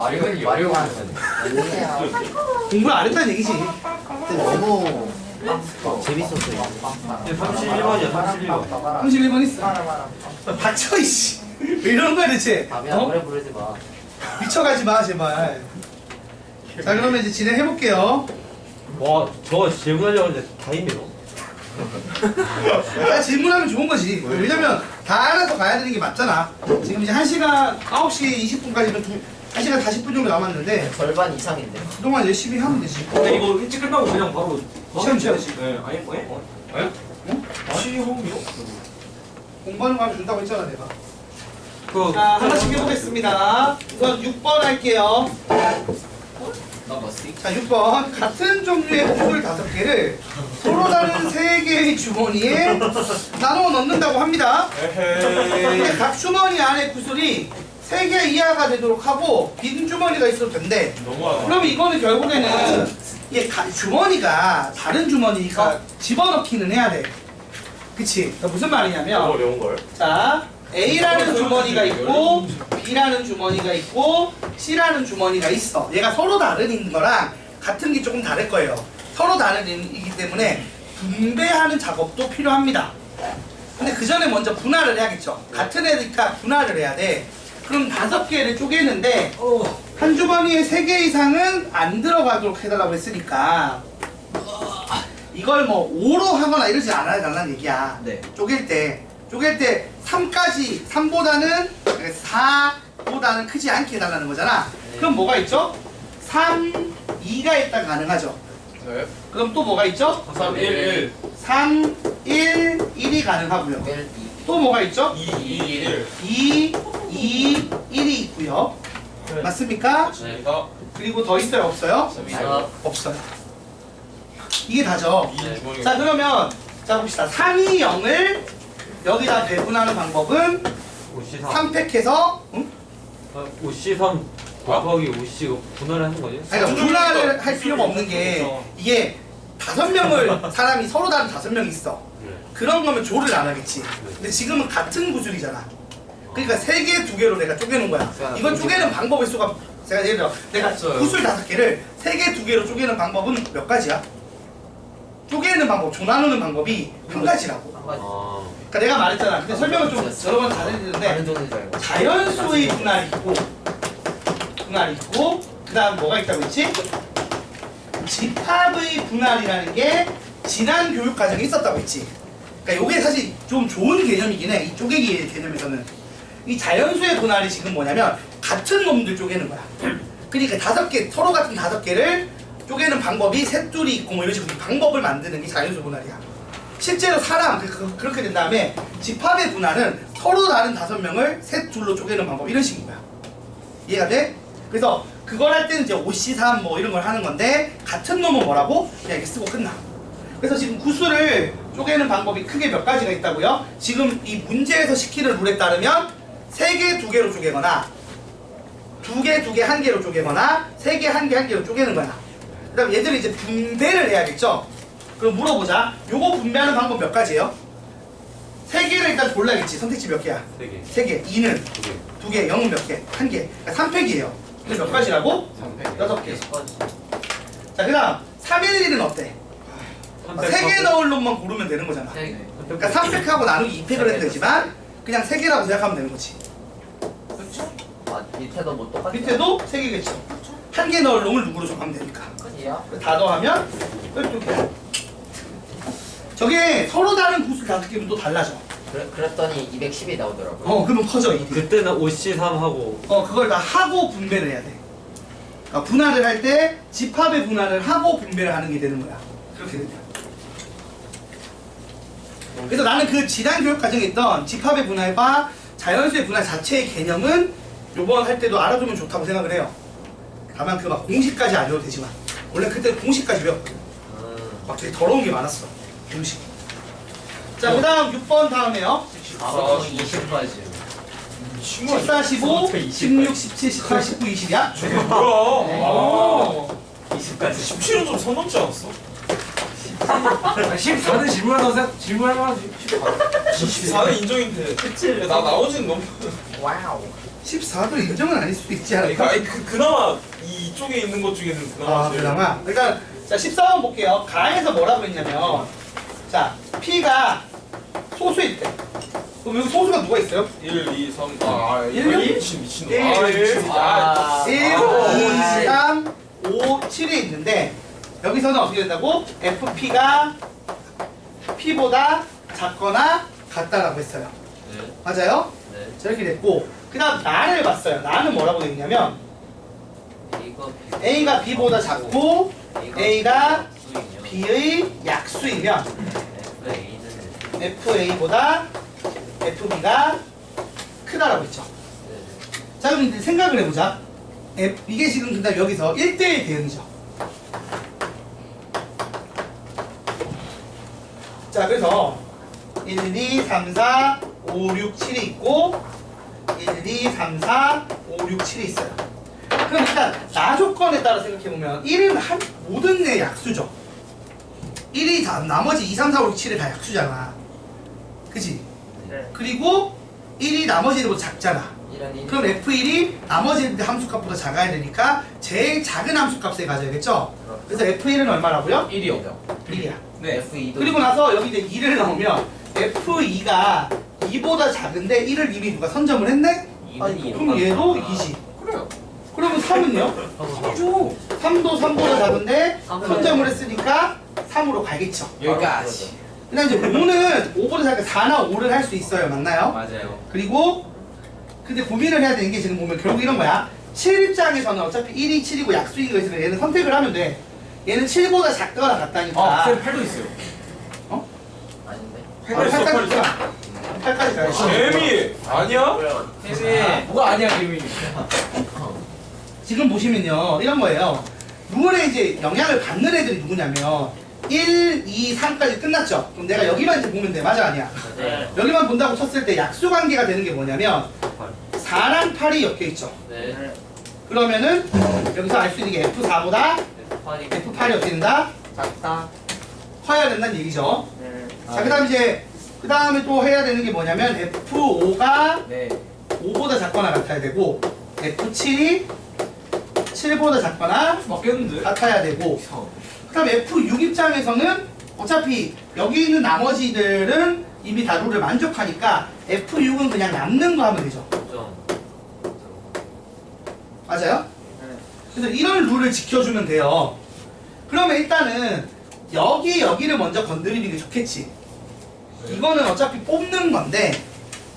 마리오 하는 거지. 아니에요. 공부를 안 했다는 얘기지. 근데 너무 재밌었어요. 31번이야 31번 31번 있어. 닥쳐 이씨. 왜 이러는 거야 대체? 밤이야 노래 부르지 마. 미쳐가지 마 제발. 자 그러면 이제 진행해볼게요. 와저 질문하려고 했는데 다 힘들어 다 질문하면 좋은 거지. 왜냐면 다 알아서 가야 되는 게 맞잖아. 지금 이제 1시간 9시 20분까지는 1시간 40분 정도 남았는데 절반 이상인데. 그동안 열심히 하면 되지. 근데 이거 일찍 끝나고 그냥 바로 시험 쳐야지. 네 아니 뭐 예? 시험이요? 공부하는 거 하면 준다고 했잖아 내가. 그 자 하나씩 해보겠습니다. 우선 6번 할게요. 자 6번 같은 종류의 구슬 5개를 서로 다른 3개의 주머니에 나눠 넣는다고 합니다. 근데 각 주머니 안에 구슬이 3개 이하가 되도록 하고 빈 주머니가 있어도 된대. 그러면 이거는 결국에는 이게 주머니가 다른 주머니니까 집어넣기는 해야 돼. 그치? 그러니까 무슨 말이냐면 어려운걸 자 A라는 주머니가 있고 B라는 주머니가 있고 C라는 주머니가 있어. 얘가 서로 다른 거랑 같은 게 조금 다를 거예요. 서로 다른 이기 때문에 분배하는 작업도 필요합니다. 근데 그 전에 먼저 분할을 해야겠죠. 같은 애니까 분할을 해야 돼. 그럼 5개를 쪼개는데 한 주머니에 3개 이상은 안 들어가도록 해달라고 했으니까 이걸 뭐 5로 하거나 이러지 않아야 달라는 얘기야. 네. 쪼갤 때 3까지 3보다는 4보다는 크지 않게 해달라는 거잖아. 그럼 뭐가 있죠? 3, 2가 일단 가능하죠. 네. 그럼 또 뭐가 있죠? 3, 1, 3, 1, 1이 가능하고요. 1, 2. 또 뭐가 있죠? 2, 1 2, 2, 1이 있고요. 맞습니까? 네. 그리고 더 있어요? 없어요? 없어요. 이게 다죠. 자 그러면 자 봅시다. 3, 2, 0을 여기다 배분하는 방법은 53 3팩해서 응? 53 곱하기 50 분할을 하는 거지? 아니, 그러니까 분할을 할 필요가 없는 게 이게 5명을 사람이 서로 다른 5명이 있어. 그런 거면 조를 안 하겠지. 근데 지금은 같은 구슬이잖아. 그러니까 3개, 2개로 내가 쪼개는 거야. 이건 쪼개는 방법의 수가 제가 예를 들어 내가 구슬 5개를 3개, 2개로 쪼개는 방법은 몇 가지야? 쪼개는 방법, 조 나누는 방법이 한 가지라고. 한 가지. 그러니까 내가 말했잖아. 근데 설명을 좀 여러 번 다 다른 해드리는데 종류인 줄 알고. 자연수의 분할이 있고 그 다음 뭐가 있다고 했지? 집합의 분할이라는 게 지난 교육 과정에 있었다고 했지. 그러니까 이게 사실 좀 좋은 개념이긴 해. 이 쪼개기 개념에서는 이 자연수의 분할이 지금 뭐냐면 같은 놈들 쪼개는 거야. 그러니까 5개 서로 같은 5개를 쪼개는 방법이 셋 둘이 있고 뭐 이런 식으로 방법을 만드는 게 자연수 분할이야. 실제로 사람 그렇게 된 다음에 집합의 분할은 서로 다른 5명을 셋 둘로 쪼개는 방법 이런 식인 거야. 이해가 돼? 그래서 그걸 할 때는 이제 5C3 뭐 이런 걸 하는 건데 같은 놈은 뭐라고? 그냥 이렇게 쓰고 끝나. 그래서 지금 구슬을 쪼개는 방법이 크게 몇 가지가 있다고요? 지금 이 문제에서 시키는 룰에 따르면 3개, 2개로 쪼개거나 2개, 2개, 1개로 쪼개거나 3개, 1개, 1개로 쪼개는 거야. 그 다음 얘들을 이제 분배를 해야겠죠? 그럼 물어보자. 요거 분배하는 방법 몇 가지예요? 3개를 일단 골라야겠지. 선택지 몇 개야? 3개 3개. 2는 2개. 0은 몇 개? 1개. 그러니까 3팩이에요. 그래서 몇 가지라고? 6개. 자, 그 다음 3, 1, 1은 어때? 3개 넣을 놈만 고르면 되는 거잖아. 그러니까 3팩하고 나누기 2팩을 해도 되지만 그냥 3개라고 생각하면 되는 거지. 그렇죠? 밑에도 뭐 똑같아. 밑에도 3개겠죠. 1개 넣을 놈을 누구로 정하면 되니까. 끝이야? 다 더하면 12개. 저게 서로 다른 구슬 5개면 또 달라져. 그랬더니 210이 나오더라고요. 그러면 커져 이게. 그때는 53하고 그걸 다 하고 분배를 해야 돼. 그러니까 분할을 할 때 집합의 분할을 하고 분배를 하는 게 되는 거야. 그렇게 되면. 그래서 나는 그 지난 교육 과정에 있던 집합의 분할과 자연수의 분할 자체의 개념은 요번 할 때도 알아두면 좋다고 생각을 해요. 다만 그 막 공식까지 안 외워도 되지만 원래 그때 공식까지 외웠거든. 막 되게 더러운 게 많았어. 공식. 자, 그 다음 6번 다음에요. 20까지. 14, 15, 16, 17, 18, 19, 20이야? 뭐야? 20까지 17은 좀 선 넘지 않았어? 14는 질문할 만하지 24는 인정인데. 나 나오진 너무. 와우. 14도 인정은 아닐 수도 있지 그러니까 않을까? 그나마 이쪽에 있는 것 중에는 그나마 아, 그나마. 그러니까 자 14번 볼게요. 가에서 뭐라고 했냐면 자 P가 소수일 때. 그럼 여기 소수가 누가 있어요? 1, 2, 3, 일요? 미친놈. 일, 아, 일. 미친놈. 아, 1, 2, 3, 5, 7이 있는데 여기서는 어떻게 된다고? FP가 P보다 작거나 같다라고 했어요. 네. 맞아요? 네. 저렇게 됐고 그 다음 나를 봤어요. 나는 뭐라고 돼 있냐면 A가 B보다 작고 A가 B의 약수이면 FA보다 FB가 크다라고 했죠. 자 그럼 이제 생각을 해보자. 이게 지금 그다음 여기서 1대1 대응이죠. 자 그래서 1, 2, 3, 4, 5, 6, 7이 있고 1, 2, 3, 4, 5, 6, 7이 있어요. 그럼 일단 나 조건에 따라 생각해보면 1은 모든 내 약수죠. 1이 다 나머지 2, 3, 4, 5, 6, 7이 다 약수잖아. 그치? 그리고 1이 나머지보다 작잖아. 그럼 F1이 나머지 함수값보다 작아야 되니까 제일 작은 함수값에 가져야겠죠? 그래서 F1은 얼마라고요? 1이요. 1이야. 네. F2도 그리고 나서 여기 이제 2를 넣으면 F2가 2보다 작은데 1을 이미 누가 선점을 했네? 그럼 얘도 2지. 그래요. 그러면 3은요? 3이죠. 3도 3보다 작은데 삼은 선점을 했으니까 3으로 가겠죠. 여기까지. 그다음 이제 5는 5보다 작으니까 4나 5를 할 수 있어요. 맞나요? 맞아요. 그리고 근데 고민을 해야 되는 게 지금 보면 결국 이런 거야. 7 입장에서는 어차피 1이 7이고 약수인 거 있으면 얘는 선택을 하면 돼. 얘는 7보다 작거나 같다니까. 쌤 8도 있어요. 아닌데? 8까지 있잖아. 8까지 가야지. 재미 아니야? 쌤이 뭐가 아니야, 재미. 지금 보시면요. 이런 거예요. 룰에 이제 영향을 받는 애들이 누구냐면 1, 2, 3까지 끝났죠? 그럼 내가 여기만 이제 보면 돼. 맞아, 아니야? 네. 여기만 본다고 쳤을 때 약수 관계가 되는 게 뭐냐면 4랑 8이 엮여 있죠. 네. 그러면은 여기서 알 수 있는 게 F4보다 F8이 F8이 어떻게 된다? 작다. 커야 된다는 얘기죠. 네. 자, 그 다음 이제 그 다음에 또 해야 되는 게 뭐냐면 F5가 네. 5보다 작거나 같아야 되고 F7이 7보다 작거나 맞겠는데? 같아야 되고 그 다음에 F6 입장에서는 어차피 여기 있는 나머지들은 이미 다 룰을 만족하니까 F6은 그냥 남는 거 하면 되죠. 맞아요? 그래서 이런 룰을 지켜주면 돼요. 그러면 일단은 여기를 먼저 건드리는 게 좋겠지. 이거는 어차피 뽑는 건데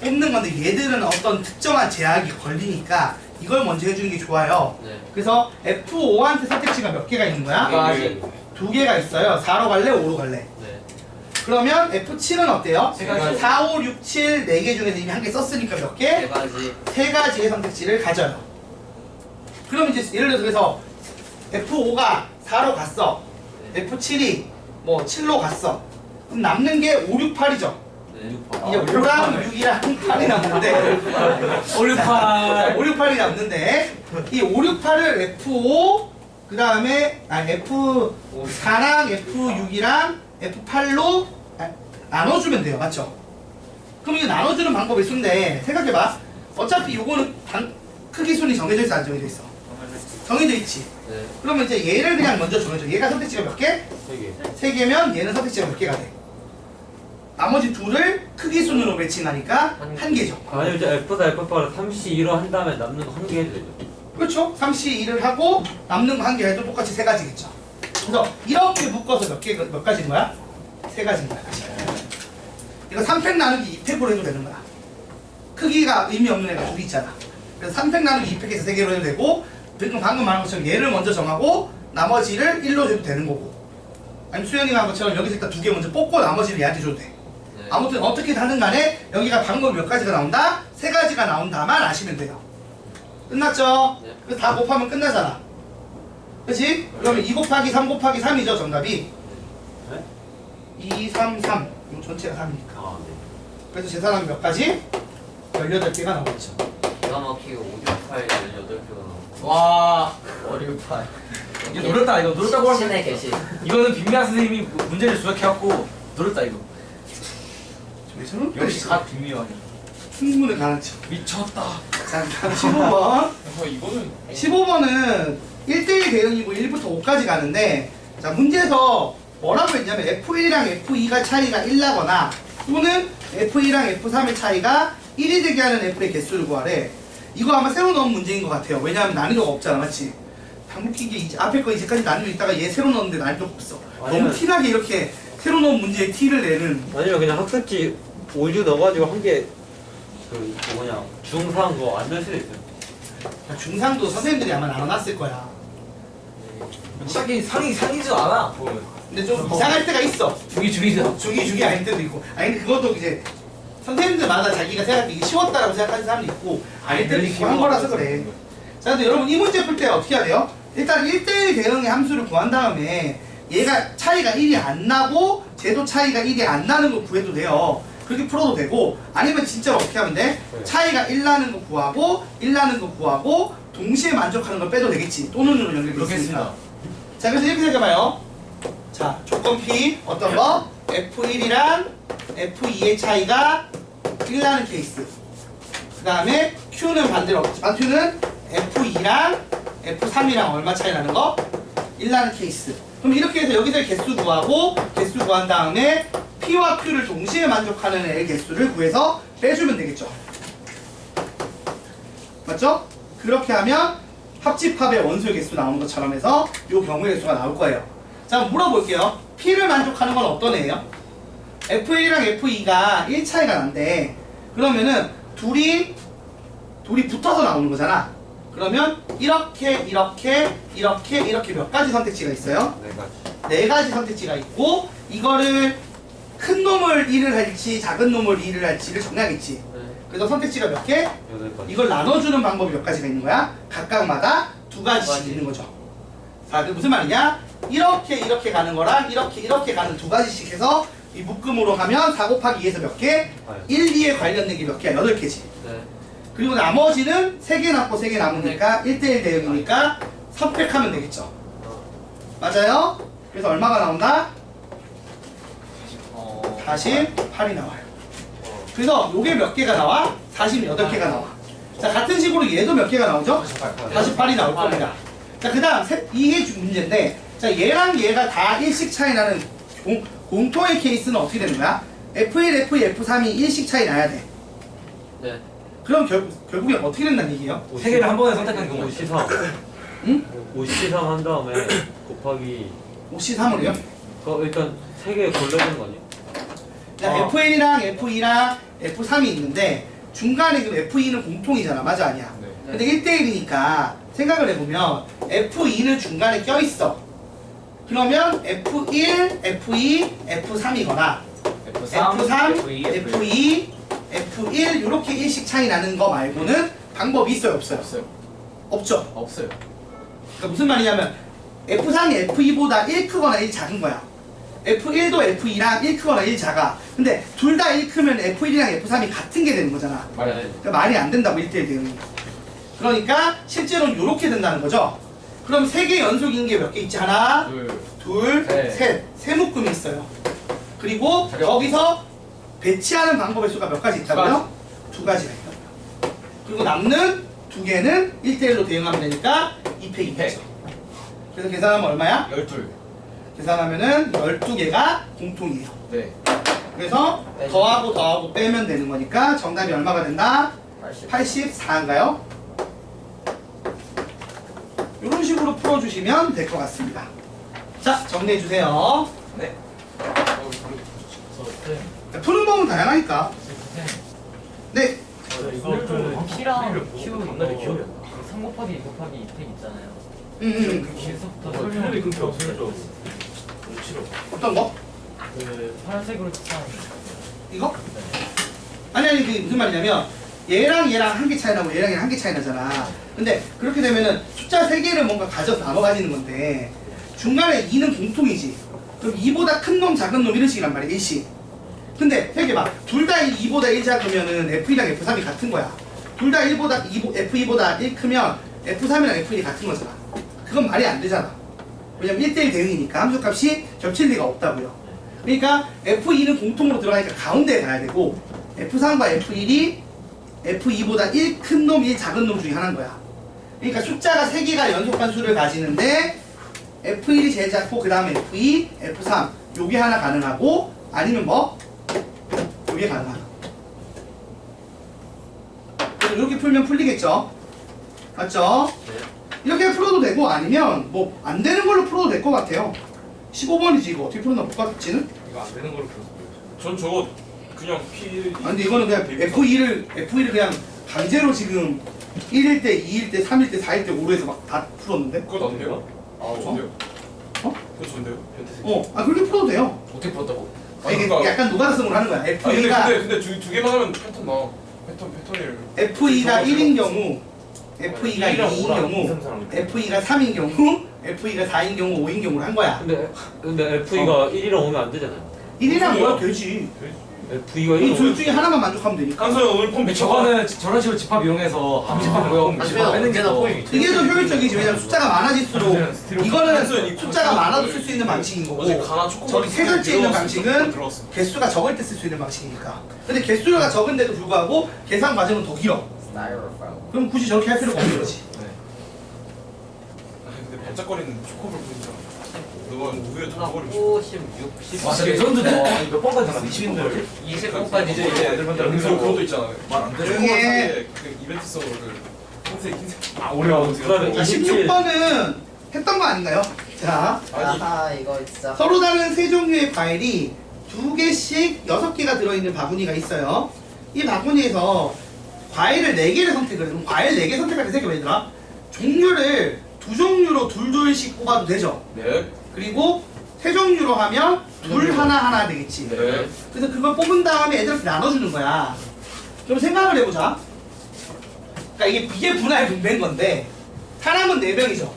얘들은 어떤 특정한 제약이 걸리니까 이걸 먼저 해주는 게 좋아요. 네. 그래서 F5한테 선택지가 몇 개가 있는 거야? 가지. 2개가 있어요. 4로 갈래? 5로 갈래? 네. 그러면 F7은 어때요? 세 가지. 4, 5, 6, 7, 4개 중에서 이미 한 개 썼으니까 몇 개? 세 가지. 3가지의 선택지를 가져요. 그럼 이제 예를 들어서 그래서 F5가 4로 갔어. F7이 뭐 7로 갔어. 그럼 남는 게 5, 6, 8이죠. 네. 이제 5랑 6이랑 8이 남는데 5, 6, 8. 5, 6, 8이 남는데 이 5, 6, 8을 F5 그 다음에 F4랑 F6이랑 F8로 나눠주면 돼요. 맞죠? 그럼 이거 나눠주는 방법이 있는데 생각해봐. 어차피 요거는 크기 순이 정해져 있어 안 정해져 있어? 정해져 있지. 네. 그러면 이제 얘를 그냥 먼저 정해줘. 얘가 선택지가 몇 개? 3개. 3개면 얘는 선택지가 몇 개가 돼? 나머지 둘을 크기 순으로 매칭하니까 한 개죠. 아니면 이제 F4, F8을 3C2로 한 다음에 남는 거 한 개 해도 되죠. 그렇죠? 3C2를 하고 남는 거 한 개 해도 똑같이 3가지겠죠. 그래서 이렇게 묶어서 몇 가지인 거야? 3가지인 거야. 다시. 이거 3팩 나누기 2팩으로 해도 되는 거야. 크기가 의미 없는 애가 둘이 있잖아. 그래서 3팩 나누기 2팩에서 3개로 해도 되고 방금 말한 것처럼 얘를 먼저 정하고 나머지를 1로 해도 되는 거고 아니면 수영이가 한 것처럼 여기서 일단 2개 먼저 뽑고 나머지를 얘한테 줘도 돼. 네. 아무튼 어떻게 하든 간에 여기가 방법이 몇 가지가 나온다? 3가지가 나온다만 아시면 돼요. 끝났죠? 네. 그래서 다 곱하면 끝나잖아. 그치? 그러면 2 곱하기 3 곱하기 3이죠 정답이. 네? 2, 3, 3 이거 전체가 3이니까. 아, 네. 그래서 계산하면 몇 가지? 18개가 나오겠죠. 기가 막히게 5, 6, 8, 18표가 나오고. 와. 5, 6, 8. 이거 노렸다. 이거 노렸다고 하면. 신의 계시. 이거는 빅미아 선생님이 문제를 조작해갖고 노렸다, 이거. 왜 저런 역시 갓 빅미아. 충분히 가능치. 미쳤다. 자, 다음 15번. 이거는 15번은 1대1 대응이고 1부터 5까지 가는데, 자, 문제에서 뭐라고 했냐면 F1이랑 F2가 차이가 1 나거나 또는 F1이랑 F3의 차이가 1이 되게 하는 F의 개수를 구하래. 이거 아마 새로 넣은 문제인 것 같아요. 왜냐하면 난이도가 없잖아, 맞지? 방북기계 이제 앞에 거 이제까지 난이도 있다가 얘 새로 넣었는데 난이도가 없어. 너무 아니면- 티나게 이렇게 새로 넣은 문제에 티를 내는. 아니면 그냥 학습지 올류 넣어가지고 한 개 그 뭐냐 중상 거 안 될 수도 있어요. 중상도 선생님들이 아마 나눠놨을 거야. 딱히 상이지도 않아 보면. 근데 좀 이상할 때가 있어. 중이죠. 주기 아닐 때도 있고. 아니 근데 그것도 이제 선생님들마다 자기가 생각할 때 이게 쉬웠다라고 생각하는 사람도 있고 아닐 때도 있고 한 거라서 그래. 자, 근데 여러분 이 문제 풀 때 어떻게 해야 돼요? 일단 1대1 대응의 함수를 구한 다음에 얘가 차이가 1이 안 나고 쟤도 차이가 1이 안 나는 걸 구해도 돼요. 그렇게 풀어도 되고, 아니면 진짜 어떻게 하면 돼? 차이가 1 나는 거 구하고 1 나는 거 구하고 동시에 만족하는 걸 빼도 되겠지. 또는으로 연결돼 있으니까. 자, 그래서 이렇게 생각해봐요. 자, 조건 P 어떤 거? F1이랑 F2의 차이가 1 나는 케이스. 그 다음에 Q는 반대로 Q는 F2랑 F3이랑 얼마 차이 나는 거? 1 나는 케이스. 그럼 이렇게 해서 여기서 개수 구하고 개수 구한 다음에 P와 Q를 동시에 만족하는 애의 개수를 구해서 빼주면 되겠죠. 맞죠? 그렇게 하면 합집합의 원소의 개수 나오는 것처럼 해서 이 경우의 개수가 나올 거예요. 자, 물어볼게요. P를 만족하는 건 어떤 애예요? F1이랑 F2가 1 차이가 난대. 그러면은 둘이 붙어서 나오는 거잖아. 그러면 이렇게 몇 가지 선택지가 있어요? 네 가지. 4가지 선택지가 있고, 이거를 큰 놈을 1을 할지 작은 놈을 2를 할지를 정해야겠지. 그래서 선택지가 몇 개? 8가지. 이걸 나눠주는 방법이 몇 가지가 있는 거야? 각각마다 2가지씩 있는 거죠. 자, 그 무슨 말이냐? 이렇게 가는 거랑 이렇게 가는 2가지씩 해서 이 묶음으로 하면 4 곱하기 2에서 몇 개? 1, 2에 관련된 게 몇 개야? 8개지. 네. 그리고 나머지는 3개 남고 3개 남으니까 1대1 대응이니까 선택하면 되겠죠. 맞아요? 그래서 얼마가 나온다? 48이 나와요. 그래서 요게 몇 개가 나와? 48개가 나와. 자, 같은 식으로 얘도 몇 개가 나오죠? 48이 나올 겁니다. 자, 그 다음 이게 문제인데, 자, 얘랑 얘가 다 1씩 차이 나는 공통의 케이스는 어떻게 되는 거야? F1, F2, F3이 1씩 차이 나야 돼. 네. 그럼 결국에 어떻게 된다는 얘기예요? 세 개를 한 번에 선택한 경우가 53. 응? 53 한 다음에 곱하기 53으로요? 일단 3개 골라주는 거 아니에요? 자, F1이랑 F2랑 F3이 있는데 중간에 그 F2는 공통이잖아. 맞아, 아니야? 근데 1대1이니까 생각을 해보면 F2는 중간에 껴있어. 그러면 F1, F2, F3이거나 F3, F2, F1 이렇게 1씩 차이 나는 거 말고는 방법이 있어요, 없어요? 없어요. 없죠? 없어요. 그러니까 무슨 말이냐면 F3이 F2보다 1 크거나 1 작은 거야. F1도 F2랑 1 크거나 1 작아. 근데 둘 다 1 크면 F1이랑 F3이 같은 게 되는 거잖아. 그러니까 말이 안 된다고 1대1 대응이. 그러니까 실제로는 이렇게 된다는 거죠. 그럼 3개 연속인 게 몇 개 있지? 하나, 둘, 셋. 세 묶음이 있어요. 그리고 거기서 배치하는 방법의 수가 몇 가지 있다고요? 2가지가 있다고요. 그리고 남는 2개는 1대1로 대응하면 되니까 2팩 2팩. 그래서 계산하면 얼마야? 12. 계산하면은 12개가 공통이에요. 네. 그래서 더하고 빼면 되는 거니까 정답이 얼마가 된다? 84인가요? 이런 식으로 풀어주시면 될 것 같습니다. 자, 정리해주세요. 네. 푸는 법은 다양하니까. 네. P랑 Q 옛날에 기억이 안 3 곱하기 2 곱하기 2팩 있잖아요. 뒤에서부터 설명이 설명을 그렇게 어떤 거? 그 파란색으로 칠한 이거? 아니 그게 무슨 말이냐면 얘랑 한 개 차이 나고 얘랑 한 개 차이 나잖아. 근데 그렇게 되면은 숫자 3개를 뭔가 가져서 나눠 가지는 건데 중간에 2는 공통이지. 그럼 2보다 큰 놈 작은 놈 이런 식이란 말이야. 1씩. 근데 되게 막 둘 다 2보다 1 작으면은 F2랑 F3이 같은 거야. 둘 다 F2보다 1 크면 F3이랑 F1이 같은 거잖아. 그건 말이 안 되잖아. 왜냐면 1대1 대응이니까 함수값이 겹칠 리가 없다고요. 그러니까 F2는 공통으로 들어가니까 가운데에 가야 되고 F3과 F1이 F2보다 1 큰 놈, 1 작은 놈 중에 하나인 거야. 그러니까 숫자가 3개가 연속한 수를 가지는데 F1이 제일 작고 그 다음에 F2, F3 요게 하나 가능하고 아니면 뭐? 요게 가능하다. 그래서 이렇게 풀면 풀리겠죠? 맞죠? 네. 이렇게 풀어도 되고 아니면 뭐 안 되는 걸로 풀어도 될 것 같아요. 15번이지 이거 어떻게 풀었나 볼까? 는 이거 안 되는 걸로 풀었어. 전 저거 그냥 P. 아니 근데 이거는 그냥 F2를 그냥 강제로 지금 1일 때, 2일 때, 3일 때, 4일 때, 5로 해서 막 다 풀었는데? 그거 난데요? 아우. 전데요? 어? 그거 전데요? 그렇게 풀어도 돼요. 어떻게 풀었다고? 아니, 이게 그러니까- 약간 노가다성으로 하는 거야. 아니 F2가 근데 두 개만 하면 패턴 나와. 패턴이에요. F2가 1인 경우, F2가 2인 경우, 경우 F2가 3인 경우, F2가 4인 경우, 5인 경우를 한 거야. 근데 F2가 1이랑 오면 안 되잖아요. 1이랑 뭐야 되지. F2가 이 1이랑 둘 중에 하나만 만족하면 되니까. 한서야 오늘 폼 근데 저거는 저런 식으로 집합 이용해서 합집합 모여 집합 빼는 게 더. 이게 더 효율적이지. 왜냐면 숫자가 많아질수록 이거는 숫자가 많아도 쓸 수 있는 방식인 거고 어제 가나 초코. 저기 세 절째 있는 방식은 들어왔어. 개수가 적을 때 쓸 수 있는 방식이니까. 근데 개수가 적은데도 불구하고 계산 과정은 더 길어. 그럼 굳이 저렇게 할 필요가 없는 거지. 근데 반짝거리는 초코볼 보인다. 너가 우유에 다 버리고 56, 10. 와, 진짜 레전드다. 몇 번까지 갔어? 20인들? 20번까지 이제 여기서 그것도 있잖아. 말안 돼. 조용히 해. 그 이벤트 서버를 흰색. 아, 어려워. 그다음에 자, 27. 16번은 했던 거 아닌가요? 자, 아니 아하, 이거 진짜. 서로 다른 세 종류의 과일이 2개씩 6개가 들어있는 바구니가 있어요. 이 바구니에서 과일을 4개를 선택을 해. 그럼 과일 4개 선택할 때 생각해 얘들아. 종류를 2종류로 둘씩 뽑아도 되죠. 네. 그리고 3종류로 하면 둘 하나 되겠지. 네. 그래서 그걸 뽑은 다음에 애들한테 나눠주는 거야. 그럼 생각을 해보자. 그러니까 이게 분할 분배인 건데 사람은 4명이죠.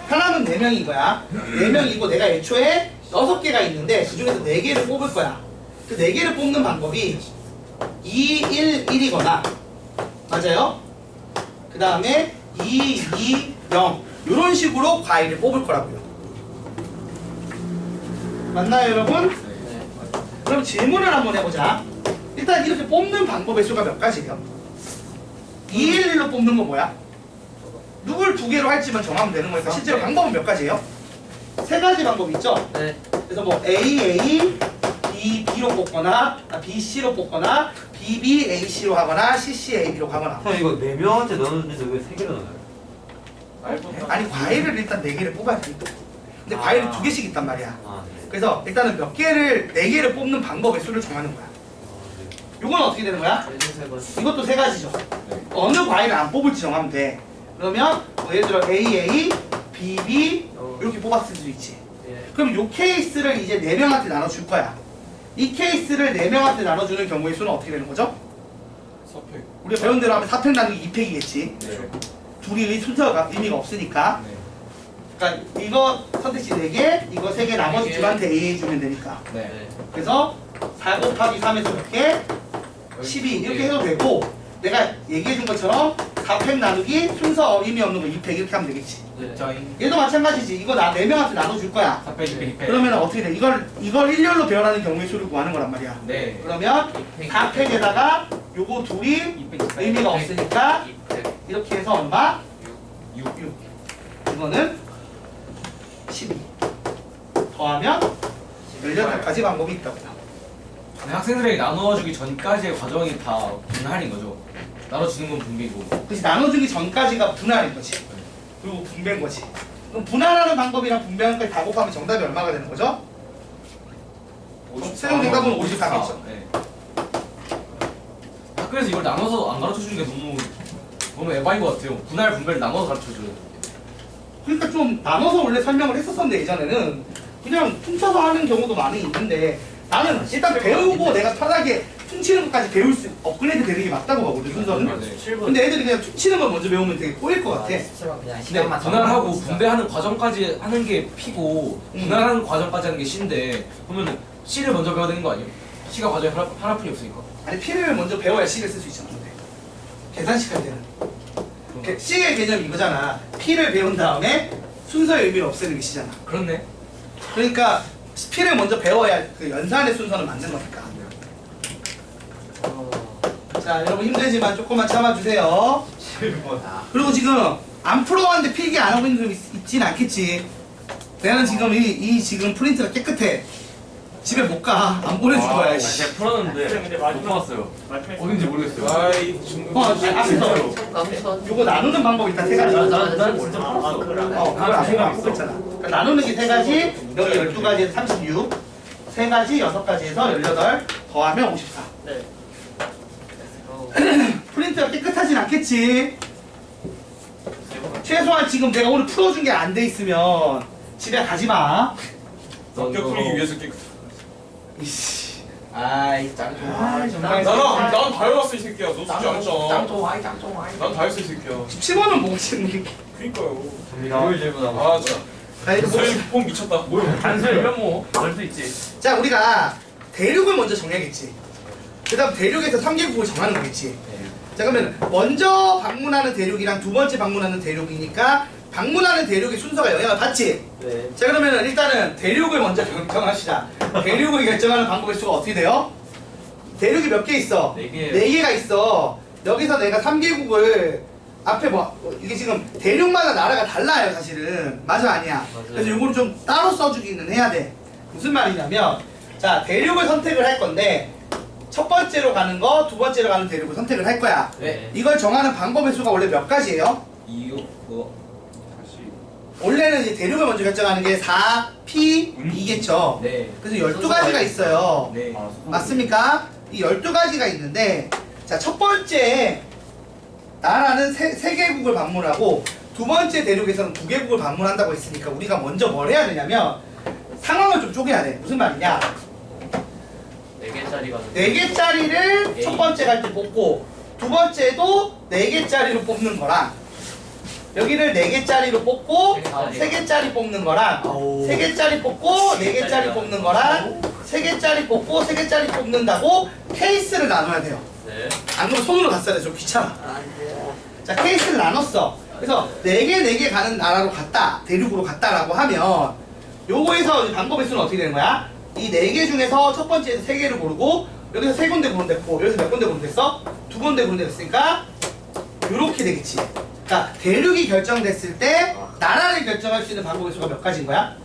사람은 4명인 거야. 4명이고 내가 애초에 6개가 있는데 그 중에서 4개를 뽑을 거야. 그 4개를 뽑는 방법이 2, 1, 1이거나 맞아요? 그 다음에 2, 2, 0 이런 식으로 과일을 뽑을 거라고요. 맞나요 여러분? 네. 그럼 질문을 한번 해보자. 일단 이렇게 뽑는 방법의 수가 몇 가지예요? 2, 1, 1로 뽑는 거 뭐야? 누굴 2개로 할지만 정하면 되는 거니까 실제로 방법은 몇 가지예요? 3가지 방법이 있죠? 네. 그래서 뭐 A, B, B로 뽑거나 B, C로 뽑거나 B, B, A, C로 하거나 C, C, A, B로 가거나 형 이거 4명한테 나누는데 왜 3개를 나눠요? 아니 과일을 일단 4개를 뽑아야 돼. 근데 과일은 2개씩 있단 말이야. 아, 네. 그래서 일단은 몇 개를 4개를 뽑는 방법의 수를 정하는 거야. 요건 어떻게 되는 거야? 13번. 이것도 3가지죠. 어느 과일을 안 뽑을지 정하면 돼. 그러면 뭐 예를 들어 A, B, B 이렇게 뽑았을 수 있지. 예. 그럼 요 케이스를 이제 4명한테 나눠줄 거야. 이 케이스를 4명한테 나눠주는 경우의 수는 어떻게 되는 거죠? 서팩. 우리가 배운 대로 하면 4팩 나누기 2팩이겠지. 네. 둘이 순서가 의미가 없으니까. 네. 그러니까 이거 선택지 4개, 이거 3개 나머지 네. 둘한테 A 주면 되니까. 네. 네. 그래서 4 곱하기 3에서 몇 개? 12 이렇게 해도 되고 내가 얘기해준 것처럼 4팩 나누기 순서 의미 없는 거 2팩 이렇게 하면 되겠지. 네. 저희 얘도 마찬가지지. 이거 4명한테 나눠줄 거야. 4빼 2빼 2빼. 그러면 어떻게 돼? 이걸 일렬로 배열하는 경우의 수를 구하는 거란 말이야. 네. 그러면 4팩에다가 요거 둘이 2빼 2빼. 의미가 없으니까 2팩. 이렇게 해서 얼마? 6. 6. 이거는 12. 더하면 18가지 방법이 있다고요. 학생들에게 나눠주기 전까지의 과정이 다 분할인 거죠. 나눠주는 건 분배고. 그치, 나눠주기 전까지가 분할인 거지. 그리고 분배인 거지. 그럼 분할하는 방법이랑 분배하는 것까지 다 곱하면 정답이 얼마가 되는 거죠? 수능 정답은 54겠죠. 네. 학교에서 이걸 나눠서 안 가르쳐 주는 게 너무 에바인 것 같아요. 분할 분배를 나눠서 가르쳐 줘요. 그러니까 좀 나눠서 원래 설명을 했었었는데 예전에는 그냥 퉁쳐서 하는 경우도 많이 있는데 나는 일단 배우고 내가 편하게 퉁치는 것까지 배울 수 업그레이드 되는 게 맞다고 보거든 순서는. 네. 7번. 근데 애들이 그냥 퉁치는 걸 먼저 배우면 되게 꼬일 것 같아. 7번 그냥 근데 시간만 분할하고 정하고 분배하는 과정까지 하는 게 P고 분할하는 과정까지 하는 게 C인데 그러면 C를 먼저 배워야 되는 거 아니에요? C가 과정에 하나뿐이 없으니까. 아니 P를 먼저 배워야 C를 쓸 수 있잖아. 근데 계산식 할 때는 C의 개념이 이거잖아. P를 배운 다음에 순서의 의미를 없애는 게 C잖아. 그렇네. 그러니까 P를 먼저 배워야 그 연산의 순서는 맞는 거니까. 자, 여러분 힘들지만 조금만 참아주세요. 7번. 그리고 지금 안 풀어왔는데 필기 안 하고 있는 거 있진 않겠지. 내가 지금 이 지금 프린트가 깨끗해. 집에 못 가. 안 보내줄 거야. 씨. 제가 풀었는데 못 풀었어요. 어딘지 모르겠어요. 아이 중국. 앞에서 남천. 요거 나누는 방법 있다. 세 가지. 난 진짜 풀었어. 그걸 앞에 방법 있잖아. 그러니까 나누는 게 세 가지, 여기 12가지에서 36, 세 가지, 6가지에서 18, 더하면 54. 네. 프린트가 깨끗하진 않겠지. 최소한 지금 내가 오늘 풀어준 게 안 돼 있으면 집에 가지 마. 성격 풀기 위해서 깨끗. 이씨. 아이 짱 좋아. 정말. 난다 해봤어 이 새끼야. 너 진짜 안 짱 했잖아. 좋아. 짱 좋아. 난다 했어 이 새끼야. 17번은 뭐가 지금. 그니까요. 뭘 질문하고 아 진짜. 아니, 뭐. 소리 폼 미쳤다. 뭐야? 단순이면 뭐 그럴 수 있지. 자, 우리가 대륙을 먼저 정해야겠지. 그 다음 대륙에서 3개국을 정하는 거겠지. 자, 그러면 먼저 방문하는 대륙이랑 두 번째 방문하는 대륙이니까 방문하는 대륙의 순서가 영향을 받지. 네. 자, 그러면 일단은 대륙을 먼저 결정합시다. 대륙을 결정하는 방법의 수가 어떻게 돼요? 대륙이 몇 개 있어? 네 개요. 4개가 있어. 여기서 내가 3개국을 앞에 이게 지금 대륙마다 나라가 달라요, 사실은. 맞아, 아니야? 맞아요. 그래서 요거를 좀 따로 써주기는 해야 돼. 무슨 말이냐면, 자, 대륙을 선택을 할 건데, 첫 번째로 가는 거, 두 번째로 가는 대륙을 선택을 할 거야. 네. 이걸 정하는 방법의 수가 원래 몇 가지예요? 이거 그거. 원래는 이제 대륙을 먼저 결정하는 게 4, P, 2겠죠. 네. 그래서 12가지가 있어요. 네. 맞습니까? 이 12가지가 있는데, 자, 첫 번째 나라는 세 개국을 방문하고, 두 번째 대륙에서는 2개국을 방문한다고 했으니까, 우리가 먼저 뭘 해야 되냐면, 상황을 좀 쪼개야 돼. 무슨 말이냐? 4개짜리가 4개짜리를 첫 번째 갈 때 뽑고, 두 번째도 4개짜리로 뽑는 거랑, 여기를 4개짜리로 뽑고, 3개짜리 뽑는 거랑, 3개짜리 뽑고, 4개짜리 뽑는 거랑, 3개짜리 뽑고, 3개짜리 뽑는다고 케이스를 나눠야 돼요. 네. 안 그러면 손으로 다 써야 돼. 좀 귀찮아. 자, 케이스를 나눴어. 그래서 4개 가는 나라로 갔다, 대륙으로 갔다라고 하면, 요거에서 이제 방법의 수는 어떻게 되는 거야? 이 4개 중에서 첫 번째에서 3개를 고르고, 여기서 3군데 고르면 됐고, 여기서 몇 군데 고르면 됐어? 2군데 고르면 됐으니까, 요렇게 되겠지. 그러니까 대륙이 결정됐을 때 나라를 결정할 수 있는 방법의 수가 몇 가지인 거야?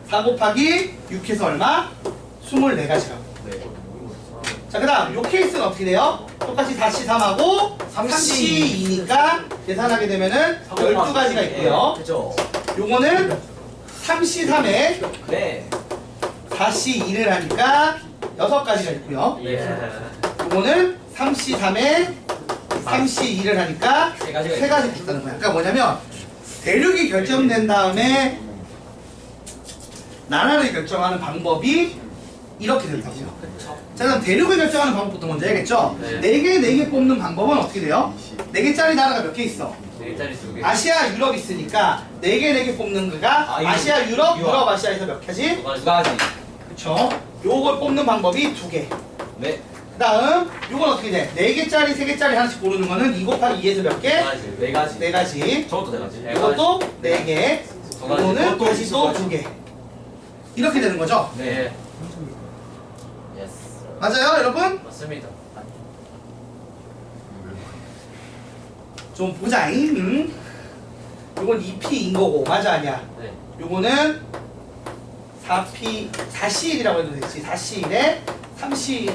4 곱하기 6해서 얼마? 24가지라고. 네. 자, 그 다음 요 케이스는 어떻게 돼요? 똑같이 4C3하고 3C2니까 계산하게 되면은 12가지가 있고요. 그죠. 요거는 3C3에 네. 4C2를 하니까 6가지가 있고요. 예. 요거는 3C3에 3C2를 하니까 세 가지가 3가지가 있다는 거야. 그러니까 뭐냐면 대륙이 결정된 다음에 나라를 결정하는 방법이 이렇게 된다고요. 자, 그럼 대륙을 결정하는 방법부터 먼저 해야겠죠? 네. 4개 보는 방법은 어떻게 돼요? 4개짜리 나라가 몇 개 있어? 4개짜리 2개. 아시아, 유럽 있으니까 4개 뽑는 거가 아시아, 유럽, 아시아에서 몇 가지? 두 가지. 그쵸? 요걸 뽑는 방법이 2개. 네. 그 다음 요건 어떻게 돼? 4개짜리, 3개짜리 하나씩 고르는 거는 2 곱하기 2에서 몇 개? 네 가지. 4가지. 저것도 네 가지. 이것도 4개. 두 가지. 이거는 그것도 다시 또 두 2개. 이렇게 되는 거죠? 네. 예스. 맞아요, 여러분? 맞습니다. 좀 보자잉. 요건 2P인 거고, 맞아, 아니야? 네. 요거는 4C1이라고 해도 되지. 4C1에 3C,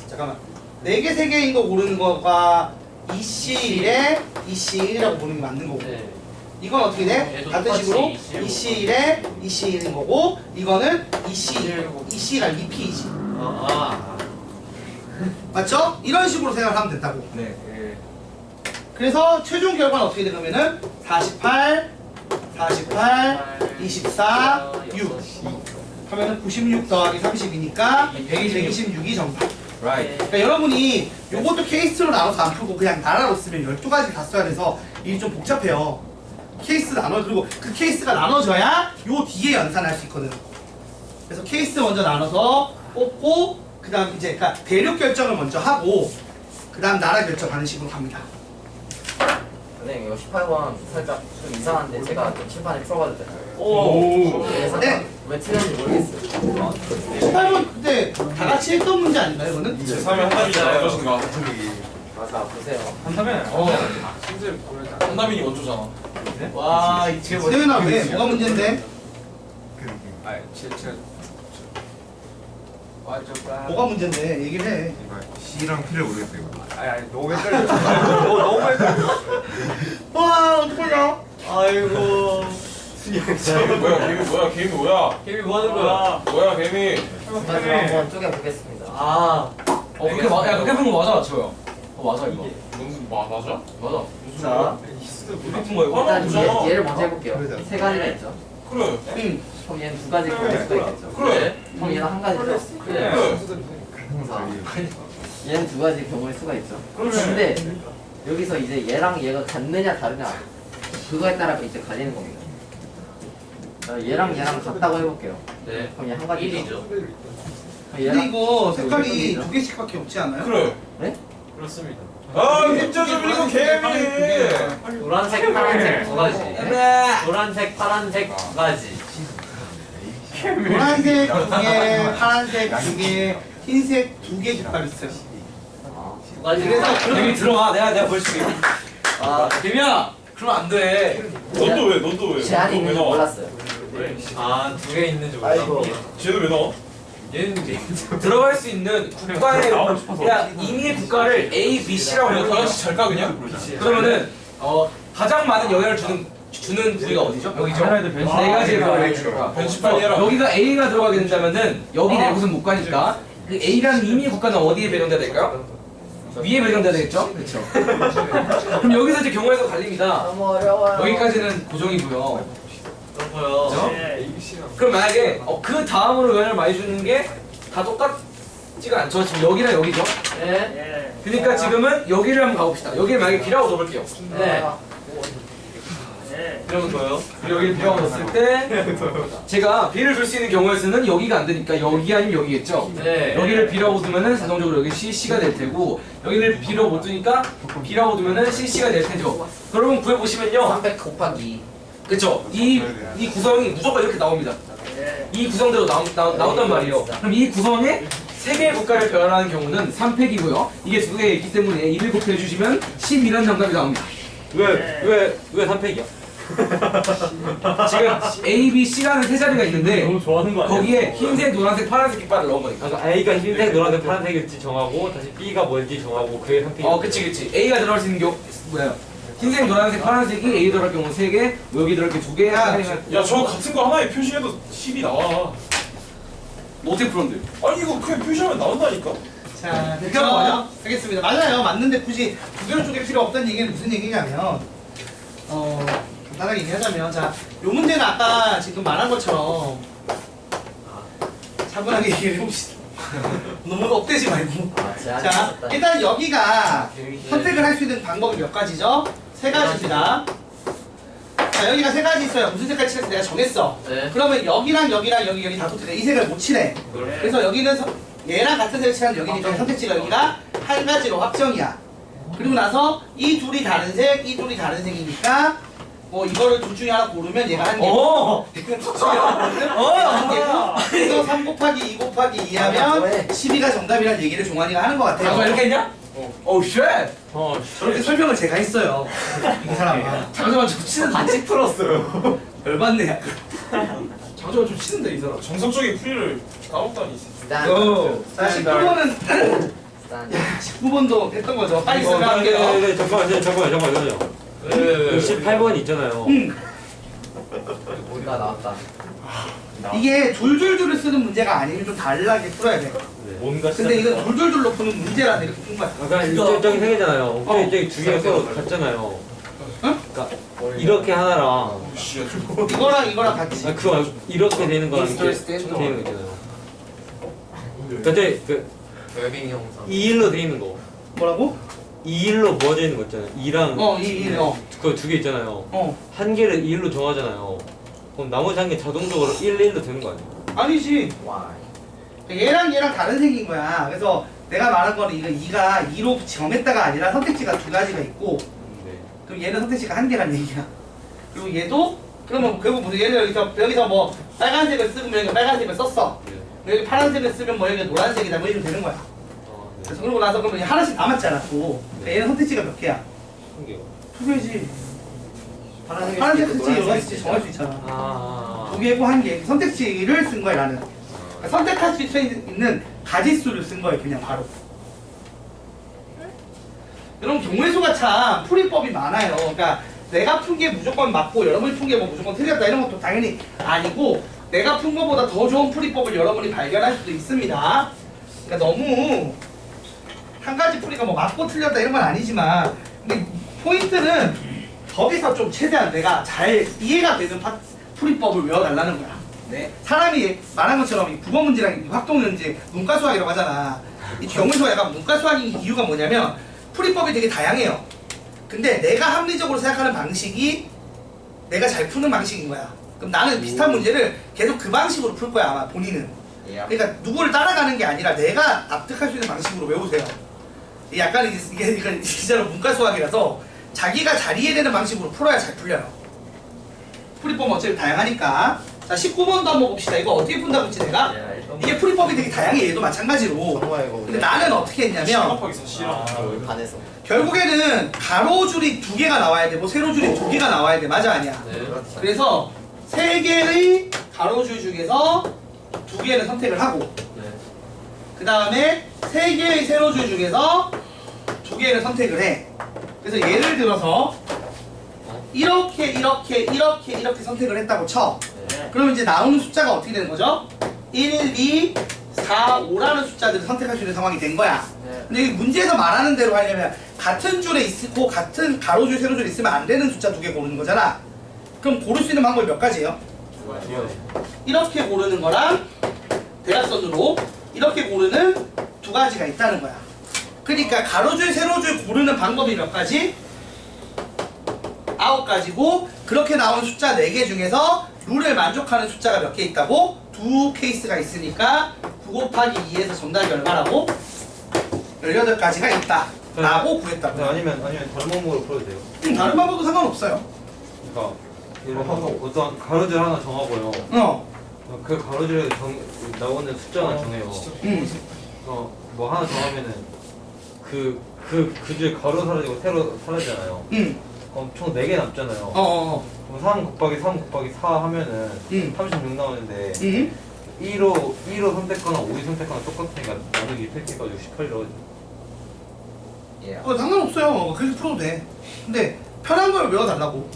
잠깐만. 4개, 3개인 거 고르는 거가 2C1에 2C1이라고 보는 게 맞는 거고. 네. 이건 어떻게 돼? 얘도 같은 똑같이 식으로 2C1 2C1에 2C1인 거고, 이거는 2C가 2P이지. 맞죠? 이런 식으로 생각하면 된다고. 네. 그래서 최종 결과는 어떻게 되냐면은 48, 24, 6 하면은 96 더하기 30이니까 126이 정답. Right. 그러니까 여러분이 요것도 케이스로 나눠서 안 풀고 그냥 나라로 쓰면 12가지 다 써야 돼서 일이 좀 복잡해요. 케이스 나눠, 그리고 그 케이스가 나눠져야 요 뒤에 연산할 수 있거든. 그래서 케이스 먼저 나눠서 뽑고, 그 다음 이제 그러니까 대륙 결정을 먼저 하고, 그 다음 나라 결정하는 식으로 갑니다. 선생님 이거 18번 살짝 좀 이상한데 제가 좀 칠판에 풀어봐도 되나요? 오. 네, 살짝 왜 틀렸는지 모르겠어요. 18번 그때 다 같이 했던 문제 아닌가요 이거는? 제3의 한남이잖아요. 어떠신가? 맞아 보세요. 한다면 한남인이 원조잖아. 와 이게 뭐 세윤아 왜? 뭐가 문제인데? 뭐가 문제인데? 얘기를 해. C랑 P를 모르겠어요. 아니 너무 헷갈려. 너무 헷갈려. 와 어떡하냐? 아이고. 뭐야 개미 뭐야? 게임이 뭐 하는 거야? 뭐야 개미? 마지막 한번 쪼개보겠습니다. 아, 그렇게 야 그렇게 본 거 맞아 지호야. 맞아 이거. 맞아? 맞아. 자, 그렇게 본 거야 이거. 일단 보자. 얘를 먼저 해볼게요. 세 가지가 있죠. 그래. 응. 그럼 얘는 두 가지 경우일 수가 있겠죠. 그래. 그럼 얘는 한 가지죠. 그래. 자, 얘는 두 가지 경우일 수가 있죠. 그렇지. 근데 여기서 이제 얘랑 얘가 같느냐 다르냐 그거에 따라 이제 갈리는 겁니다. 자, 얘랑 같다고 해볼게요. 네. 그럼 얘 한 가지죠. 1이죠. 근데 이거 색깔이 두 개씩밖에 없지 않아요? 그래. 네? 그렇습니다. 아 힘줘 좀 이거 개미. 노란색, 파란색 두 가지. 노란색, 파란색 두 가지. 노란색 2개, 파란색 2개, 흰색 2개 깃발 있어요. 두 가지. 그래서 개미 들어와 내가 보여줄게. 아 개미야 그러면 안 돼. 넌또 왜? 넌또 왜? 제한이 왜 있는 줄 나와? 몰랐어요. 아, 두 개 있는 줄 몰랐고. 쟤는 왜 나와? 얘는 들어갈 수 있는 국가의 야 임의의 국가를 A, B, C라고 다 해요. 같이 잘까 그냥? 그러면은 가장 많은 영향을 주는 부위가 어디죠? 여기죠. 네 가지의 부위가 변신 빨리 해라. 여기가 A가 들어가게 된다면은 여기 내 곳은 못 가니까 그 A라는 임의의 국가는 어디에 배정돼야 될까요? 위에 배정돼야 되겠죠? 그렇죠. 그럼 여기서 이제 경우에서 갈립니다. 너무 어려워요. 여기까지는 고정이고요. 그렇고요. 그죠? 그럼 만약에 그 다음으로 영향을 많이 주는 게 다 똑같지가 않죠. 지금 여기랑 여기죠. 네. 그러니까 지금은 여기를 한번 가봅시다. 여기를 만약에 B라고 넣어볼게요. 네. 이러면 뭐요? 여기를 B라고 넣었을 때 제가 B를 줄 수 있는 경우에서는 여기가 안 되니까 여기 아니면 여기겠죠. 네. 여기를 B라고 두면은 자동적으로 여기 C가 될 테고 여기를 B로 못 두니까 B라고 두면은 CC가 될 테죠. 그러면 구해보시면요. 300 곱하기 그쵸? 이 구성이 무조건 이렇게 나옵니다. 이 구성대로 나온단 말이에요. 그럼 이 구성에 세 개의 국가를 변환하는 경우는 3팩이고요. 이게 두 개 있기 때문에 1을 곱해주시면 10이라는 정답이 나옵니다. 왜 3팩이야? 지금 A, B, C라는 세 자리가 있는데 좋아하는 거 거기에 흰색, 노란색, 파란색 깃발을 넣은 거니까. 그러니까 A가 흰색, 노란색, 파란색일지 정하고 다시 B가 뭔지 정하고 그게 3팩이. 그치. A가 들어갈 수 있는 경우 뭐야? 흰색, 노란색, 파란색이 A 들어갈 경우 3개, 여기 들어갈 게 2개. 야 저 같은 거 하나에 표시해도 10이 나와. 너 어떻게 풀었는데? 아니 이거 그냥 표시하면 나온다니까. 자, 그렇게 한번 하겠습니다. 맞아요. 맞는데 굳이 두 개를 쪼갤 필요 없다는 얘기는 무슨 얘기냐면 간단하게 얘기하자면 자, 요 문제는 아까 지금 말한 것처럼 차분하게 얘기를 해봅시다. 너무 업되지 말고. 제한이 자, 있었다. 일단 여기가 선택을 할 수 있는 방법이 몇 가지죠? 세 가지입니다. 자, 여기가 세 가지 있어요. 무슨 색깔 칠해서 내가 정했어. 네. 그러면 여기랑 여기 다 똑같아. 이 색을 못 칠해. 그래서 여기는 얘랑 같은 색을 칠하는 여기니까 선택지가 여기가 한 가지로 확정이야. 그리고 나서 이 둘이 다른 색, 이 둘이 다른 색이니까 뭐 이거를 둘 중에 하나 고르면 얘가 한 개고 둘 중에 하나 고르면 얘가 한 개고 그래서 3 곱하기 2 곱하기 2 하면 12가 정답이라는 얘기를 종환이가 하는 것 같아요. 잠깐 이렇게 했냐? 오 쉣! 저렇게 설명을 제가 했어요. 이 사람아. 잠깐만 좀 치는데. 같이 풀었어요. 열받네. 잠깐만 좀 치는데 이 사람. 정석적인 풀이를 까먹다니. 자, 19번은 일단 19번도 했던 거죠. 빨리 설명할게요. 네, 잠깐만요. 왜? 18번 있잖아요. 뭔가 나왔다. 이게 둘둘둘을 쓰는 문제가 아니면 좀 다르게 풀어야 돼. 뭔가 근데 이건 둘둘둘로 푸는 문제라서 이렇게 푼 거야. 그러니까 일정적인 세 개잖아요. 일정적인 두 개가 같잖아요. 그러니까 이렇게 하나랑 씨야 이거랑 같이. 그거 말고 이렇게 되는 거랑 이렇게 되는 거 있잖아요. 그러니까 웨빙 형상. 2일로 돼 있는 거. 뭐라고? 2일로 모아져 있는 거 있잖아요. 2랑 그거 두 개 있잖아요. 한 개를 2일로 정하잖아요. 그럼 나머지 한 개 자동적으로 1로 되는 거 아니에요? 아니지. 와. 얘랑 다른 색인 거야. 그래서 내가 말한 거는 이거 2가 2로 정했다가 아니라 선택지가 두 가지가 있고 그럼 얘는 선택지가 한 개란 얘기야. 그리고 얘도 그러면 결국 무슨 예를 들어 여기서 뭐 빨간색을 쓰면 여기 빨간색을 썼어. 여기 파란색을 쓰면 뭐 여기 노란색이다 뭐 이렇게 되는 거야. 그래서 그러고 나서 그러면 하나씩 남았잖아 또. 그러니까 얘는 선택지가 몇 개야? 한 개요. 두 개지. 파란색 파란색 있고 선택지 여러 노란색 가지 있고. 정할 수 있잖아. 아. 두 개고 한 개. 선택지를 쓴 거야 나는. 그러니까 선택할 수 있는 가지수를 쓴 거예요 그냥 바로. 여러분 경우의 수가 참 풀이법이 많아요. 그러니까 내가 푼 게 무조건 맞고 여러분이 푼 게 뭐 무조건 틀렸다 이런 것도 당연히 아니고 내가 푼 것보다 더 좋은 풀이법을 여러분이 발견할 수도 있습니다. 그러니까 너무 한 가지 풀이가 뭐 맞고 틀렸다 이런 건 아니지만 근데 포인트는 거기서 좀 최대한 내가 잘 이해가 되는 풀이법을 외워달라는 거야. 네. 사람이 말한 것처럼 이 국어 문제랑 이 확동은 이제 문과 수학이라고 하잖아. 이 경우 수학 약간 문과 수학인 이유가 뭐냐면 풀이법이 되게 다양해요. 근데 내가 합리적으로 생각하는 방식이 내가 잘 푸는 방식인 거야. 그럼 나는 비슷한 문제를 계속 그 방식으로 풀 거야 아마 본인은. 그러니까 누구를 따라가는 게 아니라 내가 납득할 수 있는 방식으로 외우세요. 약간 이게 진짜로 문과 수학이라서 자기가 잘 이해되는 방식으로 풀어야 잘 풀려요. 풀이법은 어차피 다양하니까. 자 19번도 한번 봅시다. 이거 어떻게 푼다고 했지 내가? 이게 풀이법이 되게 다양해 얘도 마찬가지로. 정말 이거 근데 나는 어떻게 했냐면 곱하기 C랑 반에서. 결국에는 가로줄이 2개가 나와야 되고 세로줄이 2개가 나와야 돼. 맞아 아니야? 네. 그래서 3개의 가로줄 중에서 2개를 선택을 하고 네. 그 다음에 3개의 세로줄 중에서 2개를 선택을 해. 그래서 예를 들어서 이렇게 선택을 했다고 쳐. 네. 그럼 이제 나오는 숫자가 어떻게 되는 거죠? 1, 2, 4, 5라는 숫자들을 선택할 수 있는 상황이 된 거야. 네. 근데 이 문제에서 말하는 대로 하려면 같은 줄에 있고 같은 가로줄, 세로줄 있으면 안 되는 숫자 2개 고르는 거잖아. 그럼 고를 수 있는 방법이 몇 가지예요? 이렇게 고르는 거랑 대각선으로 이렇게 고르는 2가지가 있다는 거야. 그러니까 가로줄, 세로줄 고르는 방법이 몇 가지? 9가지고 그렇게 나온 숫자 4개 중에서 룰을 만족하는 숫자가 몇 개 있다고? 2 케이스가 있으니까 9 곱하기 2에서 정답이 얼마라고? 18가지가 있다 라고 구했다고. 네, 아니면 다른 방법으로 풀어도 돼요. 다른 방법도 상관없어요. 그러니까 예를 들어서 어떤 가로줄 하나 정하고요. 그 가로줄에 나오는 숫자 하나 정해요. 뭐 하나 정하면은 그 줄 가로 사라지고 세로 사라지잖아요. 그럼 총 4개 남잖아요. 그럼 3 곱하기 3 곱하기 4 하면은 36 나오는데 2로 선택하거나 5로 선택하거나 똑같으니까 나누기 100 해가지고 18이라고 그거 상관없어요. 그렇게 풀어도 돼. 근데 편한 걸 외워달라고.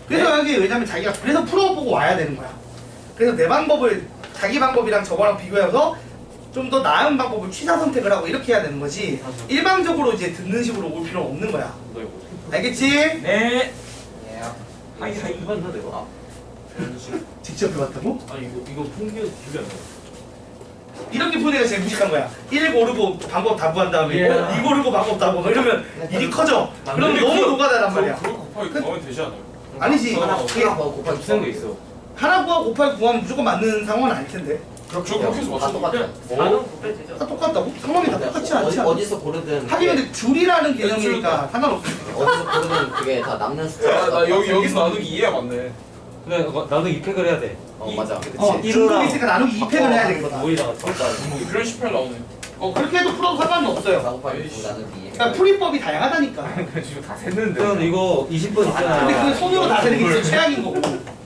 그래서 여기 왜냐면 자기가 그래서 풀어보고 와야 되는 거야. 그래서 내 방법을 자기 방법이랑 저거랑 비교해서 좀 더 나은 방법을 취사 선택을 하고 이렇게 해야 되는 거지. 일방적으로 이제 듣는 식으로 올 필요는 없는 거야. 알겠지? 네. 하이 이번 다 내가. 직접 해봤다고? 아니 이거 통계 기억이 안 나. 이렇게 푸는 애가 제일 무식한 거야. 1 고르고 방법 다 구한 다음에 예. 2 고르고 방법 다 구하고 이러면 일이 커져. 그럼 너무 노가다란 말이야. 그거 곱하기 구하면 되지 않아요? 아니지. 하나 곱하기 비슷한 게 있어. 하나 구하고 곱하기 구하면 무조건 맞는 상황은 아닐 텐데. 그럼 저 그렇게 해서 다 맞춰볼게. 똑같죠. 나는 곱해 되죠. 다 똑같다고? 상황이 다 똑같지 않지 않아? 어디서 고르든 하긴 근데 줄이라는 개념이니까 상관없어. 어디서 고르든 그게 다 남는 숫자. 나 여기서 나누기 2해야 맞네. 근데 나도 2팩을 해야 돼. 맞아. 중국이 있으니까 나누기 2팩을 해야 되겠다. 5에다가 그런 18 나오네. 그렇게 해도 풀어도 상관은 없어요. 4 곱하기 9 나누기. 그러니까 풀이법이 다양하다니까. 지금 다 샜는데. 그럼 이거 20번 있잖아. 근데 그 손으로 다 되는 게 진짜 최악인 거고.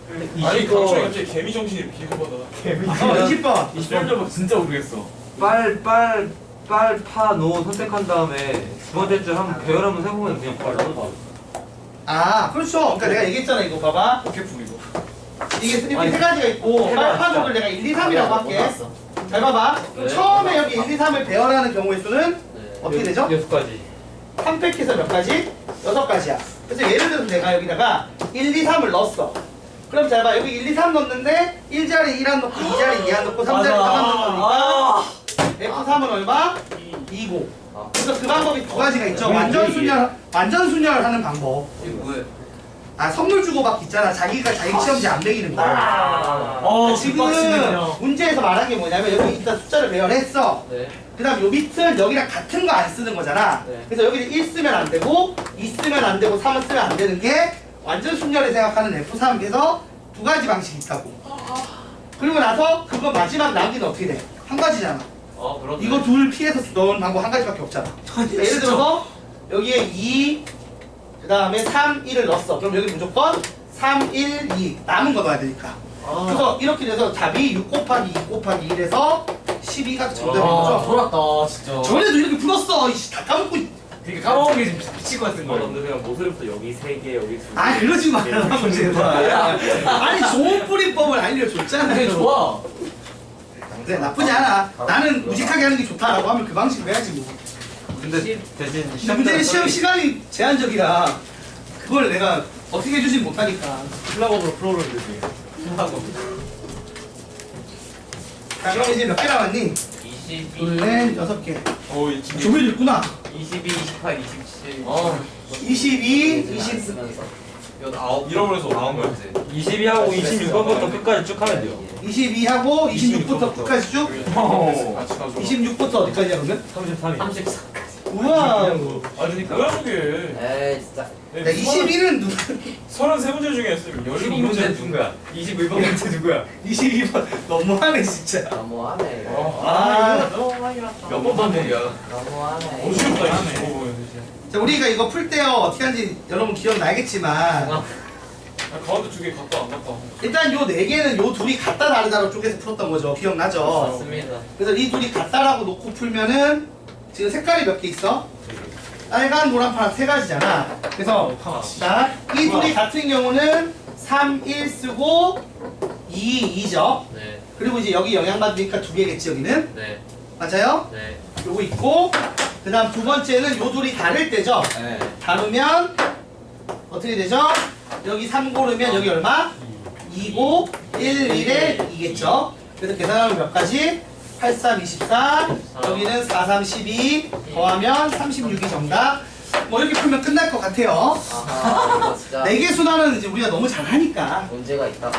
아니 20번 갑자기 개미 정신이 이렇게 받아. 20번. 20번 진짜 모르겠어. 빨파노 선택한 다음에 두 번째 줄 한번 배열 한번 해보면 그냥 바로 나눠. 아, 그렇죠. 그러니까 내가 얘기했잖아, 이거 봐봐. 어깨 풀이고. 이게 이렇게 세 가지가 있고, 빨파족을 내가 1, 2, 3이라고 할게. 잘 봐봐. 그럼 처음에 여기 1, 2, 3을 배열하는 경우의 수는 어떻게 되죠? 6가지. 3팩해서 몇 가지? 6가지야. 그래서 예를 들어서 내가 여기다가 1, 2, 3을 넣었어. 그럼 잘 봐. 여기 1, 2, 3 넣었는데 1자리 2 안 넣고 2자리 2 안 넣고 3자리 3 안 넣으니까 F3은 얼마? 2고. 그래서 그 방법이 2가지가 있죠. 완전 순열하는 방법. 이게 뭐예요? 아, 선물 주고받기 있잖아. 자기가 자기 시험지 안 매기는 거. 지금 문제에서 말한 게 뭐냐면 여기 일단 숫자를 배열했어. 네. 그 다음 요 밑은 여기랑 같은 거 안 쓰는 거잖아. 네. 그래서 여기는 1 쓰면 안 되고 2 쓰면 안 되고 3은 쓰면 안 되는 게 완전 순열에 생각하는 F3에서 두 가지 방식이 있다고. 그리고 나서 그거 마지막 남기는 어떻게 돼? 한 가지잖아. 그렇네. 이거 둘 피해서 넣은 방법 한 가지밖에 없잖아. 그러니까 예를 들어서 여기에 2, 그 다음에 3, 1을 넣었어. 그럼 여기 무조건 3, 1, 2 남은 거 넣어야 되니까. 그래서 이렇게 돼서 답이 6 곱하기 2 곱하기 1에서 12가 정답인 거죠. 돌았다 진짜. 전에도 이렇게 풀었어. 이씨 다 까먹고. 그러니까 까먹은 게 지금 미칠 것 같은 거예요. 근데 그냥 모서리부터 여기 3개, 여기 2개. 아 그러지 말라고 제발. 아니 좋은 뿌리법을 알려줬잖아. 되게 좋아. 그래 나쁘지 않아. 나는 무식하게 하는 게 좋다라고 하면 그 방식으로 해야지 뭐. 근데 대신 문제는 시험 시간이 제한적이라 그걸 내가 어떻게 해주진 못하니까. 클럽으로 프로를 되지. 자 그럼 이제 몇 개 남았니? 22, 둘, 넷, 6개. 어이 진짜 조별이 있구나. 22, 28, 27. 22, 20. 쓰면서. 이건 9. 잃어버려서 나온 거야 이제. 22하고 26번부터 끝까지 쭉 하면 돼요. 22하고 26부터 끝까지 쭉? 같이 가져. 26부터 어디까지야 그러면? 33이. 34. 우와. 아 그러니까 뭐야 저게. 에이 진짜. 야 22는 누가? 33문제 중에 했으면 17문제 누군가. 21번 문제 누구야? 22번 너무하네 진짜. 너무하네. 이거. 아. 너무 많이 왔다. 몇번 반복이야? 너무하네. 어지럽다 25번 진짜. 자 우리가 이거 풀 때요 어떻게 하는지 여러분 기억나겠지만 아, 가운데 2개 갖고 안 갖고. 일단 요 4개는 요 둘이 같다 다르다로 쪼개서 풀었던 거죠. 기억나죠? 맞습니다. 그래서 이 둘이 같다라고 놓고 풀면은 지금 색깔이 몇 개 있어? 빨간, 노란, 파란 3가지잖아. 그래서 자, 이 둘이 같은 경우는 3, 1 쓰고 2, 2죠. 네. 그리고 이제 여기 영향받으니까 2개겠지 여기는. 네. 맞아요? 네. 요거 있고 그 다음 두 번째는 요 둘이 다를 때죠. 네. 다르면 어떻게 되죠? 여기 3 고르면 여기 얼마? 2고 1, 1에 2겠죠. 그래서 계산하면 몇 가지? 8, 3, 24 여기는 4, 3, 12 더하면 36이 정답. 뭐 이렇게 풀면 끝날 것 같아요. 아하 이거 진짜 4개 순환은 이제 우리가 너무 잘하니까. 문제가 있다.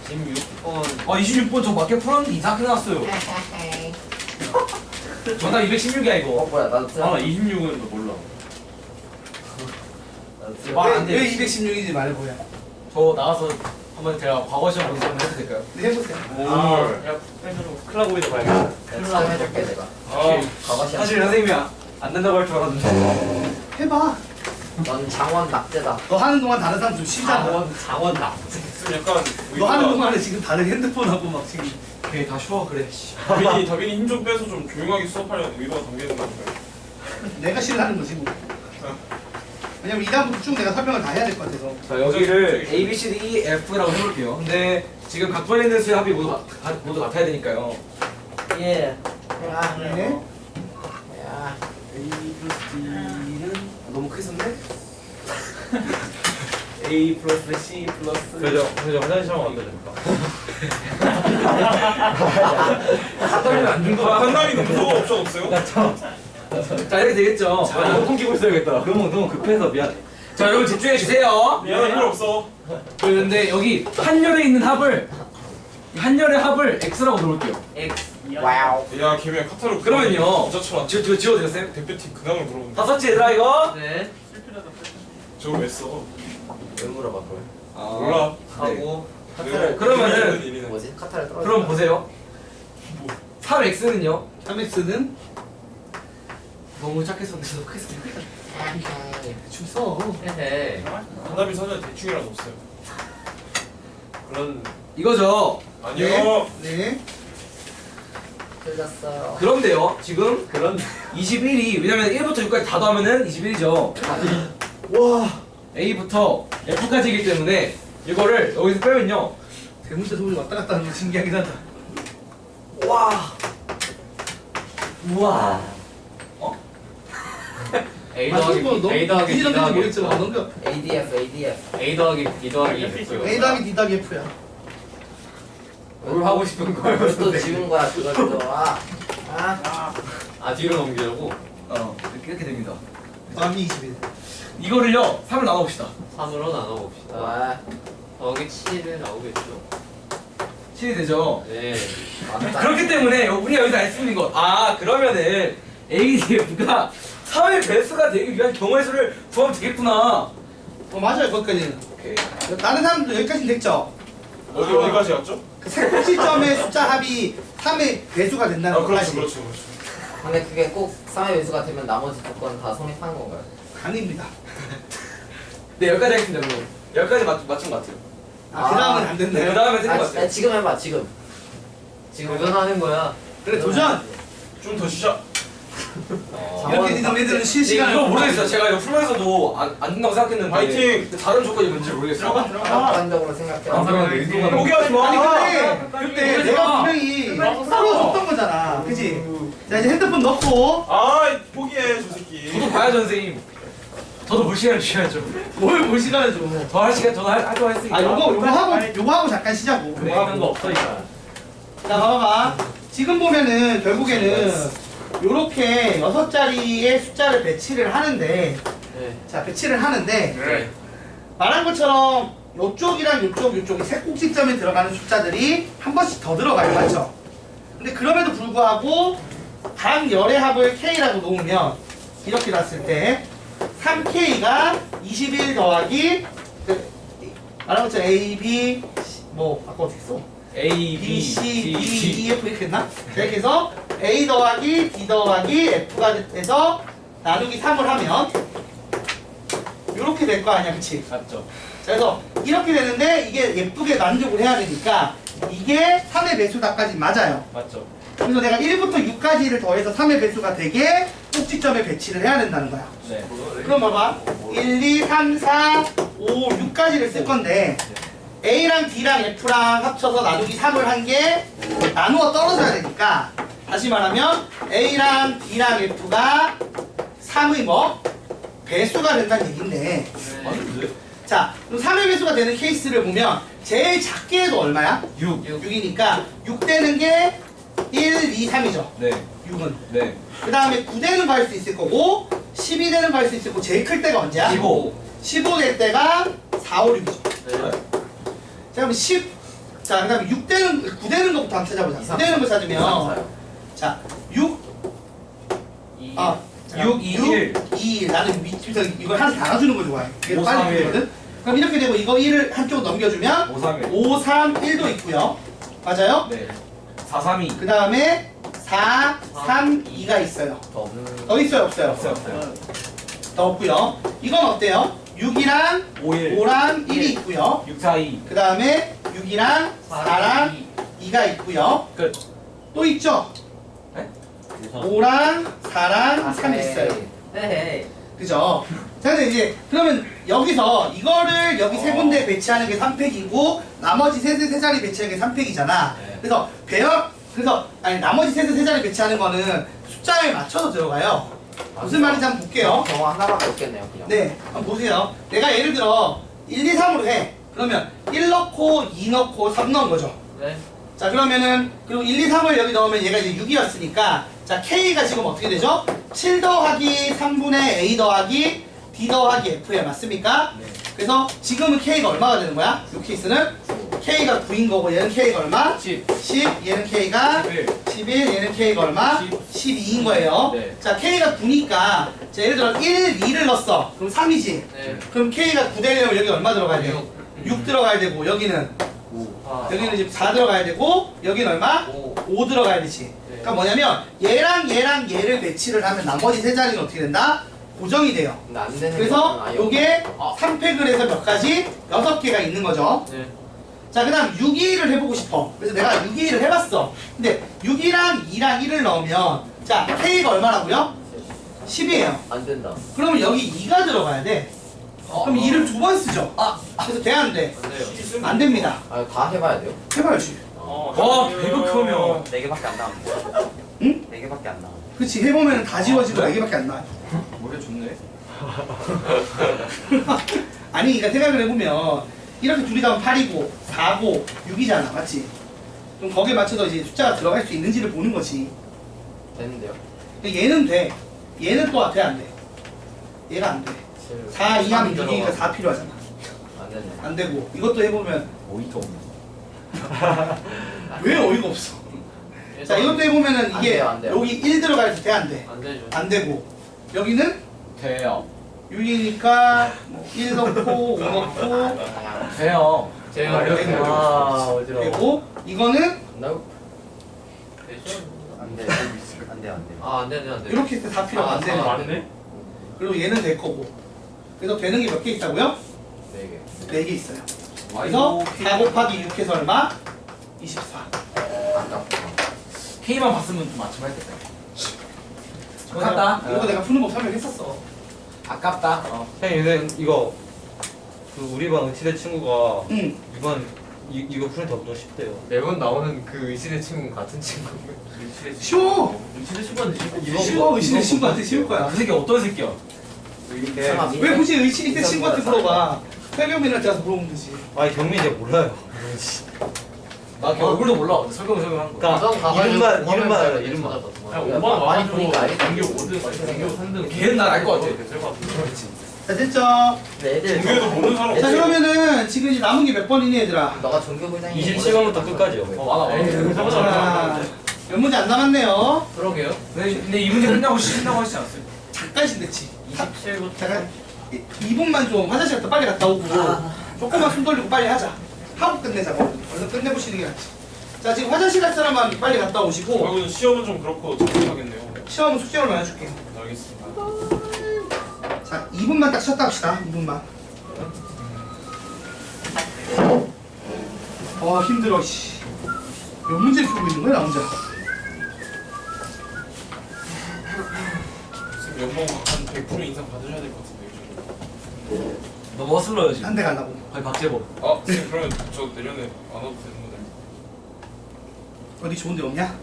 16번. 26번 저 밖에 풀었는데 이상하게 나왔어요. 정답 216이야 이거. 뭐야 나도 틀렸어. 26은 너 몰라. 나도 틀렸어. 말 안 돼. 왜 216인지 말해보야. 저 나가서 한번 제가 과거 시험 보는 한번 해도 될까요? 네, 해보세요. 야, 클라보이드 봐야겠다. 틀라 해줄게 내가. 과거 시험. 사실 선생님이 안 된다고 할 줄 알았는데. 해봐. 넌 장원 낙제다. 너 하는 동안 다른 사람 좀 쉬잖아. 장원 나. 좀 약간 너 하는 동안에 지금 다른 핸드폰하고 막 지금. 그래 다 쉬워 그래. 씨. 다빈이 힘 좀 빼서 좀 조용하게 수업하려는 의도가 담겨있는 거 아닌가요? 내가 싫어하는 거지 뭐. 왜냐면 이 다음부터 쭉 내가 설명을 다 해야 될 것 같아서. 자 여기를 A, B, C, D, E, F라고 해볼게요. 근데 지금 각 번에 있는 수의 합이 모두 같아야 되니까요. 예. 아, 네. 야. A 플러스 D는 너무 크게 썼네? A 플러스 C 플러스 그죠 화장실 한번 어떠 됩니까? 안 준 거야. 한남이 너무 옵션 없어요? 자 이렇게 되겠죠. 아 이거 옮기고 있어야겠다. 그러면 너무 급해서 미안. 자 여러분 집중해 주세요. 미안해 필요 없어. 그런데 여기 한열에 있는 합을 한열의 합을 X라고 넣을게요. X. 와우. 야 걔네 카타로그 그러면요. 부자처럼 지워드렸어요? 대표팀 근황을 물어본다. 다 썼지 얘들아 이거? 네. 저거 왜 써? 왜 물어봐 그걸? 몰라. 하고. 네. 그러면은 일이네. 뭐지? 카타를 떨어져. 그럼 보세요. 3X는요? 3X는 너무 작게 썼는데 너무 크게 썼네. 좀 써. 헤헤. 한남이 선전 대충이라서 없어요. 그런. 이거죠. 아니요. 네. 틀렸어요. 그런데요 지금 그런. 21이 왜냐면 1부터 6까지 다 더하면은 21이죠. 와. A부터 F까지이기 때문에 이거를 여기서 빼면요. 대문자 소리 왔다 갔다 하는 거 신기하긴 하다. 와. 우와. A 아, 더하기 뭐, B, A 더하기 B 지 더하기 모르겠지만 넘겨. ADF ADF. A 더하기 B 더하기 F요. A 더하기 D 더하기 F야. 뭘 하고 싶은 거예요? 그걸 또 지운 거야 그걸 또. 아 뒤로 넘기려고? 이렇게 됩니다. 더하기 21. 이거를요 3을 나눠봅시다. 3으로 나눠봅시다. 와. 더하기 7은 나오겠죠? 실이 되죠. 네. 그렇기 때문에 우리가 여기서 알 수 있는 것. 아 그러면은 ADF가 3의 배수가 되기 위한 경우의 수를 구하면 되겠구나. 맞아요 거기까지는. 오케이. 다른 사람도 여기까지는 됐죠? 어디까지 갔죠? 그 세 시점의 숫자 합이 3의 배수가 된다는 아 그렇죠 것까지. 그렇죠. 근데 그게 꼭 3의 배수가 되면 나머지 조건 다 성립하는 건가요? 아닙니다. 네 여기까지 하겠습니다. 그럼 여기까지 맞춘 것 같아요. 그 다음은 안 네, 그 된다요? 다음에 틀린 것 같아요. 지금 해봐 지금. 지금 도전하는 거야. 그래 도전! 좀 더 쉬자. 이렇게 되면 애들은 네, 실시간으로 이거 모르겠어요. 제가 이거 풀면서도 안 된다고 생각했는데. 파이팅! 근데 다른 조건이 뭔지 모르겠어요. 객관적으로 생각해. 아, 포기하지 마. 아니 그때 그러지 내가 마. 분명히 풀어줬던 거잖아 그치? 자 이제 핸드폰 넣고 아 포기해 저 새끼. 저도 봐야죠 선생님. 저도 볼 시간 주셔야죠. 뭘 볼 시간을 줘. 더 할 시간 저도 할 했으니까. 아 요거 하고 잠깐 쉬자고. 그런 거 없으니까. 자 봐봐. 지금 보면은 결국에는 요렇게 6자리의 숫자를 배치를 하는데 네. 자 배치를 하는데 네. 말한 것처럼 요쪽이랑 요쪽이 세 꼭지점에 들어가는 숫자들이 한 번씩 더 들어가요 맞죠? 근데 그럼에도 불구하고 각 열의 합을 K라고 놓으면 이렇게 놨을 때 3K가 21 더하기 말한 것처럼 A, B, 뭐 아까 어떻게 써? A, B, C, D, E, F 이렇게 했나? 이렇게 해서 A 더하기 D 더하기 F가 돼서 나누기 3을 하면 이렇게 될 거 아니야 그치? 맞죠. 자, 그래서 이렇게 되는데 이게 예쁘게 만족을 해야 되니까 이게 3의 배수다까지 맞아요. 맞죠. 그래서 내가 1부터 6까지를 더해서 3의 배수가 되게 꼭지점에 배치를 해야 된다는 거야. 네. 그럼 봐봐. 1, 2, 3, 4, 5, 6까지를 쓸 건데 A랑 D랑 F랑 합쳐서 나누기 3을 한 게 나누어 떨어져야 되니까 다시 말하면 A랑 D랑 F가 3의 뭐? 배수가 된다는 얘긴데 맞는데? 자, 그럼 3의 배수가 되는 케이스를 보면 제일 작게 해도 얼마야? 6. 6이니까 6 되는 게 1, 2, 3이죠. 네. 6은. 네. 그 다음에 9되는 거 할 수 있을 거고 12되는 거 할 수 있을 거고 제일 클 때가 언제야? 15. 15 될 때가 4, 5, 6이죠. 네. 자, 그럼 10. 자, 그 다음에 9되는 거부터 한번 찾아보자. 9되는 거 찾으면 자, 6. 아, 6, 2, 1. 2, 1. 나는 밑에서 이걸 하나 달아주는 거 좋아해. 이게 5, 빨리 3, 1. 되거든? 그럼 이렇게 되고 이거 1을 한쪽 넘겨주면 5, 3, 1. 5, 3, 1도 있고요. 맞아요? 네. 4, 3, 2. 그 다음에 4, 3, 2가 있어요. 더 없는. 더 있어요? 없어요? 없어요, 없어요. 더 없고요. 이건 어때요? 6이랑 5, 1. 5랑 1이 있고요. 6, 4, 2. 그 다음에 6이랑 4랑 2가 있고요. 끝. 또 있죠? 네? 5랑 4랑 3이 있어요. 네. 그죠? 자, 근데 이제 그러면 여기서 이거를 여기 세 군데 배치하는 게 3팩이고 나머지 세 자리 배치하는 게 3팩이잖아. 네. 그래서 나머지 세 자리 배치하는 거는 숫자에 맞춰서 들어가요. 무슨 말인지 한번 볼게요. 경우 하나밖에 없겠네요 그냥. 네, 한번 보세요. 내가 예를 들어 1, 2, 3으로 해. 그러면 1 넣고 2 넣고 3 넣은 거죠. 네. 자, 그러면은 그리고 1, 2, 3을 여기 넣으면 얘가 이제 6이었으니까 자, K가 지금 어떻게 되죠? 7 더하기 3분의 A 더하기 D 더하기 F에 맞습니까? 네. 그래서 지금은 K가 얼마가 되는 거야? 이 케이스는 K가 9인 거고 얘는 K가 얼마? 10. 10, 얘는 K가 11. 11, 얘는 K가 얼마? 12인 거예요. 네. 자, K가 9니까 자, 예를 들어 1, 2를 넣었어. 그럼 3이지. 네. 그럼 K가 9 되려면 여기 얼마 들어가야 돼? 6. 6 들어가야 되고 여기는 여기는 이제 4 들어가야 되고 여기는 얼마? 5 들어가야 되지. 그러니까 뭐냐면 얘랑 얘를 배치를 하면 나머지 세 자리는 어떻게 된다? 고정이 돼요. 근데 안 되는. 그래서 경우는 아예 요게 없- 3팩을 해서 몇 가지? 6개가 있는 거죠. 네. 자, 그 다음 6, 2를 해보고 싶어. 그래서 내가 6, 2를 해봤어. 근데 6이랑 2랑 1을 넣으면 자, K가 얼마라고요? 10이에요. 안 된다. 그러면 여기 2가 들어가야 돼. 그럼 2를 두 번 쓰죠. 그래서 돼, 안 돼? 안 돼요. 안 됩니다. 아, 다 해봐야 돼요. 해봐야지. 와, 배그 크면. 4개밖에 안 나옵니다. 응? 4개밖에 안 나와. 그치, 해보면 다 지워지고 아, 4개밖에 안 나와요. 노래 좋네. 아니, 그러니까 생각을 해보면 이렇게 둘이 더하면 8이고 4고 6이잖아, 맞지? 그럼 거기에 맞춰서 이제 숫자가 들어갈 수 있는지를 보는 거지. 되는데요. 근데 얘는 돼. 얘는 또 돼, 안 돼? 얘가 안 돼. 4, 2 하면 6이니까 4 필요하잖아. 안 되네. 안 되고 이것도 해보면 오이도 없네. 왜 어이가 없어? 자 이것도 해보면은 안 이게 돼요, 안 돼요. 여기 1 들어갈 때 돼 안 돼? 안 되죠. 안 되고 여기는 돼요. 6이니까 1 넣고 5 넣고 돼요. 제가 이렇게 아 어지러워. 되고 이거는 No. 되죠? 안돼 안돼 안돼. 아, 안 돼, 안 돼. 이렇게 했을 때 다 필요 안 되는 거야. 맞네. 그리고 얘는 될 거고 그래서 되는 게 몇 개 있다고요? 네 4개 있어요. 그래서 4 곱하기 6 해서 얼마? 24. 개. 아깝다. K만 봤으면 좀 맞춤했겠다. 이거 아깝다. 내가 푸는 법 설명했었어. 아깝다. 형님 근데 이거 그 우리 반 의치대 친구가 응. 이번 이거 푸는데 엄청 쉽대요. 매번 나오는 그 의신의 친구 같은 친구. 쉬워. 의신의 친구한테 쉬워. 의신의 친구한테 쉬울 거야. 그 새끼 어떤 새끼야? 설마 왜 굳이 의식이 때 친구한테 물어봐? 설경민한테 가서 물어보면 되지. 아니 경민이 이제 몰라요. 나 걔 얼굴도 몰라. 설명하는 거. 그러니까 이름만 알아 이름만. 그냥 5만 많이 와가지고 보니까 알겠다. 전교 5등, 전교 3등. 걔는 난 알 것 같아. 자 됐죠? 근데 애들 종교에도 모르는 사람 자 그러면은 지금 이제 남은 게 몇 번이니 얘들아? 너가 종교 부장이 27번부터 끝까지요. 많아. 자, 몇 문제 안 남았네요. 그러게요. 근데 이 문제 끝나고 쉬신다고 하시지 않았어요? 잠깐씩 됐지. 27부터. 잠깐 2분만 좀 화장실 갔다 빨리 갔다 오고 조금만 숨 돌리고 빨리 하자. 하고 끝내자고. 얼른 끝내보시는 게 낫지. 자 지금 화장실 갈 사람만 빨리 갔다 오시고 결국은 시험은 좀 그렇고 적응하겠네요. 시험은 숙제 얼마 해줄게. 알겠습니다. 자 2분만 딱 쉬었다 합시다. 2분만. 힘들어 씨. 몇 문제를 풀고 있는 거야 나 혼자. 지금 연봉 한 100% 인상 받으셔야 될 것 같은데 요즘. 너 뭐 쓸러야지. 한 대 가려고. 아니 박재범. 아 지금 그러면 저 내년에 안 와도 되는 거네. 어디 좋은 데 없냐?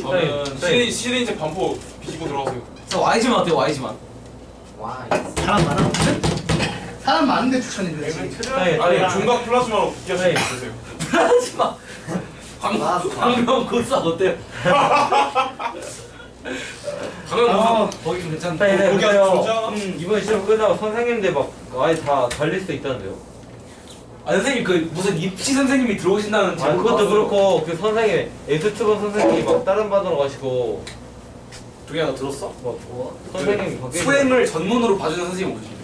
저는 시대 이제 반포 비지고 들어가세요. 저 Y지만 어때요? Y지만. 와 사람 많아? 사람 많은데 추천해줘야지. 아니 중각 플라즈마로 붙여서 있으세요. 하지마. 광명 고사 어때요? 광명 고사 거기 좀 괜찮다. 근데 거기 아주 좋지 않아? 이번 시험 끝나고 선생님들 막 아예 다 달릴 수 있다는데요. 아 선생님 그 무슨 입시 선생님이 들어오신다는 아 제보 그것도 봤어요. 그렇고 그 선생님 S초반 선생님이 막 다른 반으로 가시고 동현아 너 들었어? 막 선생님 밖에 수행을 전문으로 봐주는 선생님이 오시네.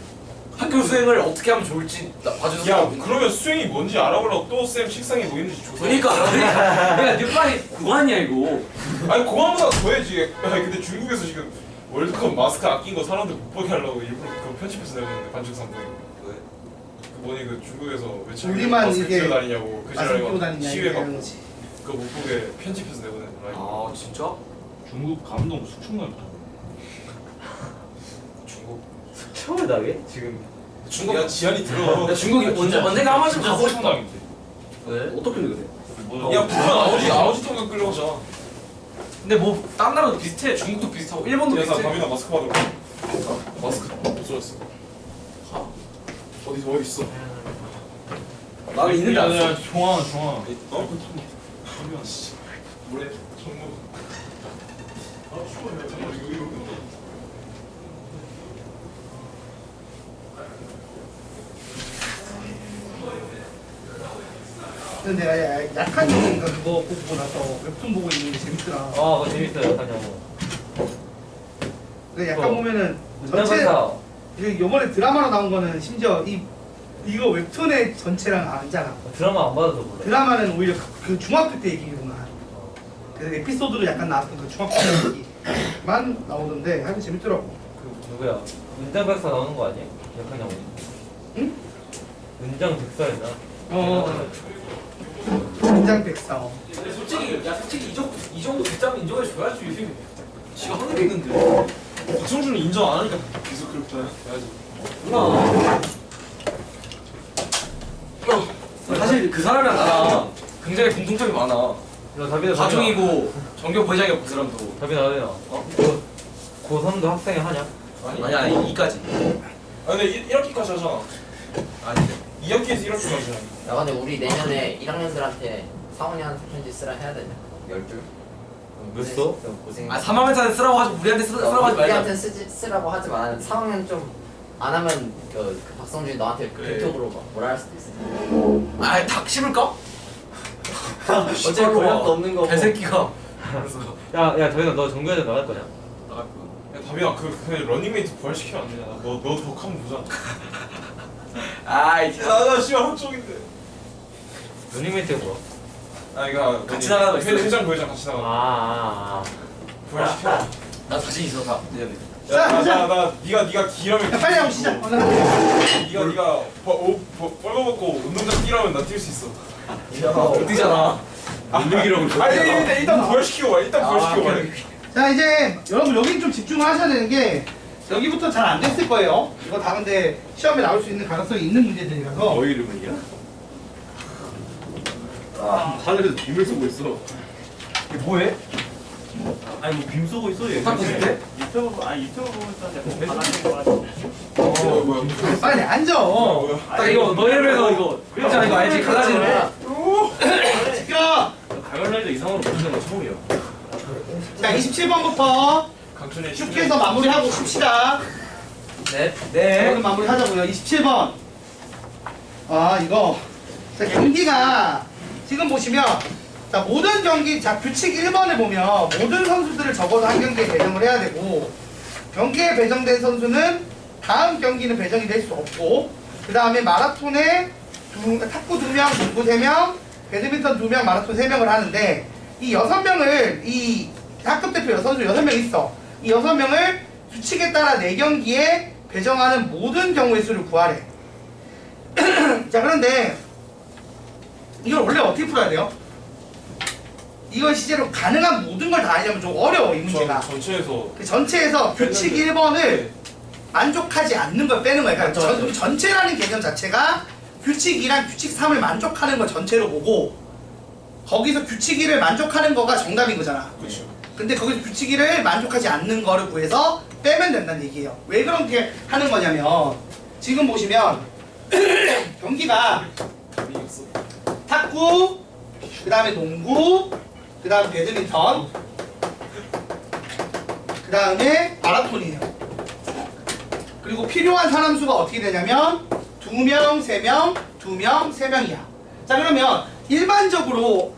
학교 수행을 어떻게 하면 좋을지 봐주는 야 선생님이. 그러면 수행이 뭔지 알아보려고 또 쌤 식상에 뭐 있는지 조사해. 그러니까 네 빨리 그거 아니야 이거. 아니 그거보다 더해지. 아니 근데 중국에서 지금 월드컵 마스크 아낀 거 사람들 못 보게 하려고 일부러 그거 편집해서 내는데 반죽 상품이. 왜? 그 뭐니 그 중국에서 왜 자기 우리만 마스크 이게 끼고 다니냐고 그 마스크 끼고 지랄이 다니냐 시위해 이런 갖고 거지. 그거 못 보게 편집해서 내보내. 아 진짜? 중국 감동 수축날부터. 중국. 처음에 나게 지금 중국 야 지한이 들어. 야 중국이 언젠가 한 번쯤 가고 싶어. 싶은데. 왜? 어떻게 그래? 야 북한 아버지 통역 끌려가자. 근데 뭐 딴 나라도 비슷해. 중국도 비슷하고 일본도 야, 나 비슷해. 담이나 마스크 받으러. 마스크 없어졌어. 어디 있어? 나는 있는데 안 써. 종아. 어? 담이나 씨. 뭐래? 정모. 아 추워. 잠깐만 이거. 근데 내가 약한 이니까 그거 보고 나서 웹툰 보고 있는 게 재밌더라. 아 그거 재밌어요 약간 영어. 근데 약간 보면은 전체 문장박사 이번에 드라마로 나온 거는 심지어 이거 웹툰의 전체랑 아니잖아. 드라마 안 봐도 몰라. 드라마는 오히려 그 중학교 때 얘기구나. 그래서 에피소드로 약간 나왔던 그 중학교 때 얘기만 나오던데 하여튼 재밌더라고. 그 누구야? 문장박사 나오는 거 아니에요? 약간 영어. 응? 문장백사였나? 긴장백사. 근데 솔직히 이 정도 배짱 인정해 줘야지 요즘. 지가 하는 게 있는데. 박성준은 인정 안 하니까 계속 그렇게 해야지. 몰라. 사실 그 사람이랑 나랑 굉장히 공통점이 많아. 야 다빈아 가중이고 전교 부회장이고 그 사람도. 다빈아 어? 고3도 학생이 하냐? 아니 2까지. 아 근데 1학기까지 하잖아. 아니 2학기에서 1학기까지 하잖아. 야 근데 우리 내년에 1학년들한테 4학년 편지 쓰라 해야 되냐? 10줄? 몇 소? 고생. 아 3학년한테 쓰라고 하지 우리한테 쓰라고 하지 말자. 우리한테 쓰라고 하지만 4학년 좀 안 하면 그 박성준이 너한테 그래. 그쪽으로 막 뭐라 할 수도 있어. 아 닭 씹을까? 어차피 권력도 없는 거고. 개새끼가. 야 도현아 너 정규회장 나갈 거냐? 나갈 거야. 야 다빈아 그냥 런닝메이트 부활시키면 안 되냐? 너 덕하면 보자. 아이. 나 씨발 한쪽인데. 런닝메이트가 뭐야? 아 이거 같이 나가는 거 있어. 회장 부회장 같이 나가. 부활시켜. 나 자신 있어 다. 미안해. 자, 가자. 나 네가 기라면. 야, 빨리 하고 시작. 네가 뻘거벗고 운동장 뛰라면 나 뛸 수 있어. 못 뛰잖아. 운동이라고. 아니 일단 부활시키고 와. 일단 부활시키고 와. 자, 이제 여러분 여기 좀 집중을 하셔야 되는 게 여기부터 잘 안 됐을 거예요. 이거 다 근데 시험에 나올 수 있는 가능성이 있는 문제들이라서. 너희 이름은이야? 하늘에서 빔을 쏘고 있어. 뭐해? 아니 뭐 빔 쏘고 있어 얘. 딱 있을 때? 유튜브 유튜브 보고 있었는데 뭐 하나인 거 같은데. 뭐야? 빨리 앉아. 뭐야? 딱 이거 너 이름에서 이거 그렇잖아 이거 알지? 갈라지는 거. 시켜. 가면라이더 이상으로 보는 거 처음이야. 자, 27번부터 강춘의 쭉 해서 마무리하고 쉽시다. 네. 오늘 마무리하자고요. 27번. 아, 이거. 자, 경기가 지금 보시면 자, 모든 경기, 자, 규칙 1번에 보면 모든 선수들을 적어도 한 경기에 배정을 해야 되고 경기에 배정된 선수는 다음 경기는 배정이 될 수 없고 그 다음에 마라톤에 탁구 2명, 농구 3명, 배드민턴 2명, 마라톤 3명을 하는데 이 6명을 이 학급 대표 선수 6명 있어. 이 6명을 규칙에 따라 4경기에 배정하는 모든 경우의 수를 구하래. 자, 그런데 이걸 원래 어떻게 풀어야 돼요? 이건 실제로 가능한 모든 걸 다 하려면 좀 어려워 이 문제가. 전체에서 그 전체에서 규칙 1번을 만족하지 않는 걸 빼는 거야. 그러니까 전체라는 개념 자체가 규칙 2랑 규칙 3을 만족하는 걸 전체로 보고 거기서 규칙 2를 만족하는 거가 정답인 거잖아. 그렇죠. 근데 거기서 규칙 2를 만족하지 않는 거를 구해서 빼면 된다는 얘기예요. 왜 그렇게 하는 거냐면 지금 보시면 경기가 탁구, 그 다음에 농구, 그 다음 배드민턴, 그 다음에 마라톤이에요. 그리고 필요한 사람 수가 어떻게 되냐면 2명, 3명, 2명, 3명이야. 자, 그러면 일반적으로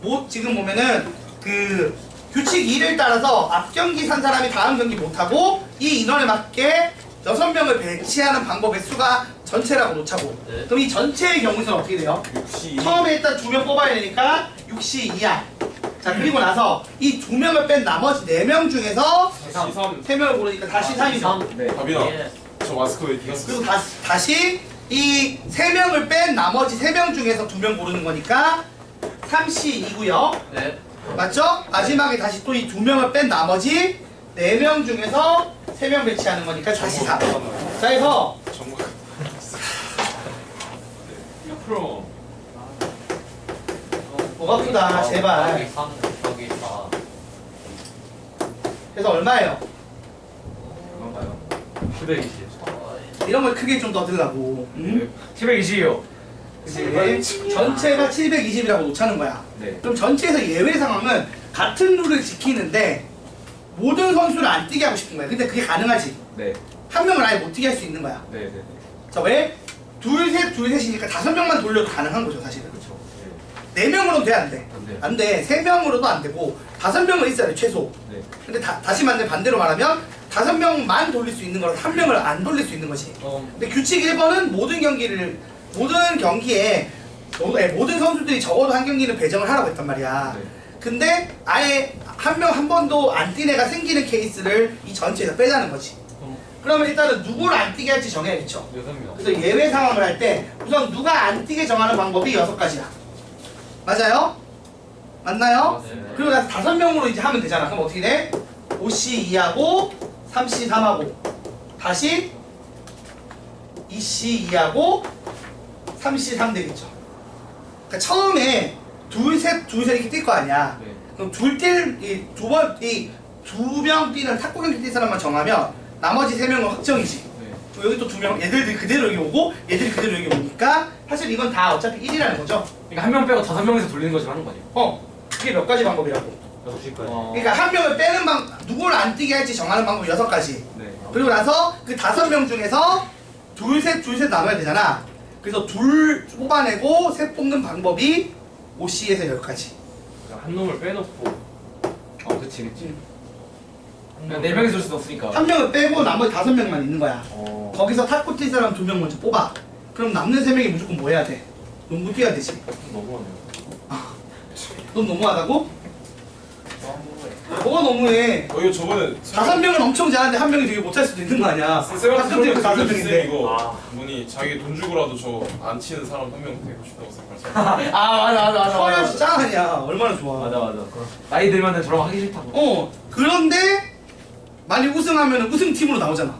뭐 지금 보면은 그 규칙 2를 따라서 앞 경기 산 사람이 다음 경기 못하고 이 인원에 맞게 6명을 배치하는 방법의 수가 전체라고 놓자고. 네. 그럼 이 전체의 경우에서는 어떻게 돼요? 62. 처음에 일단 2명 뽑아야 되니까 62야. 자, 그리고 나서 이 2명을 뺀 나머지 4명 중에서 3. 3명을 고르니까 다시 3이죠. 네. 다빈아 예. 저 마스크 왜 네가 그리고 썼어? 다시 이 3명을 뺀 나머지 3명 중에서 2명 고르는 거니까 3C2고요. 네. 맞죠? 마지막에 다시 또 이 2명을 뺀 나머지 4명 중에서 3명 배치하는 거니까 다시 4. 자, 해서 정말 옆으로. 뭐가 크다, 제발. 여기 3, 여기 4. 그래서 얼마예요? 그런가요? 720. 이런 걸 크게 좀 넣으려고. 응? 720이요. 그치? 전체가 720이라고 놓자는 거야. 네. 그럼 전체에서 예외 상황은 같은 룰을 지키는데 모든 선수를 안 뛰게 하고 싶은 거야. 근데 그게 가능하지. 네. 한 명을 아예 못 뛰게 할 수 있는 거야. 네. 네. 자, 왜? 둘, 셋이니까 5명만 돌려도 가능한 거죠, 사실은. 그렇죠. 4명으로도 돼, 안 돼? 안 돼요. 안 돼. 3명으로도 안 되고 5명은 있어야 돼, 최소. 네. 근데 다시 반대로 말하면 5명만 돌릴 수 있는 거라서 1명을 안 돌릴 수 있는 거지. 근데 규칙 1번은 모든 경기에 모든 선수들이 적어도 한 경기는 배정을 하라고 했단 말이야. 네. 근데 아예 한 번도 안 뛴 애가 생기는 케이스를 이 전체에서 빼자는 거지. 그러면 일단은 누구를 안 뛰게 할지 정해야겠죠. 6명. 그래서 예외 상황을 할 때 우선 누가 안 뛰게 정하는 방법이 6가지야. 맞아요? 맞나요? 네. 그리고 나서 5명으로 이제 하면 되잖아. 그럼 어떻게 돼? 5C2하고 3C3하고 다시 2C2하고 3C3 되겠죠. 그러니까 처음에 둘, 셋 이렇게 뛸 거 아니야. 네. 그럼 두 명 뛰는 탁구 경기 뛸 사람만 정하면 나머지 3명은 확정이지. 네. 그럼 여기 또 2명, 얘들이 그대로 여기 오고 얘들이 그대로 여기 오니까 사실 이건 다 어차피 1이라는 거죠. 그러니까 한 명 빼고 5명에서 돌리는 것처럼 하는 거죠. 그게 몇 가지 방법이라고. 6시까지. 그러니까 한 명을 빼는 누구를 안 뛰게 할지 정하는 방법 6가지. 네. 그리고 나서 그 5명 중에서 둘, 셋 나눠야 되잖아. 그래서 둘 뽑아내고 셋 뽑는 방법이 OC에서 여기까지. 한 놈을 빼놓고 그치. 네 명이서 줄 수는 없으니까. 한 명을 빼고 나머지 5명만 있는 거야. 거기서 탁구 뛸 사람 2명 먼저 뽑아. 그럼 남는 3명이 무조건 뭐 해야 돼? 농구 뛰어야 되지. 너무하네요. 넌 너무하다고? 뭐가 너무해? 이거 저번에 5명은 엄청 잘하는데 1명이 되게 못할 수도 있는 거 아니야. 세븐 탁구 뛰고 쌤 5명인데. 이거 뭐니 자기 돈 주고라도 저 안 치는 사람 한 명 되고 싶다고 생각하죠. 맞아. 서현 짱 아니야. 얼마나 좋아. 맞아. 나이 들면은 저런 거 하기 싫다고. 그런데 많이 우승하면 우승팀으로 나오잖아.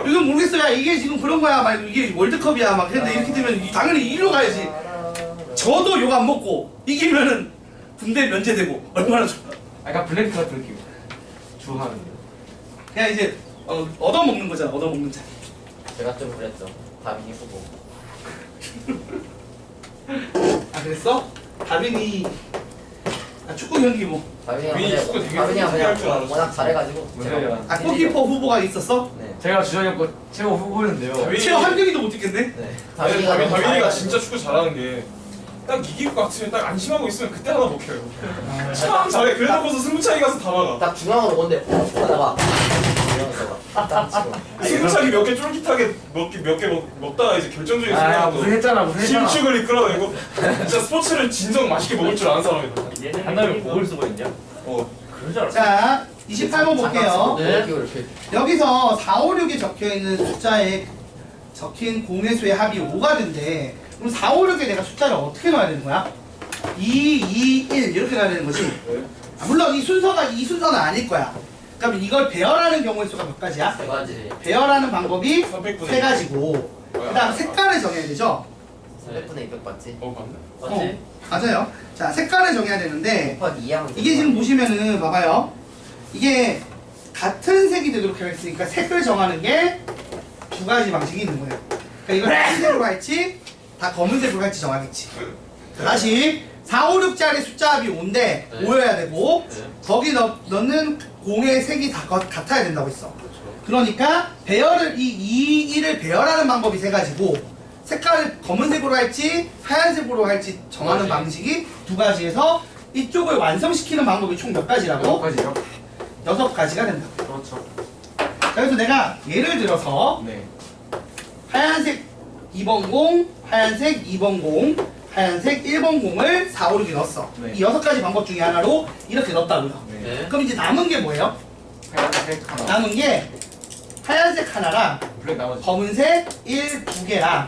이건 모르겠어. 야, 이게 지금 그런 거야. 막 이게 월드컵이야. 막 했는데 이렇게 되면 당연히 이리로 가야지. 저도 욕 안 먹고 이기면은 군대 면제되고 얼마나 좋아. 약간 블랙 같은 느낌. 주하는. 그냥 이제 얻어먹는 거잖아. 얻어먹는 자. 제가 좀 그랬죠. 다빈이 후보. 아 그랬어? 다빈이 축구 경기 뭐. 다빈이가 축구 되게 다빈이가 잘할 줄 알았어. 워낙 잘해가지고. 뭔 골키퍼 후보가 있었어? 네. 제가 주전이었고 최고 후보였는데요. 다빈이- 최호 한 경기도 못 뛰겠네. 네. 다빈이가 너무 진짜 잘해가지고. 축구 잘하는 게 딱 이길 것 같으면 딱 안심하고 있으면 그때 하나 먹혀요. 참 잘해. 그래놓고서 승부차기 가서 다 막아. 딱 중앙으로 온대. 하다가 이러면서 딱 치고. 승부차기 몇 개 쫄깃하게 몇 개 먹다가 이제 결정적인 아 순간에 무슨 했잖아. 실축을 이끌어내고 진짜 스포츠를 진정 맛있게 먹을 줄 아는 사람이다. 얘는 한다음에 복을 쓰고 있냐? 그럴 줄 알았어. 자 28번 볼게요. 네. 이렇게. 여기서 4, 5, 6에 적혀있는 숫자에 적힌 공의 수의 합이 5가 된대. 그럼 4, 5, 6에 내가 숫자를 어떻게 넣어야 되는 거야? 2, 2, 1 이렇게 넣어야 되는 거지. 물론 이 순서는 아닐 거야. 그럼 이걸 배열하는 경우의 수가 몇 가지야? 세 가지. 배열하는 방법이 300분의 3 가지고 그 다음 색깔을 정해야 되죠? 300분의 200 맞지? 맞네. 맞지? 맞아요. 자 색깔을 정해야 되는데 곱하기 2하면 이게 지금 보시면은 봐봐요. 이게 같은 색이 되도록 되어 있으니까 색을 정하는 게 2가지 방식이 있는 거예요. 그러니까 이걸 흰색으로 할지 다 검은색으로 할지 정하겠지. 다시 4, 5, 6짜리 숫자 합이 5인데 네. 5여야 되고 네. 거기 넣는 공의 색이 다 같아야 된다고 했어. 그러니까 배열을 이 2, 1을 배열하는 방법이 3가지고 색깔을 검은색으로 할지 하얀색으로 할지 정하는 방식이 2가지에서 이쪽을 완성시키는 방법이 총 몇 가지라고? 6가지가 된다. 그렇죠. 자, 그래서 내가 예를 들어서 네. 하얀색 2번 공, 하얀색 2번 공, 하얀색 1번 공을 4, 5, 6에 넣었어. 네. 이 6가지 방법 중에 하나로 이렇게 넣었다고요. 네. 그럼 이제 남은 게 뭐예요? 하얀색 하나. 남은 게 하얀색 하나랑 블랙 나머지. 검은색 1, 2개랑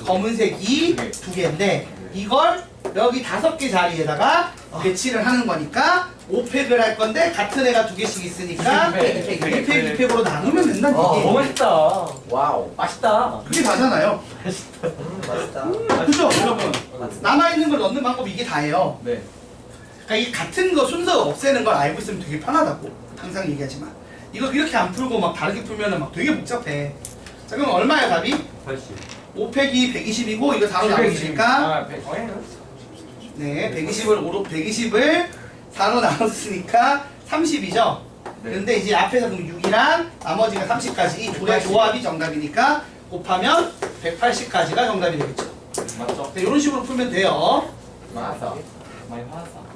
검은색 2, 2개인데 이걸 여기 5개 자리에다가 배치를 하는 거니까 5팩을 할 건데 같은 애가 2개씩 있으니까 2팩, 2팩, 2팩으로 나누면 된다는 어, 얘기. 맛있다. 와우. 맛있다. 그게 다잖아요. 맛있다. 그죠 여러분? 남아있는 걸 넣는 방법이 이게 다예요. 네. 그러니까 이 같은 거 순서 없애는 걸 알고 있으면 되게 편하다고 항상 얘기하지만 이거 이렇게 안 풀고 막 다르게 풀면은 막 되게 복잡해. 자 그럼 얼마야 답이? 80. 5팩이 120이고 이거 4로 나눴으니까 네 120을 4로 나눴으니까 30이죠. 네. 근데 이제 앞에서 그럼 6이랑 나머지가 30까지 이 둘의 조합이 정답이니까 곱하면 180까지가 정답이 되겠죠. 맞죠? 네, 이런 식으로 풀면 돼요. 맞아. 많이 화났어.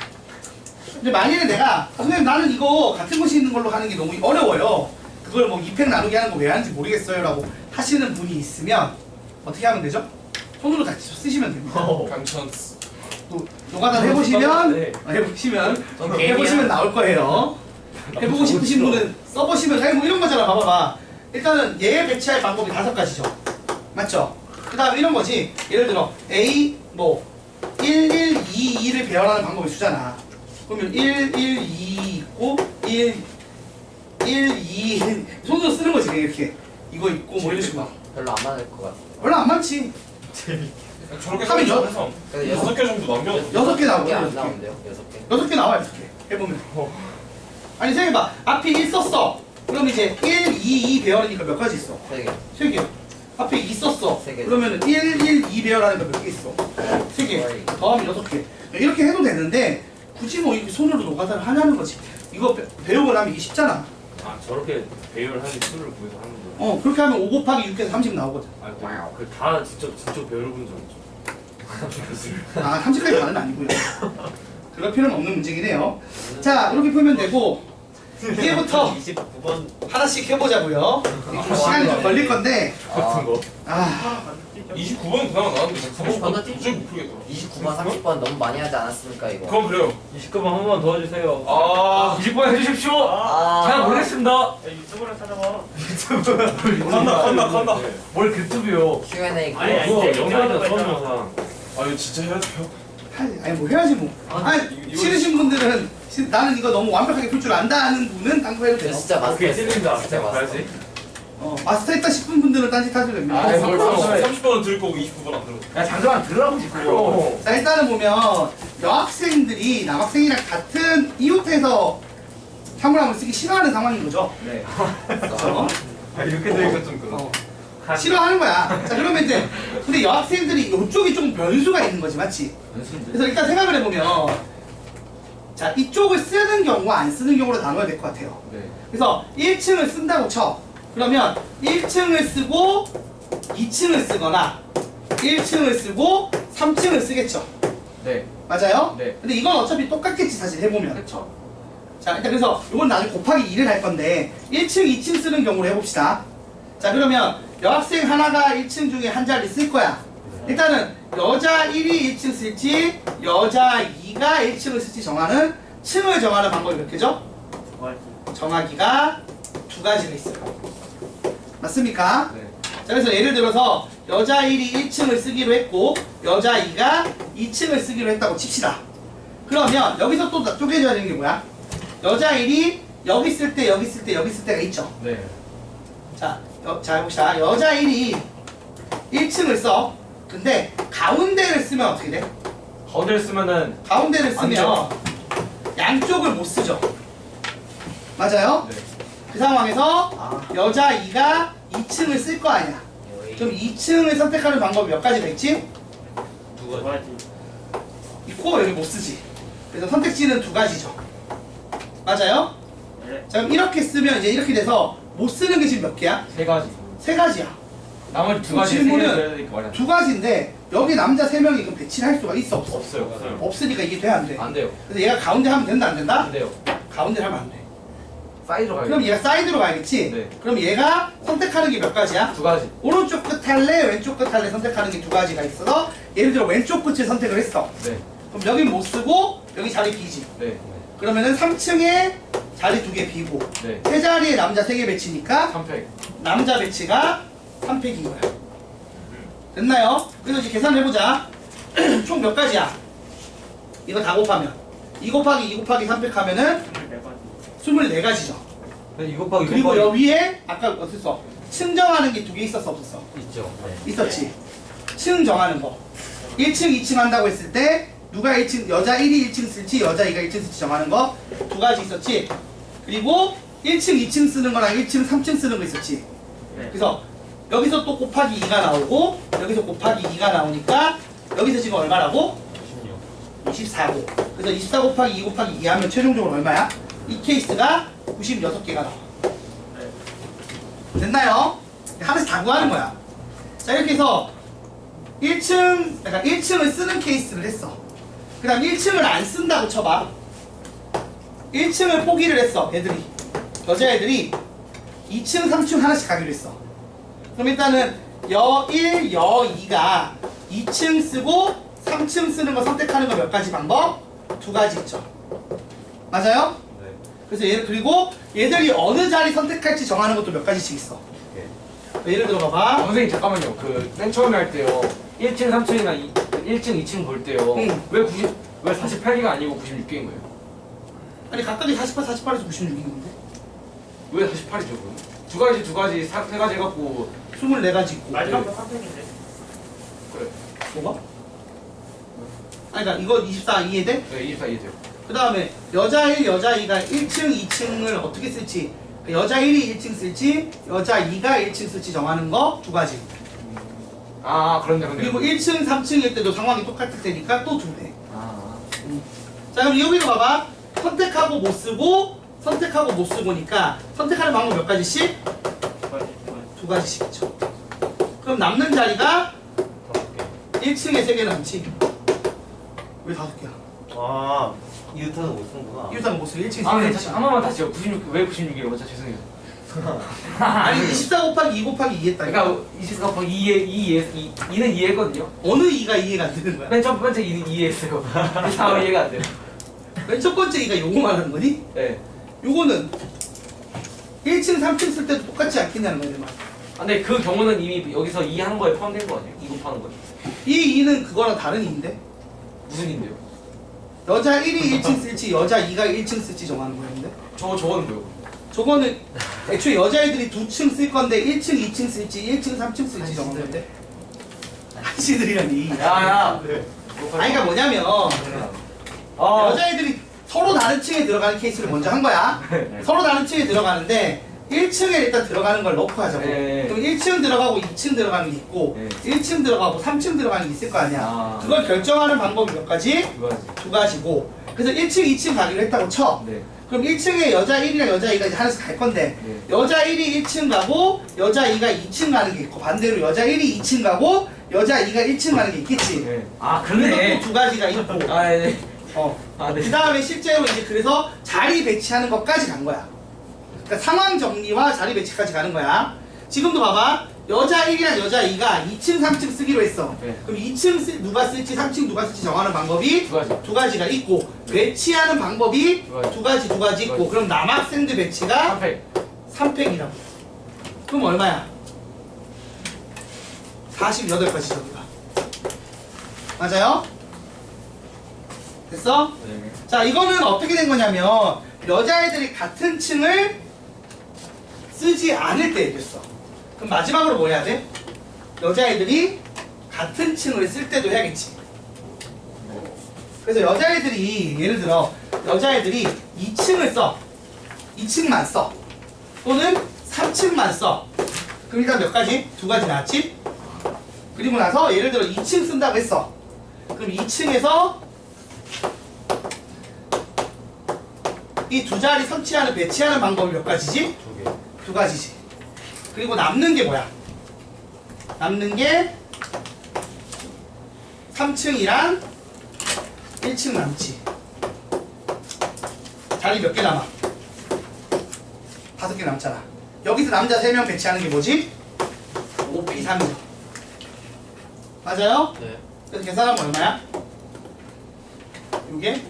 근데 만일에 내가 선생님 나는 이거 같은 곳이 있는 걸로 하는 게 너무 어려워요. 그걸 뭐 2팩 나누기 하는 거 왜 하는지 모르겠어요 라고 하시는 분이 있으면 어떻게 하면 되죠? 손으로 다 쓰시면 됩니다. 강천스. 또 노가다 해보시면 네. 해보시면 나올 거예요. 해보고 싶으신 분은 써보시면 아니 뭐 이런 거잖아. 봐봐봐. 일단은 얘 배치할 방법이 5가지죠. 맞죠? 그 다음 이런 거지. 예를 들어 A 뭐 1, 1, 2, 2를 배열하는 방법이 수잖아. 그러면 1, 1, 2 있고 1, 2 손으로 쓰는 거지 그냥 이렇게. 이거 있고 뭐 이런 식으로. 별로 안 맞을 것 같아. 별로 안 많지. 저렇게 하면 해서 여- 그래서 6개 정도 남겨. 6개 나오고 안 6개. 나오는데요? 6개. 6개 나와 이렇게 해보면. 아니 생각해봐. 앞에 1 썼어. 그럼 이제 1, 2, 2 배열하니까 몇 가지 있어? 3개. 3개. 앞에 2 썼어. 세 개. 그러면 1, 1, 2 배열하니까 몇 개 있어? 3개. 더하면 6개. 이렇게 해도 되는데 굳이 뭐 이렇게 손으로 노가다를 하냐는 거지. 이거 배우고 나면 이게 쉽잖아. 아 저렇게 배열하는 수를 구해서 하는 거야. 그렇게 하면 5 곱하기 6에서 30 나오거든. 아 그다 직접 배열해본 적 있죠. 아 30까지 가는 아니고요. 그럴 필요는 없는 문제긴 해요. 자 이렇게 풀면 되고 이제부터 29번 하나씩 해보자고요. 좀 시간이 좀 걸릴 건데 같은 거. 아 29번은 그나마 나왔는데 30번 도저히 못 풀겠다. 29번 30번 너무 많이 하지 않았습니까 이거? 그건 그래요. 29번 한 번 도와주세요. 아 20번 해주십시오. 잘 모르겠습니다. 야, 유튜브를 찾아봐. 간다. 뭘 유튜브요? Q&A 아니, 아니. 그거 이제 영상이다 얘기하는 거 처음 있잖아. 영상. 아 이거 진짜 해야 돼요? 아니 뭐 해야지 뭐. 아니 이거- 싫으신 분들은 나는 이거 너무 완벽하게 풀 줄 안다 하는 분은 딴 거 해도 돼요. 진짜 마스터 오케이 찔린다. 진짜 마스터. 가야지. 마스터 했다 싶은 분들은 딴짓 하셔도 됩니다. 아이, 뭘 또. 30번은 들을 거고 29번 안 들을 거고. 야 잠깐만 들으라고 지금. 자 일단은 보면 여학생들이 남학생이랑 같은 이웃에서 사물함을 쓰기 싫어하는 상황인 거죠. 네. 그렇죠? 아 이렇게 되니까 좀 그렇다. 싫어하는 거야. 자 그러면 이제 근데 여학생들이 이쪽이 좀 변수가 있는 거지, 맞지? 그래서 일단 생각을 해보면 자 이쪽을 쓰는 경우와 안 쓰는 경우로 나눠야 될 것 같아요. 네. 그래서 1층을 쓴다고 쳐. 그러면 1층을 쓰고 2층을 쓰거나 1층을 쓰고 3층을 쓰겠죠. 네. 맞아요? 네. 근데 이건 어차피 똑같겠지 사실 해보면. 그렇죠. 자 일단 그래서 이건 나중에 곱하기 2를 할 건데 1층, 2층 쓰는 경우로 해봅시다. 자 그러면 여학생 하나가 1층 중에 한 자리 쓸 거야. 일단은 여자 1이 1층 쓸지 여자 2가 1층을 쓸지 정하는 층을 정하는 방법이 몇 개죠? 정하기가 두 가지가 있어요. 맞습니까? 네. 자 그래서 예를 들어서 여자 1이 1층을 쓰기로 했고 여자 2가 2층을 쓰기로 했다고 칩시다. 그러면 여기서 또 쪼개져야 되는 게 뭐야? 여자 1이 여기 쓸 때 여기 쓸 때 여기 쓸 때가 있죠. 네. 자 해봅시다. 여자 1이 1층을 써. 근데 가운데를 쓰면 어떻게 돼? 가운데를 쓰면은 가운데를 안 쓰면 양쪽을 못 쓰죠. 맞아요? 네. 그 상황에서 여자 2가 2층을 쓸 거 아니야. 그럼 2층을 선택하는 방법이 몇 가지가 있지? 두 가지. 있고 여기 못 쓰지. 그래서 선택지는 두 가지죠. 맞아요? 네. 자 그럼 이렇게 쓰면 이제 이렇게 돼서 못 쓰는 게 지금 몇 개야? 세 가지. 세 가지야. 나머지 두 가지 질문은 세 개를 이렇게 말해. 두 가지인데 여기 남자 세 명이 그럼 배치를 할 수가 있어 없어? 없어요. 없으니까 이게 돼 안 돼? 안 돼요. 그래서 얘가 가운데 하면 된다 안 된다? 안 돼요. 가운데 하면 안 돼. 사이드로 가요. 그럼 얘가 사이드로 가야겠지? 네. 그럼 얘가 선택하는 게 몇 가지야? 두 가지. 오른쪽 끝 할래 왼쪽 끝 할래 선택하는 게 두 가지가 있어서 예를 들어 왼쪽 끝을 선택을 했어. 네. 그럼 여긴 못 쓰고 여기 자리 비지. 네. 그러면은 3층에 자리 두 개 비고 네. 세 자리에 남자 세 개 배치니까 3팩. 남자 배치가 3팩인 거야. 됐나요? 그래서 이제 계산해보자. 총 몇 가지야? 이거 다 곱하면 2 곱하기 2 곱하기 3팩 하면은 24가지죠. 이거 봐 이거 그리고 봐. 여기 위에 아까 어땠어? 층 정하는 게 두 개 있었어 없었어? 있죠. 있었지. 층 정하는 거. 1층, 2층 한다고 했을 때 누가 1층, 여자 1이 1층 쓸지 여자 2가 1층 쓸지 정하는 거 두 가지 있었지. 그리고 1층, 2층 쓰는 거랑 1층, 3층 쓰는 거 있었지. 네. 그래서 여기서 또 곱하기 2가 나오고 여기서 곱하기 2가 나오니까 여기서 지금 얼마라고? 24고. 그래서 24 곱하기 2 곱하기 2 하면 최종적으로 얼마야? 이 케이스가 96개가 나와. 됐나요? 하나씩 다 구하는 거야. 자 이렇게 해서 1층, 그러니까 1층을 쓰는 케이스를 했어. 그 다음 1층을 안 쓴다고 쳐봐. 1층을 포기를 했어 애들이. 여자애들이 2층, 3층 하나씩 가기로 했어. 그럼 일단은 여 1, 여 2가 2층 쓰고 3층 쓰는 거 선택하는 거 몇 가지 방법? 두 가지 있죠. 맞아요? 네. 그래서 그리고 얘들이 어느 자리 선택할지 정하는 것도 몇 가지씩 있어. 예를 들어 봐봐. 선생님 잠깐만요. 그 맨 처음에 할 때요. 1층, 3층이나 1층, 2층 볼 때요. 응. 왜 48개가 아니고 96개인 거예요? 아니 각각이 48, 48에서 96인데 왜 48이죠 그럼? 두 가지, 세 가지 해갖고 24가지 있고. 마지막도 3팩인데. 그래. 뭐가? 아니 그러니까 이거 24 이해돼? 네, 24 이해돼요. 그 다음에 여자 1, 여자 2가 1층, 2층을 어떻게 쓸지 여자 1이 1층 쓸지 여자 2가 1층 쓸지 정하는 거 두 가지. 아 그렇네. 그리고 1층, 3층일 때도 상황이 똑같을 테니까 또 두 배. 아. 자 그럼 여기로 봐봐. 선택하고 못 쓰고 선택하고 못 쓰고니까 선택하는 방법 몇 가지씩? 두 가지씩 있죠. 그럼 남는 자리가 1층에 3개 남지. 왜 5개야? 아 이웃하는 못 쓰는구나. 이웃하는 못 쓰고 1층에 아, 3개 네, 남지. 한 번만 다시요. 96, 왜 96이에요? 진짜 죄송해요. 아니 24 곱하기 2 곱하기 2 했다. 그러니까 24 곱하기 2는 이해했거든요. 어느 2가 이해가 안 되는 거야? 맨 첫 번째 2는 이해했어요. 이 다음 이해가 안 돼요. 맨 첫 번째 2가 요거 말하는 거니? 네. 요거는 1층 3층 쓸 때도 똑같지 않겠냐는 거야 내 말. 아, 근데 그 경우는 이미 여기서 2 하는 거에 포함된 거 아니에요? 2 곱하는 거에. 이 2는 그거랑 다른 2인데 무슨 인데요? 여자 1이 1층 쓸지 여자 2가 1층 쓸지 정하는 거였는데 저거는 뭐요? 저거는 애초에 여자애들이 2층 쓸 건데 1층 2층 쓸지 1층 3층 쓸지 정하는 건데 한시들이라니. 야. 아니 그러니까 뭐냐면 아, 여자애들이 서로 다른 층에 들어가는 케이스를 먼저 한 거야. 서로 다른 층에 들어가는데 1층에 일단 들어가는 걸 넣고 하자고. 네. 그럼 1층 들어가고 2층 들어가는 게 있고 네. 1층 들어가고 3층 들어가는 게 있을 거 아니야. 아. 그걸 결정하는 방법이 몇 가지? 이거지. 2가지고. 그래서 1층, 2층 가기로 했다고 쳐. 네. 그럼 1층에 여자 1이랑 여자 2가 이제 하나씩 갈 건데 네. 여자 1이 1층 가고 여자 2가 2층 가는 게 있고 반대로 여자 1이 2층 가고 여자 2가 1층 가는 게 있겠지. 네. 아, 그래서 그러네. 또 2가지가 있고 아, 네. 아, 그 네. 다음에 실제로 이제 그래서 자리 배치하는 것까지 간 거야. 그러니까 상황 정리와 자리 배치까지 가는 거야. 지금도 봐봐. 여자 1이랑 여자 2가 2층, 3층 쓰기로 했어. 네. 그럼 2층 누가 쓸지 3층 누가 쓸지 정하는 방법이 2가지. 2가지가 있고 배치하는 방법이 두 가지. 2가지 있고 그럼 남학생들 배치가 3팩. 3팩이라고. 그럼 얼마야? 48가지 정도가. 맞아요? 됐어? 네. 자, 이거는 어떻게 된 거냐면 여자애들이 같은 층을 쓰지 않을 때 얘기했어. 그럼 마지막으로 뭐 해야 돼? 여자애들이 같은 층을 쓸 때도 해야겠지. 그래서 여자애들이 예를 들어 여자애들이 2층을 써. 2층만 써. 또는 3층만 써. 그럼 일단 몇 가지? 2가지 나왔지? 그리고 나서 예를 들어 2층 쓴다고 했어. 그럼 2층에서 이 2자리 설치하는 배치하는 방법이 몇 가지지? 2가지지. 그리고 남는 게 뭐야? 남는 게 3층이랑 1층 남지. 자리 몇 개 남아? 5개 남잖아. 여기서 남자 3명 배치하는 게 뭐지? 5P3이죠. 맞아요? 네. 그래서 계산하면 얼마야? 요게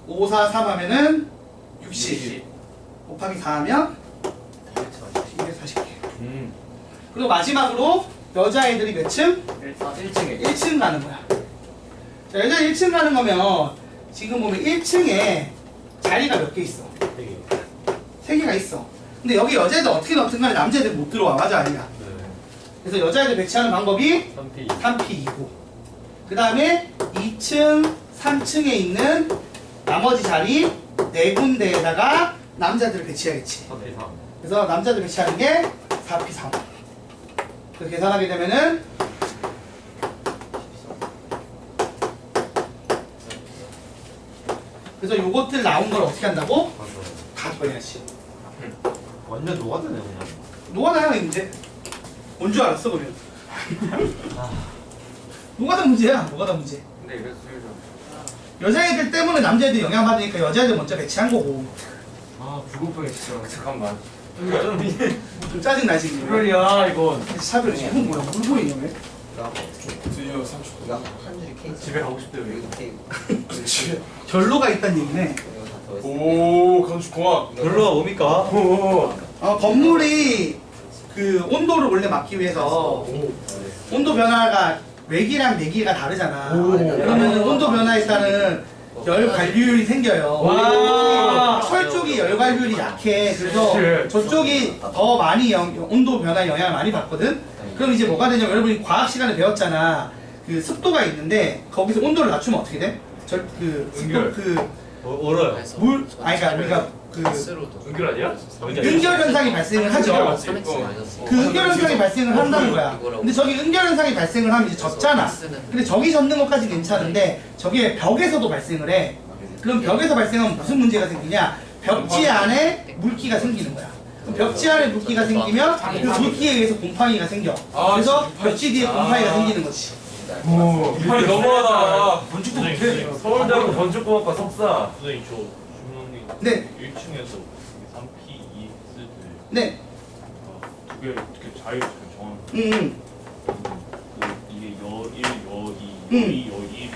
5, 4, 3 하면은 60 곱하기 4 하면 240개. 그리고 마지막으로 여자애들이 몇 층? 1층에. 1층 가는 거야. 자, 여자 1층 가는 거면 지금 보면 1층에 자리가 몇 개 있어? 3개가 있어. 근데 여기 여자애들 어떻게 넣든 간에 남자애들 못 들어와. 맞아 아니야? 그래서 여자애들 배치하는 방법이 3P이고 그 다음에 2층, 3층에 있는 나머지 자리 4군데에다가 남자들을 배치해야겠지. 그래서 남자들 배치하는 게 4P3. 그래서 계산하게 되면은 그래서 요것들 나온 걸 어떻게 한다고? 다 더해야지. 완전 녹아드네 그냥. 노가다야 이제. 뭔 줄 알았어 그러면. 노가다 문제야. 노가다 문제. 근데 이거 수요죠. 여자애들 때문에 남자애들 영향받으니까 여자애들 먼저 배치한 거고. 아, 불공평해 진짜. 잠깐만. 좀 짜증나지 지금. 그러냐 이건. 차별 이건 뭐야? 물 보이냐 왜? 드디어 30분. 집에 가고 싶대요. 그치. 결로가 있다는 얘기네. 오, 건축 공학. 별로가 뭡니까? 건물이 그 온도를 원래 막기 위해서 온도 변화가 외기랑 내기가 다르잖아. 그러면 온도 변화에 따른 열 관류율이 생겨요. 와. 철 쪽이 열 관류율이 약해. 그래서 저쪽이 더 많이 온도 변화에 영향을 많이 받거든. 그럼 이제 뭐가 되냐면 여러분이 과학 시간에 배웠잖아. 그 습도가 있는데 거기서 온도를 낮추면 어떻게 돼? 그 습도 얼어요. 물 아니 그러니까 우리가 그 은결 아니야? 은결 현상이 발생을 하죠. 그 은결 현상이 발생을 한다는 거야. 근데 저기 은결 현상이 발생을 하면 이제 젖잖아. 근데 저기 젖는 것까지 괜찮은데 저기에 벽에서도 발생을 해. 그럼 벽에서 발생하면 무슨 문제가 생기냐? 벽지 안에 물기가 생기는 거야. 벽지 안에 물기가 생기면 그 물기에 의해서 곰팡이가 생겨. 그래서 벽지 뒤에 곰팡이가 생기는 거지. 이빨이 너무하다. 건축도 못해. 서울대학교 건축공학과 석사. 선생님 저 주문이 네, 1층에서 3P2X들 네, 두 개를 어떻게 자유롭게 정하는 음. 이게 여1, 여2, 여2, 여1인 게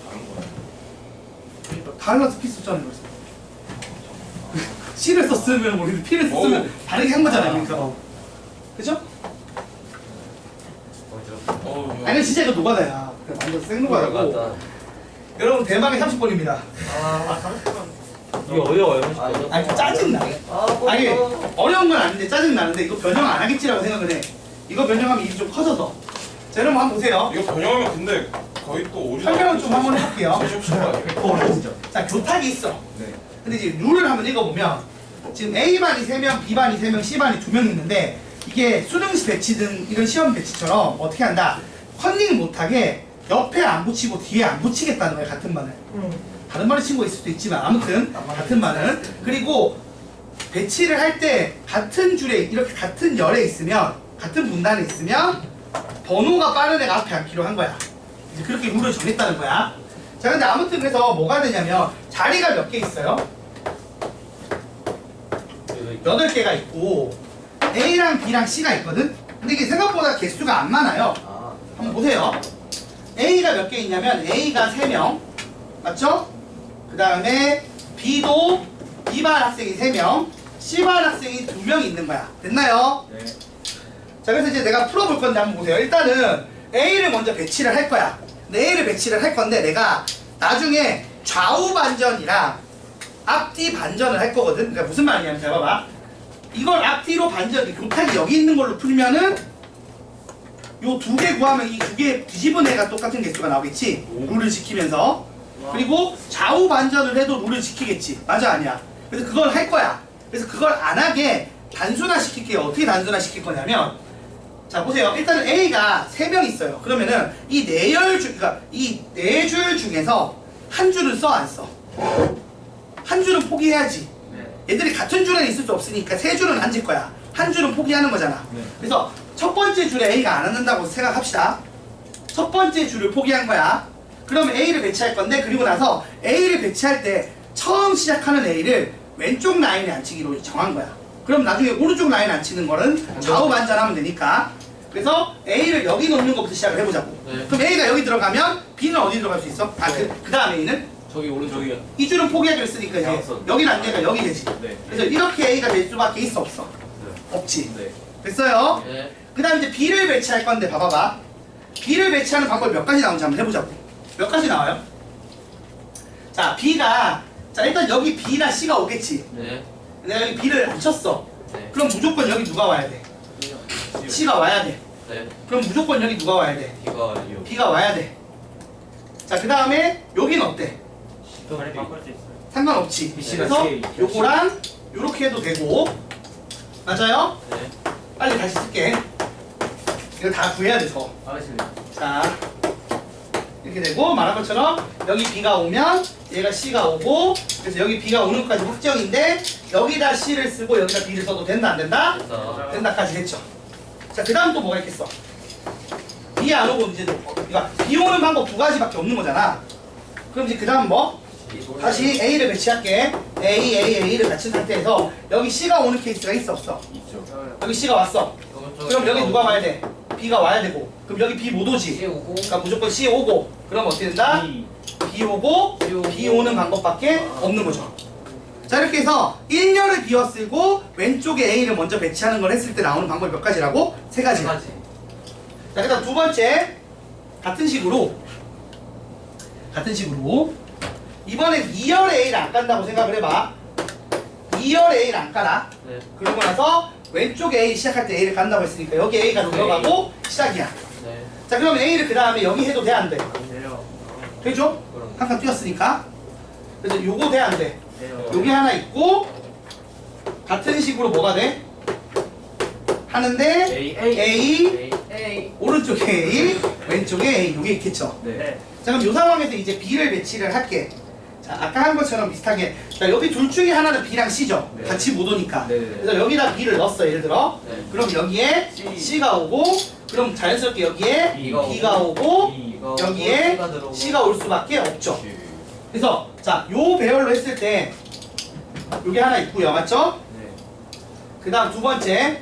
다른 거예요? 달라서 피 썼잖아요. 그래서 C를 썼으면 우리는 P를 썼으면 다르게 한 거잖아요. 그러니까. 그죠? 아니 진짜 이거 노가다야. 완전 생노가다고. 여러분 대박의 30번입니다. 이게 어려워요. 아니 짜증나. 아니 어려운 건 아닌데 짜증나는데 이거 변형 안 하겠지라고 생각을 해. 이거 변형하면 일이 좀 커져서. 자 여러분 한번 보세요. 이거 변형하면 근데 거의 또 오류나. 설명을 좀 한번 해볼게요. 시험 아니에요? 어려우죠. 자 교탁이 있어. 근데 이제 룰을 한번 읽어보면 지금 A반이 3명, B반이 3명, C반이 2명 있는데 이게 수능시 배치 등 이런 시험 배치처럼 어떻게 한다? 컨닝 못하게 옆에 안 붙이고 뒤에 안 붙이겠다는 거예요. 같은 반을. 다른 반을 친구가 있을 수도 있지만 아무튼 같은 반을. 그리고 배치를 할 때 같은 줄에 이렇게 같은 열에 있으면 같은 분단에 있으면 번호가 빠른 애가 앞에 앉기로 한 거야. 이제 그렇게 룰을 정했다는 거야. 자 근데 아무튼 그래서 뭐가 되냐면 자리가 몇 개 있어요? 8개가 있고 A랑 B랑 C가 있거든? 근데 이게 생각보다 개수가 안 많아요. 한번 보세요. A가 몇 개 있냐면 A가 3명 맞죠? 그 다음에 B도 B반 학생이 3명 C반 학생이 2명 있는 거야. 됐나요? 네. 자 그래서 이제 내가 풀어볼 건데 한번 보세요. 일단은 A를 먼저 배치를 할 거야. 근데 A를 배치를 할 건데 내가 나중에 좌우 반전이랑 앞뒤 반전을 할 거거든. 그러니까 무슨 말이냐면 잘 봐봐. 이걸 앞뒤로 반전, 교탁이 여기 있는 걸로 풀면은 요 2개 구하면 이 2개 뒤집은 애가 똑같은 개수가 나오겠지. 룰을 지키면서. 그리고 좌우 반전을 해도 룰을 지키겠지. 맞아 아니야. 그래서 그걸 할 거야. 그래서 그걸 안 하게 단순화 시킬게요. 어떻게 단순화 시킬 거냐면 자 보세요. 일단은 A가 3명 있어요. 그러면은 이 4줄, 그러니까 이 4줄 중에서 한 줄을 써 안 써? 한 줄은 포기해야지. 얘들이 같은 줄에 있을 수 없으니까 3줄은 앉을 거야. 한 줄은 포기하는 거잖아. 그래서 첫 번째 줄에 A가 안 앉는다고 생각합시다. 첫 번째 줄을 포기한 거야. 그러면 A를 배치할 건데 그리고 나서 A를 배치할 때 처음 시작하는 A를 왼쪽 라인에 앉히기로 정한 거야. 그럼 나중에 오른쪽 라인에 앉히는 거는 좌우 반전하면 되니까. 그래서 A를 여기 놓는 것부터 시작을 해보자고. 그럼 A가 여기 들어가면 B는 어디 들어갈 수 있어? 아, 그 다음에 A는? 저기 오른쪽이요. 이 줄은 포기하기로 했으니까 이제 여기는 안 되니까 여기 되지. 네. 그래서 이렇게 A가 될 수밖에 있어 없어? 없지. 네. 됐어요? 네. 그 다음 이제 B를 배치할 건데 봐봐봐. B를 배치하는 방법이 몇 가지 나오는지 한번 해보자고. 몇 가지 나와요? 자 B가 자 일단 여기 B나 C가 오겠지. 네. 내가 여기 B를 앉혔어. 네. 그럼 무조건 여기 누가 와야 돼? C가 와야 돼. 네. 그럼 무조건 여기 누가 와야 돼? B가 요. B가 와야 돼. 자 그 다음에 여긴 어때? 바꿀 수 있어요. 상관없지. B씨랑 그래서 C. 요거랑 요렇게 해도 되고 맞아요? 네. 빨리 다시 쓸게. 이거 다 구해야 돼서. 알겠습니다. 자 이렇게 되고 말한 것처럼 여기 B가 오면 얘가 C가 오고 그래서 여기 B가 오는 것까지 확정인데 여기다 C를 쓰고 여기다 B를 써도 된다 안 된다? 됐다. 된다까지 했죠. 자 그 다음 또 뭐가 있겠어? B 안 오고 이제 그러니까 B 오는 방법 2가지밖에 없는 거잖아. 그럼 이제 그 다음 뭐? 다시 A를 배치할게. A를 갖춘 상태에서 여기 C가 오는 케이스가 있어 없어? 있죠. 여기 C가 왔어. 그럼 여기 누가 와야 돼? B가 와야 되고 그럼 여기 B 못 오지? C 오고 그러니까 무조건 C 오고 그럼 어떻게 된다? B 오고 B 오는 방법밖에 없는 거죠. 자 이렇게 해서 1열을 비워 쓰고 왼쪽에 A를 먼저 배치하는 걸 했을 때 나오는 방법이 몇 가지라고? 3가지야. 자 그다음 두 번째 같은 식으로 이번엔 2열에 A를 안 깐다고 생각을 해봐. 2열에 A를 안 깔아. 네. 그러고 나서 왼쪽에 A 시작할 때 A를 간다고 했으니까 여기 A가 들어가고 시작이야. 네. 자 그러면 A를 그 다음에 여기 해도 돼 안 돼? 돼요. 되죠? 한 칸 뛰었으니까. 그래서 요거 돼 안 돼? 돼요. 여기 하나 있고 같은 식으로 뭐가 돼? 하는데 A 오른쪽에 A 왼쪽에 A 요게 있겠죠. 네. 네. 자 그럼 요 상황에서 이제 B를 배치를 할게. 자, 아까 한 것처럼 비슷하게. 자, 여기 둘 중에 하나는 B랑 C죠. 네. 같이 못 오니까. 네. 그래서 여기다 B를 넣었어, 예를 들어. 네. 그럼 여기에 C가 오고, 그럼 자연스럽게 여기에 B가 오고, 여기에 C가 올 수밖에 없죠. 그래서 자, 요 배열로 했을 때 요게 하나 있고요, 맞죠? 네. 그 다음 두 번째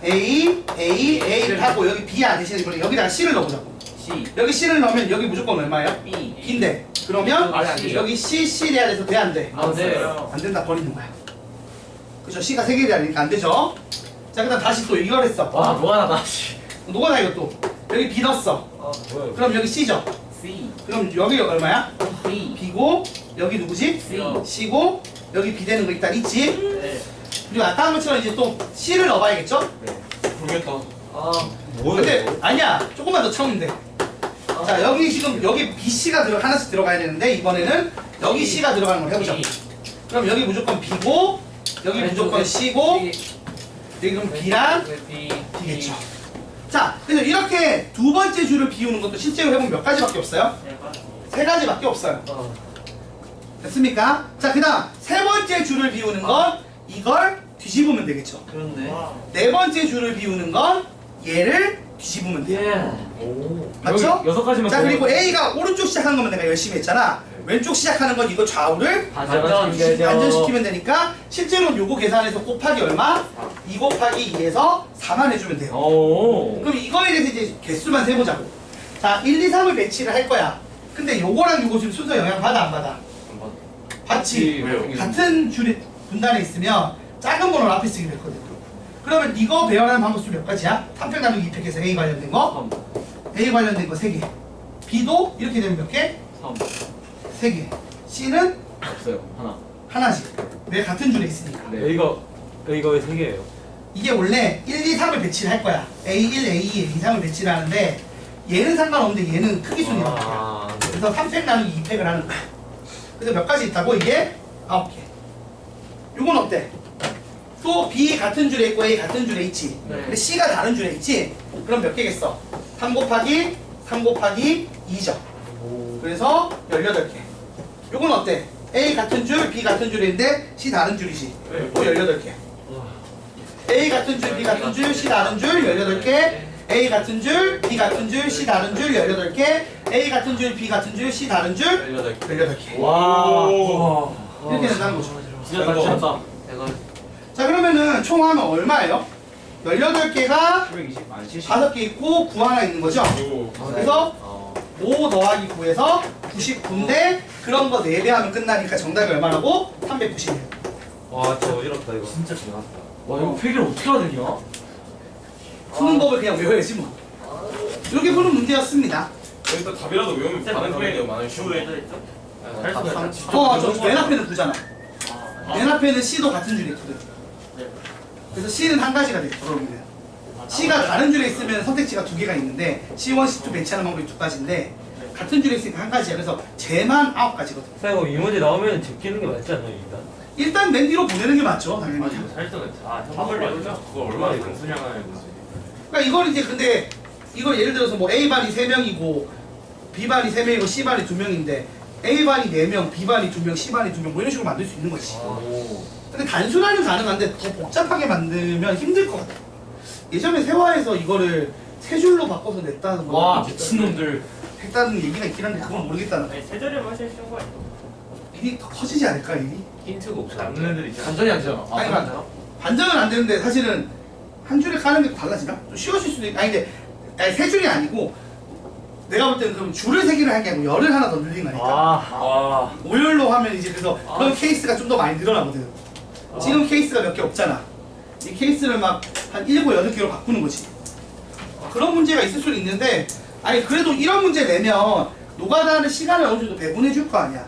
A를 하고 여기 B야 대신에 이번에 여기다가 C를 넣어보자고. C. 여기 C를 넣으면 여기 무조건 얼마예요? B. B인데 그러면 아니, 안 되죠. 여기 C 돼야 돼서 돼 안 돼? 안 돼요. 안 된다 버리는 거야. 그죠? C가 3개 돼야 되니까 안 되죠? 자, 그 다음 다시 또 이걸 했어. 와, 노안하다. 누가 이것도 여기 B 넣었어. 뭐야? 그럼 여기 C죠? C. 그럼 여기 얼마야? B. B고 여기 누구지? C. C고 여기 B 되는 거 일단 있지? 네. 그리고 아까 한 것처럼 이제 또 C를 넣어봐야겠죠? 모르겠다. 뭐야? 근데 이거? 아니야 조금만 더 채우면 돼. 자, 여기 지금 여기 BC가 하나씩 들어가야 되는데 이번에는 여기 C가 들어가는 걸 해보자. 그럼 여기 무조건 B고 여기 무조건 C고 여기 그럼 B랑 D겠죠. 자, 그래서 이렇게 두 번째 줄을 비우는 것도 실제로 해보면 몇 가지밖에 없어요? 세 가지밖에 없어요. 됐습니까? 자, 그 다음 세 번째 줄을 비우는 건 이걸 뒤집으면 되겠죠. 그런데. 네 번째 줄을 비우는 건 얘를 뒤집으면 돼요. 오. 맞죠? 여섯 가지만. 자, 그리고 A가 오른쪽 시작하는 거면 내가 열심히 했잖아. 왼쪽 시작하는 건 이거 좌우를 반전시키면 되니까 실제로 요거 계산해서 곱하기 얼마? 2 곱하기 2에서 4만 해주면 돼요. 오. 그럼 이거에 대해서 이제 개수만 세보자고. 자, 1, 2, 3을 배치를 할 거야. 근데 요거랑 요거 지금 순서 영향 받아 안 받아? 받지. 왜요? 같은 줄이 분단에 있으면 작은 번호를 앞에 쓰기로 했거든. 그러면 이거 배열하는 방법 수몇 가지야? 3팩 나누기 2팩에서 A 관련된 거, A 관련된 거 3개. B도 이렇게 되면 몇 개? 3. 3개. C는 없어요. 하나. 하나씩. 왜 같은 줄에 있으니까. 네. 이거 왜 3개예요? 이게 원래 1, 2, 3을 배치를 할 거야. A1, A2, A3을 배치를 하는데 얘는 상관없는데 얘는 크기 순위가 바뀌어요. 그래서 3팩 나누기 2팩을 하는 거야. 그래서 몇 가지 있다고? 이게 9개. 요건 어때? 또 B 같은 줄에 있고 A 같은 줄에 있지. 네. 근데 C가 다른 줄에 있지? 그럼 몇 개겠어? 3 곱하기 3 곱하기 2죠. 그래서 18개. 요건 어때? A 같은 줄, B 같은 줄에 있는데 C 다른 줄이지. 또 18개. A 같은 줄, B 같은 줄, C 다른 줄 18개. A 같은 줄, B 같은 줄, C 다른 줄 18개. A 같은 줄, B 같은 줄, C 다른 줄 18개. 와. 이렇게 된다는 거죠. 진짜 잘 치웠다. 자, 그러면은 총 하면 얼마예요? 18개가 720. 안 70. 5개 있고 9 하나 있는 거죠? 그리고 그래서 5 더하기 9에서 99인데 그런 거 4배 하면 끝나니까 정답이 얼마라고? 390이에요. 와 진짜 어지럽다 이거. 진짜 잘 나왔다. 와, 이거 폐기를 어떻게 해야 되냐? 푸는 법을 그냥 외워야지 뭐. 이렇게 푸는 문제였습니다. 일단 답이라도 외우면 다른 답이 많아요. 쉬운 거. 저 맨 앞에는 9잖아. 맨 앞에는 C도 같은 줄에 있거든. 그래서 C는 한 가지가 돼, 그러면. C가 다른 줄에 있으면 선택지가 2개가 있는데 C1, C2 배치하는 방법이 2가지인데 같은 줄에 있으니까 한 가지야. 그래서 쟤만 9가지거든. 선생님 이 문제 나오면 제끼는 게 맞지 않나요 일단? 일단 맨 뒤로 보내는 게 맞죠, 당연히. 답을 외우자. 그거 얼마나 단순하냐는 거지. 그러니까 이걸 이제 근데 이걸 예를 들어서 뭐 A반이 3명이고 B반이 3명이고 C반이 2명인데 A반이 4명, B반이 2명, C반이 2명 뭐 이런 식으로 만들 수 있는 거지. 근데 단순하면 가능한데 더 복잡하게 만들면 힘들 것 같아. 예전에 세화에서 이거를 3줄로 바꿔서 냈다는 거 와, 미친놈들. 했다는 얘기가 있긴 한데 그건 모르겠다는 거야. 세절이면 훨씬 쉬운 거 아니야? 일이 더 커지지 않을까 일이? 힌트가 없어. 남는 애들 있잖아. 반전이 안 되잖아. 아니, 반전은 안 되는데 사실은 한 줄에 가는 게 달라지나? 좀 쉬워질 수도 있고. 아니 근데 아니 3줄이 아니고 내가 볼 때는 그럼 줄을 3개를 할 게 아니고 열을 하나 더 늘린 거니까. 와. 5열로 하면 이제 그래서 그런 케이스가 좀 더 많이 늘어나거든. 지금 케이스가 몇 개 없잖아. 이 케이스를 막 한 7, 8개로 바꾸는 거지. 그런 문제가 있을 수는 있는데 아니 그래도 이런 문제 내면 노가다하는 시간을 어느 정도 배분해 줄 거 아니야.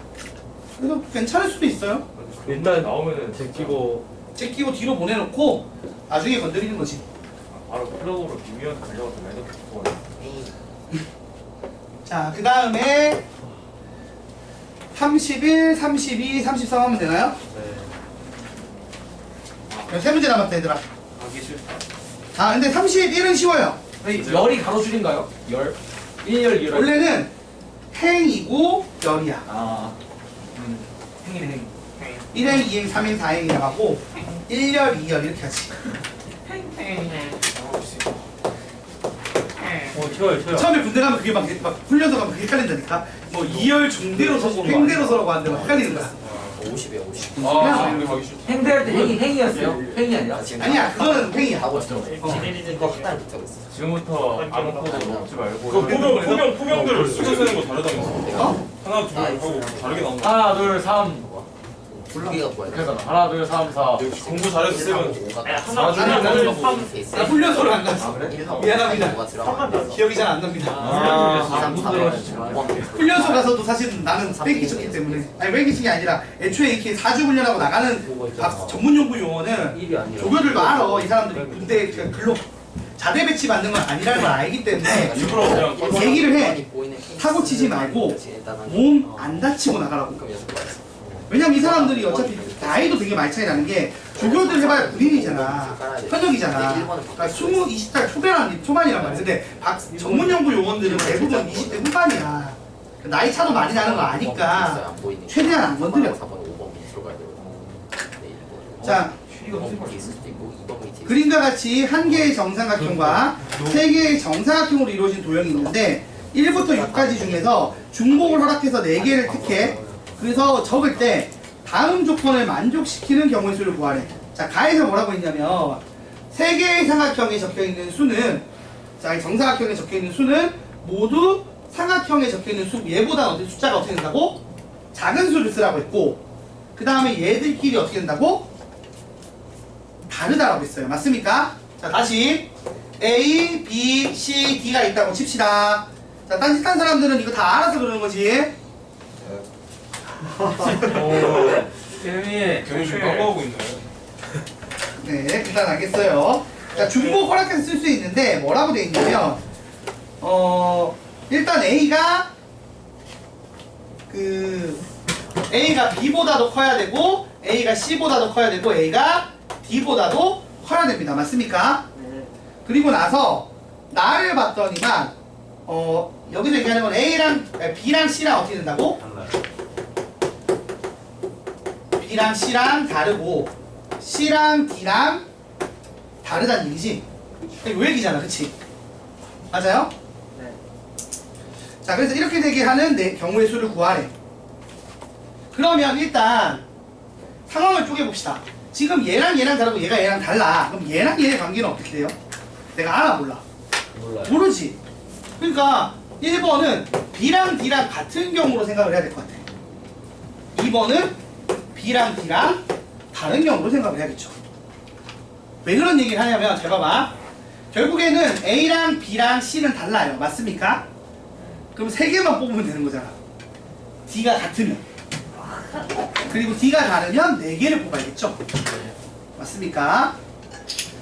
그래서 괜찮을 수도 있어요. 일단 나오면은 제끼고 제끼고 뒤로 보내놓고 나중에 건드리는 거지. 바로 플러그로 비밀한테 가져가서 매듭 붙고. 자, 그 다음에 31, 32, 33 하면 되나요? 네. 세 문제 남았다 얘들아. 가기 싫다. 아 근데 31은 쉬워요. 열이 가로줄인가요? 열? 1열, 2열. 원래는 행이고 열이야. 아, 행이네 행. 1행, 2행, 3행, 4행이라고 하고 1열, 2열 이렇게 하지. 쳐요. 처음에 군대 가면 그게 막 훈련소 가면 그게 헷갈린다니까. 뭐 2열 중대로 서고 행대로 서라고 하는데 막 헷갈리는 거야. 50이야 50. 아 우리 가기 싫다. 행대할 때 행이었어요? 행이 아니라? 아니야, 그거는 행이야. 하고 있어. 지내리는 이거 학단 못하고 있어. 지금부터 아무것도 먹지 말고 그 포명들 수저 쓰는 거 다르다면서. 어? 하나 둘 하고 다르게 나온다. 하나 둘3 우리가 뭐야? 그래서 하나 둘3 4 역시 공부 잘해서 쓰면 나 훈련소를 안 갔어. 그래? 미안합니다. 기억이 잘 안 납니다. 훈련소 가서도 사실 나는 뺑기 쳤기 때문에 아니 뺑기 친 게 아니라 애초에 이렇게 4주 훈련하고 나가는 전문연구 요원은 조교들도 알아. 이 사람들이 군대 근로 자대 배치 받는 건 아니라는 걸 알기 때문에 일부러 그냥 얘기를 해. 사고 치지 말고 몸 안 다치고 나가라고. 왜냐면 이 사람들이 어차피 나이도 되게 많이 차이 나는 게 조교들 해봐야 군인이잖아. 현역이잖아. 그러니까 20살 초반이란 말이야. 근데 전문연구 요원들은 대부분 20대 후반이야. 나이 차도 많이 나는 거 아니까 최대한 안 건드려. 자, 그림과 같이 한 개의 정삼각형과 세 개의 정사각형으로 이루어진 도형이 있는데 1부터 6까지 중에서 중복을 허락해서 4개를 택해. 그래서 적을 때 다음 조건을 만족시키는 경우의 수를 구하래. 자, 가에서 뭐라고 했냐면 세 개의 삼각형에 적혀있는 수는 자, 정사각형에 적혀있는 수는 모두 삼각형에 적혀있는 수 얘보다 숫자가 어떻게 된다고? 작은 수를 쓰라고 했고 그 다음에 얘들끼리 어떻게 된다고? 다르다라고 했어요. 맞습니까? 자, 다시 A, B, C, D가 있다고 칩시다. 자, 딴짓한 사람들은 이거 다 알아서 그러는 거지. 걔네 지금 깜빡하고 있네. 네, 일단 알겠어요. 자, 중복 허락해서 쓸 수 있는데 뭐라고 돼 있냐면 일단 A가 A가 B보다도 커야 되고 A가 C보다도 커야 되고 A가 D보다도 커야 됩니다. 맞습니까? 그리고 나서 나를 봤더니만 여기서 얘기하는 건 B랑 C랑 어떻게 된다고? B랑 C랑 다르고 C랑 D랑 다르다는 얘기지. 요 얘기잖아, 그치? 맞아요? 네. 자, 그래서 이렇게 되게 하는 경우의 수를 구하래. 그러면 일단 상황을 쪼개봅시다. 지금 얘랑 다르고 얘가 얘랑 달라. 그럼 얘랑 얘의 관계는 어떻게 돼요? 내가 알아, 몰라? 몰라요. 모르지. 그러니까 1번은 B랑 D랑 같은 경우로 생각을 해야 될 것 같아. 2번은 B랑 D랑 다른 경우로 생각을 해야겠죠. 왜 그런 얘기를 하냐면 잘 봐봐. 결국에는 A랑 B랑 C는 달라요. 맞습니까? 그럼 3개만 뽑으면 되는 거잖아. D가 같으면. 그리고 D가 다르면 4개를 뽑아야겠죠. 맞습니까?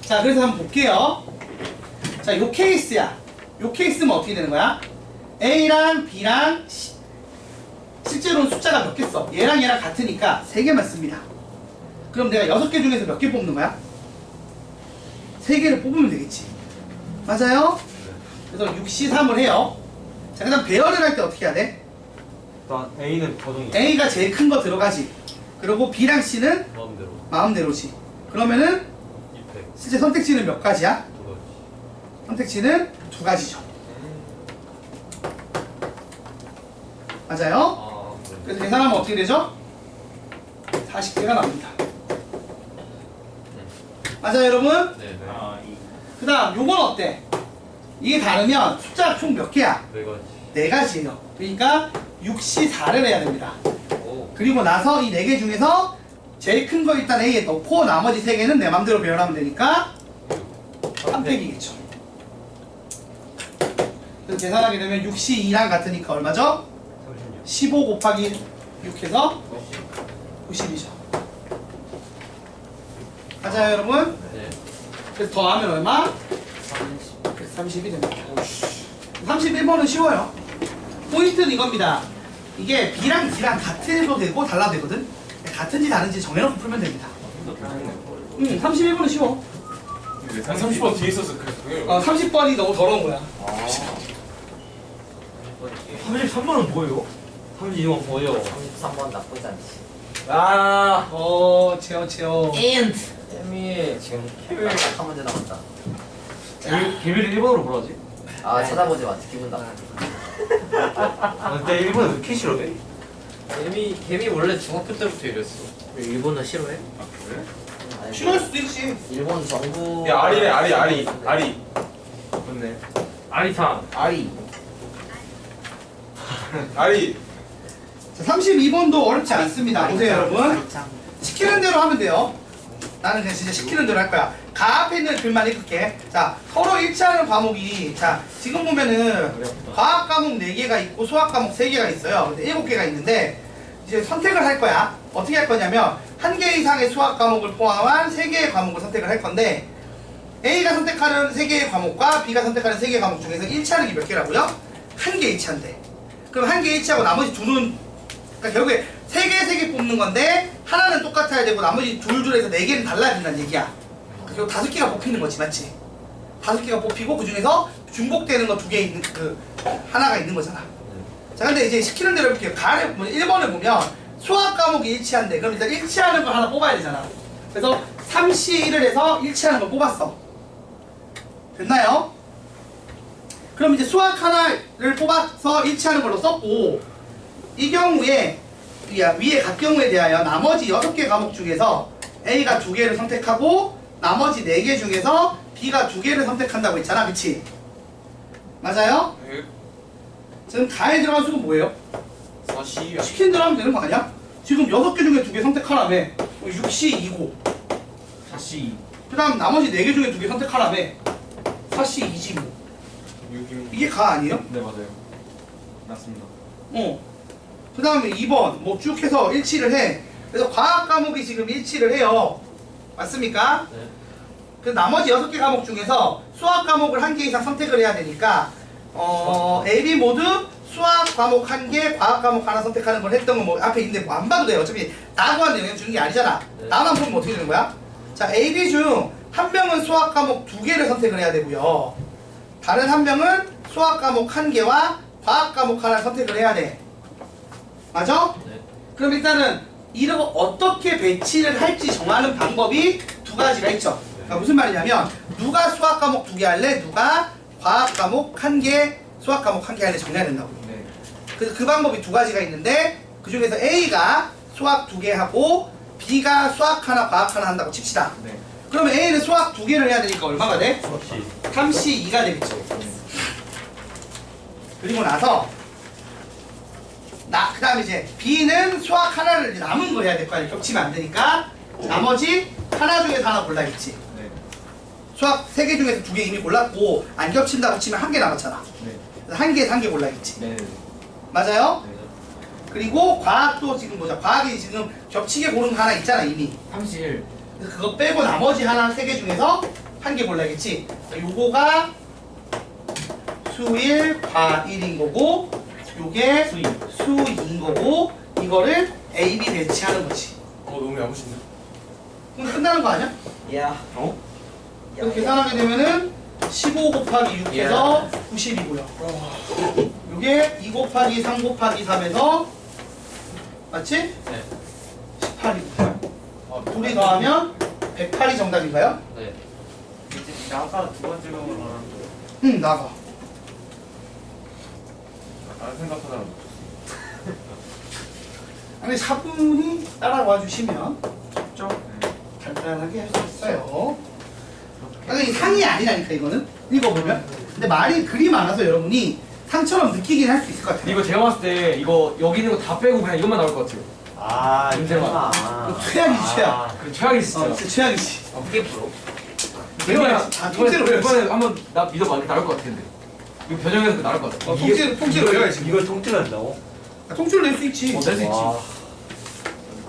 자, 그래서 한번 볼게요. 자, 요 케이스야. 요 케이스면 어떻게 되는 거야? A랑 B랑 C. 실제로는 숫자가 몇 개 써? 얘랑 같으니까 3개만 씁니다. 그럼 내가 6개 중에서 몇 개 뽑는 거야? 3개를 뽑으면 되겠지. 맞아요? 그래서 6C3을 해요. 자, 그 다음 배열을 할 때 어떻게 해야 돼? 일단 A는 고정이야. A가 제일 큰 거 들어가지. 그리고 B랑 C는 마음대로. 마음대로지. 그러면은 2팩. 실제 선택지는 몇 가지야? 2가지. 선택지는 2가지죠. 맞아요? 그래서 계산하면 어떻게 되죠? 40개가 나옵니다. 맞아요, 여러분? 네. 그 다음 요건 어때? 이게 다르면 숫자가 총 몇 개야? 4가지. 4가지예요. 그러니까 6C4를 해야 됩니다. 오. 그리고 나서 이 4개 중에서 제일 큰 거 일단 A에 넣고 나머지 3개는 내 맘대로 배열하면 되니까 3팩이겠죠. 그래서 계산하게 되면 6C2랑 같으니까 얼마죠? 36. 15 곱하기 6 해서 90이죠. 맞아요, 여러분? 네. 그래서 더하면 얼마? 30이 됩니다. 31번은 쉬워요. 포인트는 이겁니다. 이게 B랑 D랑 같아도 되고 달라도 되거든? 같은지 다른지 정해놓고 풀면 됩니다. 31번은 쉬워. 한 30번 뒤에 있어서 그래서 30번이 너무 더러운 거야. 번째. 33번은 뭐예요? 32번 보여. 33번 나쁘지 않지. 아, 채워. and. 쌤이 지금 캠을 한 문제 남았다. 개미를 일본어로 뭐라지? 아 찾아보지 마. 기분 나빠. 근데 일본에 왜 이렇게 싫어해? 개미 원래 중학교 때부터 이랬어. 일본어 싫어해? 아니, 싫어할 수도 있지. 일본 정부. 야 아리네 아리. 맞네. 아리탕. 아리. 아리. 자, 32번도 어렵지 않습니다. 보세요, 여러분. 시키는 대로 하면 돼요. 나는 그냥 진짜 시키는 대로 할 거야. 가 앞에 있는 글만 읽을게. 자, 서로 일치하는 과목이, 자, 지금 보면은 과학 과목 4개가 있고 수학 과목 3개가 있어요. 근데 7개가 있는데, 이제 선택을 할 거야. 어떻게 할 거냐면, 1개 이상의 수학 과목을 포함한 3개의 과목을 선택을 할 건데, A가 선택하는 3개의 과목과 B가 선택하는 3개의 과목 중에서 일치하는 게 몇 개라고요? 1개 일치한대. 그럼 1개 일치하고 나머지 2는, 그러니까 결국에 3개 뽑는 건데, 하나는 똑같아야 되고, 나머지 둘에서 4개는 달라야 된다는 얘기야. 결국 5개가 뽑히는 거지, 맞지? 5개가 뽑히고, 그 중에서 중복되는 거 2개 있는, 하나가 있는 거잖아. 자, 근데 이제 시키는 대로 해볼게요. 1번을 보면, 수학 과목이 일치한대. 그럼 일단 일치하는 거 하나 뽑아야 되잖아. 그래서 3C를 해서 일치하는 걸 뽑았어. 됐나요? 그럼 이제 수학 하나를 뽑아서 일치하는 걸로 썼고, 이 경우에 위에 각 경우에 대하여 나머지 6개 과목 중에서 A가 2개를 선택하고 나머지 4개 중에서 B가 2개를 선택한다고 했잖아. 그치? 맞아요? 네. 지금 가에 들어간 수는 뭐예요? 4시. 시킨 대로 하면 되는 거 아니야? 지금 6개 중에 2개 선택하라며. 6C 2고. 4C. 그 다음 나머지 4개 중에 2개 선택하라며. 4C 2지 뭐. 6이면 이게 가 아니에요? 네, 맞아요. 맞습니다. 그 다음에 2번 뭐 쭉 해서 일치를 해. 그래서 과학 과목이 지금 일치를 해요. 맞습니까? 네. 그 나머지 6개 과목 중에서 수학 과목을 1개 이상 선택을 해야 되니까 A, B 모두 수학 과목 1개, 과학 과목 하나 선택하는 걸 했던 건 뭐 앞에 있는데 뭐 안 봐도 돼요. 어차피 나하고한테 영향 주는 게 아니잖아. 네. 나만 보면 어떻게 되는 거야? 자, A, B 중 한 명은 수학 과목 2개를 선택을 해야 되고요. 다른 한 명은 수학 과목 1개와 과학 과목 하나 선택을 해야 돼. 맞아? 네. 그럼 일단은 이런 거 어떻게 배치를 할지 정하는 방법이 2가지가 있죠. 그러니까 무슨 말이냐면 누가 수학 과목 2개 할래? 누가 과학 과목 1개, 수학 과목 1개 할래? 정해야 된다고. 네. 그래서 그 방법이 2가지가 있는데 그 중에서 A가 수학 2개 하고 B가 수학 하나, 과학 하나 한다고 칩시다. 네. 그러면 A는 수학 2개를 해야 되니까 얼마가 돼? 3시. 3C2가 되겠죠. 그리고 나서 그 다음에 이제 B는 수학 하나를 이제 남은 거 해야 될 거 아니야. 겹치면 안 되니까 나머지 하나 중에서 하나 골라야겠지. 네. 수학 3개 중에서 2개 이미 골랐고 안 겹친다고 치면 1개 남았잖아. 네. 그래서 1개에서 1개 골라야겠지. 네. 맞아요? 네. 그리고 과학도 지금 보자. 과학이 지금 겹치게 고른 거 하나 있잖아 이미. 31. 그래서 그거 빼고 나머지 하나 3개 중에서 1개 골라야겠지. 요거가 수일, 과일인 거고 요게 수익. 수인 거고 이거를 A, B 배치하는 거지. 너무 야무진데. 그럼 끝나는 거 아니야? 야. 어? 그래서 계산하게 되면은 15 곱하기 6해서 90이고요. 요게 2 곱하기 3 곱하기 3에서 맞지? 네. 18이고 둘이 더하면 108이 정답인가요? 네. 이제 아까 2번째 경우로 말하는 거. 응, 나가. 안 생각하다. 아니 차분히 따라와 주시면 좀 간단하게 할 수 있어요. 아니 상이 아니라니까 이거는 읽어보면. 근데 말이 그리 많아서 여러분이 상처럼 느끼긴 할 수 있을 것 같아요. 이거 제가 봤을 때 이거 여기 있는 거 다 빼고 그냥 이것만 나올 것 같아요. 아, 문제만. 이거 최악이지 최악. 그 최악이 진짜. 진짜 최악이지. 어떻게 풀어? 외워야지. 다 통째로 외워야지. 이번에 한번 나 믿어봐. 이렇게 나올 것 같은데. 이거 변형해서 나올 것 같아. 통째로 외워야지. 이걸 통째로 한다고? 통째로 낼 수 있지. 낼 수 있지. 와.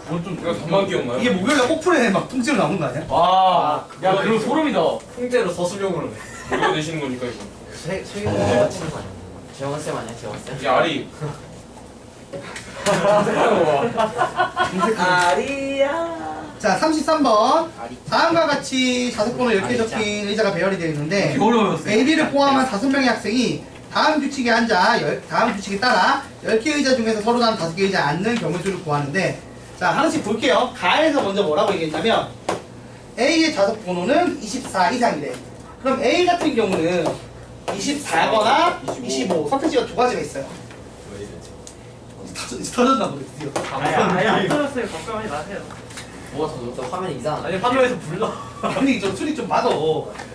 그건 좀. 이거 단만 기억나요? 이게 목요일날 꼬풀에 막 통째로 나오는 거 아니야? 와. 야, 그럼 소름이다. 통째로 서술형으로 내. 이거 내시는 거니까 이거. 수익은 내가 치는 거 아니야? 재원쌤 아니야 재원쌤? 야 아리. 아리야. 자, 33번. 아리. 다음과 같이 좌석번호 10개 아리자. 적힌 의자가 배열이 되어 있는데 어려워요. AB를 포함한 5명의 학생이 다음 규칙에 다음 규칙에 따라 10개 의자 중에서 서로 다른 5개 의자에 앉는 경우의 수를 구하는데, 자, 하나씩 볼게요. 가에서 먼저 뭐라고 얘기했냐면, A의 좌석 번호는 24 이상이래. 그럼 A 같은 경우는 24거나 25. 선택지가 두 가지가 있어요. 터졌나 보네, 드디어. 아예 안 떨었어요. 걱정하지 마세요. 뭐가 더 화면이 이상하네. 아니 화면에서 불러. 아니, 저 술이 좀 맞아.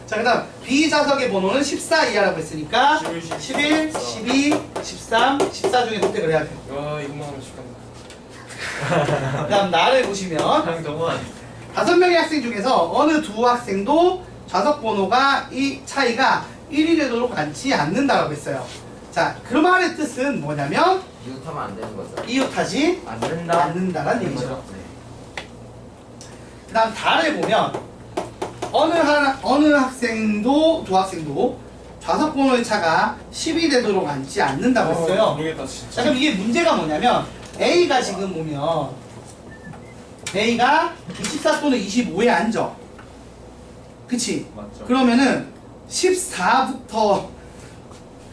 자, 그 다음 B 좌석의 번호는 14 이하라고 했으니까 11, 12, 13, 14 중에 선택을 해야 돼요. 야 이것만 하면 쉽겠다. 그 다음 나를 보시면 장동원. 5명의 학생 중에서 어느 두 학생도 좌석 번호가 이 차이가 1이 되도록 많지 않는다고 했어요. 자, 그 말의 뜻은 뭐냐면 이웃하면 안 되는 거죠. 이웃하지 안 된다. 않는다라는 얘기죠. 네. 그 다음 다를 보면 어느 학생도 두 학생도 좌석 번호의 차가 10이 되도록 앉지 않는다고 했어요. 모르겠다 자, 진짜. 그럼 이게 문제가 뭐냐면 A가 지금 보면 A가 24 또는 25에 앉아. 그치? 맞죠. 그러면은 14부터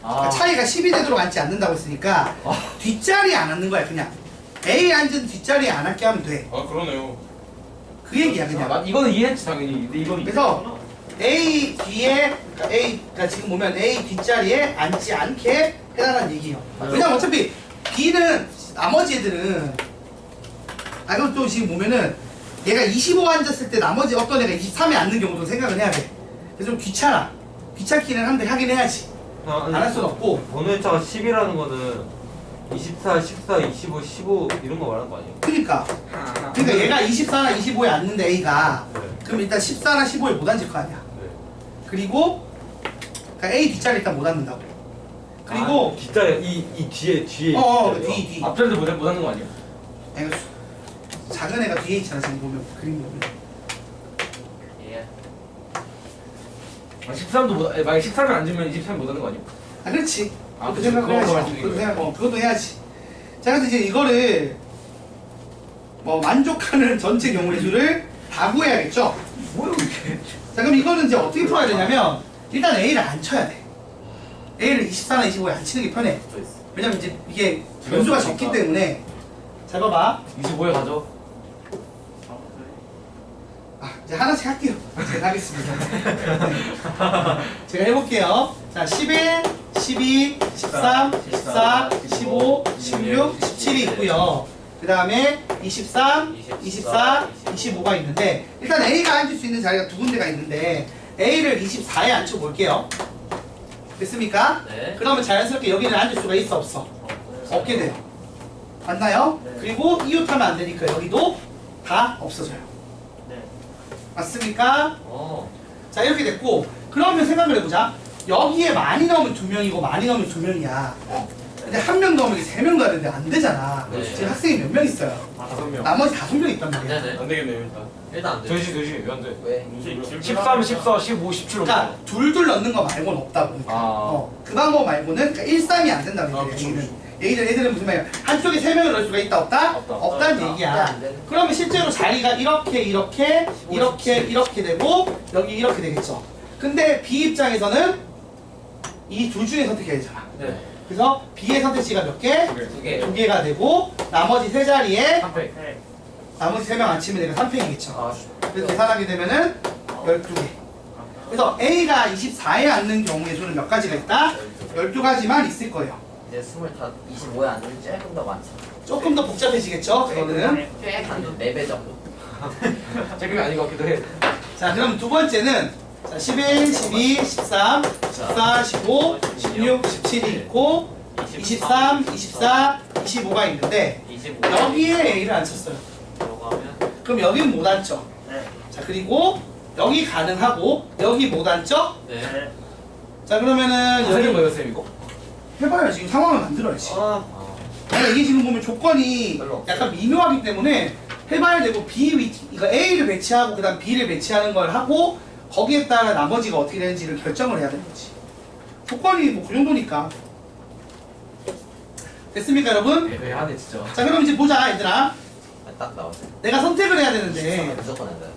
아, 차이가 10이 되도록 앉지 않는다고 했으니까 뒷자리에 안 앉는 거야. 그냥 A 앉은 뒷자리에 안 앉게 하면 돼. 아 그러네요. 그 얘기야 그냥. 이거는 이해했지 당연히. 근데 이건 그래서 A 뒤에 그러니까 지금 보면 A 뒷자리에 앉지 않게 해달라는 얘기예요. 왜냐면 어차피 B는 나머지 애들은 그럼 또 지금 보면은 얘가 25 앉았을 때 나머지 어떤 애가 23에 앉는 경우도 생각을 해야 돼. 그래서 좀 귀찮아. 귀찮기는 한데 하긴 해야지. 안 할 수는 없고. 번호의 차가 10이라는 거는 24, 14, 25, 15 이런 거 말하는 거 아니에요? 그러니까 얘가 24나 25에 앉는데 A가 네. 그럼 일단 14나 15에 못 앉을 거 아니야. 네. 그리고 그러니까 A 뒷자리 일단 못 앉는다고. 그리고 뒷자리 이 뒤에 뒤. 앞자리도 못 하는 거 아니야? 애가 작은 애가 뒤에 있잖아 지금 보면 그림 보면. 예. 13도 못 만약 13을 앉으면 23못 하는 거 아니야? 아 그렇지. 아, 그것도 그치. 생각을 그거 해야지. 말씀드린 그것도 거예요. 생각, 그것도 해야지. 자 그래서 이제 이거를 뭐 만족하는 전체 경우의 수를 다 구해야겠죠. 뭐야 이게? 자 그럼 이거는 이제 어떻게 풀어야 되냐면 일단 A를 안 쳐야 돼. A를 24나 25에 안 치는 게 편해. 왜냐면 이제 이게 변수가 적기 때문에. 잘 봐봐. 25에 가죠. 이제 하나씩 할게요. 제가 하겠습니다. 제가 해볼게요. 자, 11, 12, 13, 14, 15, 16, 17이 있고요. 그 다음에 23, 24, 25가 있는데 일단 A가 앉을 수 있는 자리가 두 군데가 있는데 A를 24에 앉혀볼게요. 됐습니까? 네. 그러면 자연스럽게 여기는 앉을 수가 있어 없어? 없게 돼요. 맞나요? 네. 그리고 이웃하면 안 되니까 여기도 다 없어져요. 네. 맞습니까? 어. 자 이렇게 됐고 그러면 생각을 해보자. 여기에 많이 넣으면 2명이고 많이 넣으면 2명이야. 근데 한 명 넣으면 3명 넣어야 되는데 안 되잖아. 네. 지금 학생이 몇 명 있어요? 5명. 나머지 5명 있단 말이야. 네네. 안 되겠네요 일단. 일단 안 돼. 도시 왜안 돼? 왜? 13, 14, 15, 17. 그러니까 둘둘 넣는 거 말고는 없다고. 아. 그 방법 말고는 그러니까 1, 3이 안 된다고 아, 얘기는. 그쵸. 애들은 무슨 말이야? 한쪽에 3명을 넣을 수가 있다 없다? 없다. 없다는 없다. 얘기야. 안 돼. 그러면 실제로 자리가 이렇게 되고 여기 이렇게 되겠죠. 근데 B 입장에서는 이 둘 중에 선택해야 되잖아. 네. 그래서 B의 선택지가 몇 개? 두 개. 2개가 되고 나머지 세 자리에 3팩. 네. 나머지 3명 안 치면 내가 3팩이겠죠. 아, 그래서 계산하게 되면은 12개. 그래서 A가 24에 앉는 경우의 수는 몇 가지가 있다? 12가지만 있을 거예요. 이제 25에 앉으면 조금 더 많죠. 조금 더 복잡해지겠죠? 그거는. 꽤한 4배 정도. 제금이 아닌 것 같기도 해. 자, 그럼 두 번째는 자, 11, 12, 13, 14, 15, 16, 17이 있고 23, 24, 25가 있는데 25. 여기에 A를 안 쳤어요. 이거 하면 그럼 여기는 못 앉죠. 네. 자, 그리고 여기 가능하고 여기 못 앉죠? 네. 네. 자, 그러면은 선생님 여기 뭐예요 쌤 이거? 해봐요. 지금 상황을 만들어야지. 아. 그러니까 이게 지금 보면 조건이 별로 없어요. 약간 미묘하기 때문에 해봐야 되고 B 위치, 이거 A를 배치하고 그다음 B를 배치하는 걸 하고 거기에 따라 나머지가 어떻게 되는지를 결정을 해야 되는 거지. 조건이 뭐 그 정도니까. 됐습니까, 여러분? 네, 하네 진짜. 자, 그럼 이제 보자, 얘들아. 딱 나왔어요. 내가 선택을 해야 되는데 무조건 앉아요.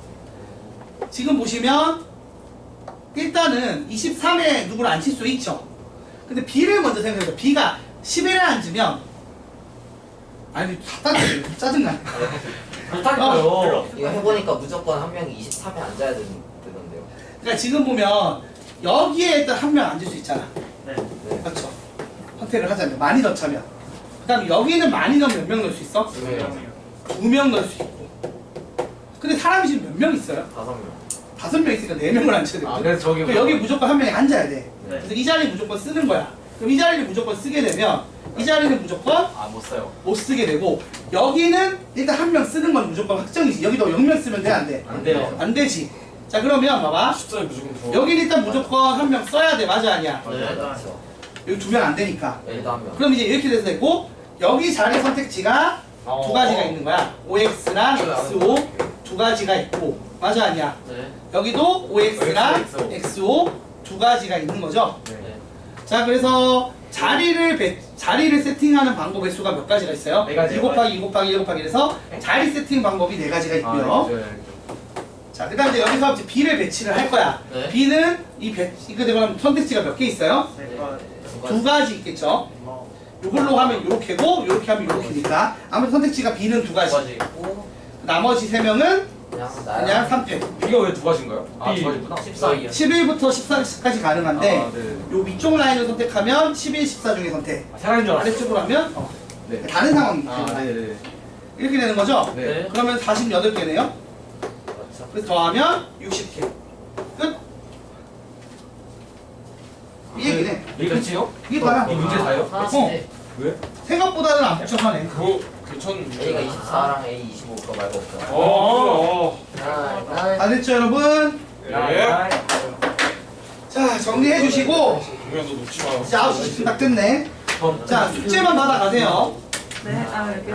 지금 보시면 일단은 23에 누구를 앉힐 수 있죠. 근데 B를 먼저 생각해보자. B가 10일에 앉으면 아니 다 짜증나. 그렇다니까요. 이거 해보니까 무조건 한 명이 23에 앉아야 되던데요. 그러니까 지금 보면 여기에 일단 한 명 앉을 수 있잖아. 네. 그렇죠. 선택을 하자면 많이 더 차면. 그다음 여기는 많이 넣으면 몇 명 넣을 수 있어? 네. 2명 넣을 수 있고. 근데 사람이 지금 몇 명 있어요? 5명. 5명 있으니까 4명을 앉혀야 돼. 아, 그래서 저기 그러니까 여기 무조건 한 명이 앉아야 돼. 네. 그래서 이 자리 무조건 쓰는 거야. 그럼 이 자리를 무조건 쓰게 되면 이 자리는 무조건 못 써요. 못 쓰게 되고 여기는 일단 한 명 쓰는 건 무조건 확정이지. 여기도 0명 쓰면 돼, 안 돼? 안 돼요. 안 되지. 자 그러면 봐봐. 숫자에 무조건 더. 여기는 일단 무조건 한 명 써야 돼. 맞아 아니야? 네, 맞죠. 여기 2명 안 되니까. 여기도 한 명. 그럼 이제 이렇게 돼서 됐고 여기 자리 선택지가 두 가지가 있는 거야. OX랑 XO 두 가지가 있고 맞아 아니야? 네. 여기도 OX랑 XO. XO 두 가지가 있는 거죠. 네. 자 그래서 자리를 세팅하는 방법의 수가 몇 가지가 있어요? 네 가지요. 2 곱하기 2 곱하기 1 곱하기 이래서 자리 세팅 방법이 4가지가 있고요. 자 그다음 이제 여기서 이제 B를 배치를 할 거야. 네. B는 이거 되면 선택지가 몇 개 있어요? 네. 두 가지 있겠죠. 요걸로 하면 요렇게고 요렇게 하면 요렇게니까 아무튼 선택지가 B는 두 가지. 있고 나머지 3명은 그냥 나야. 그냥 3패. B가 왜 두 가지인가요? 아, B. 두 가지구나. 14이요. 11부터 14까지 가능한데 아, 네. 요 위쪽 라인을 선택하면 11, 14 중에 선택. 아, 사람인 줄 알았어요. 아래쪽으로 하면 네. 다른 상황이기 아, 때문에 네, 네. 이렇게 되는 거죠? 네. 그러면 48개네요. 맞죠. 그래서 더하면 60개. 끝. 이 얘기네. 이게 끝이요? 이게 다야. 이 문제 다요? 하나씩 왜? 생각보다는 안 복잡하네. 그거 괜찮은데. A가 24랑 A 25 그거 말고 없죠. 어. 다 됐죠 여러분? 예. 자 정리해 주시고 동현 너 놓지 마. 이제 9시 10분 딱 됐네. 자 숙제만 받아가세요. 네. 아, 이렇게.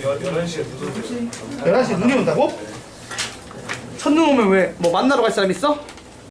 11시에 늦었어요. 11시에 눈이 온다고? 첫눈 오면 왜? 뭐 만나러 갈 사람 있어?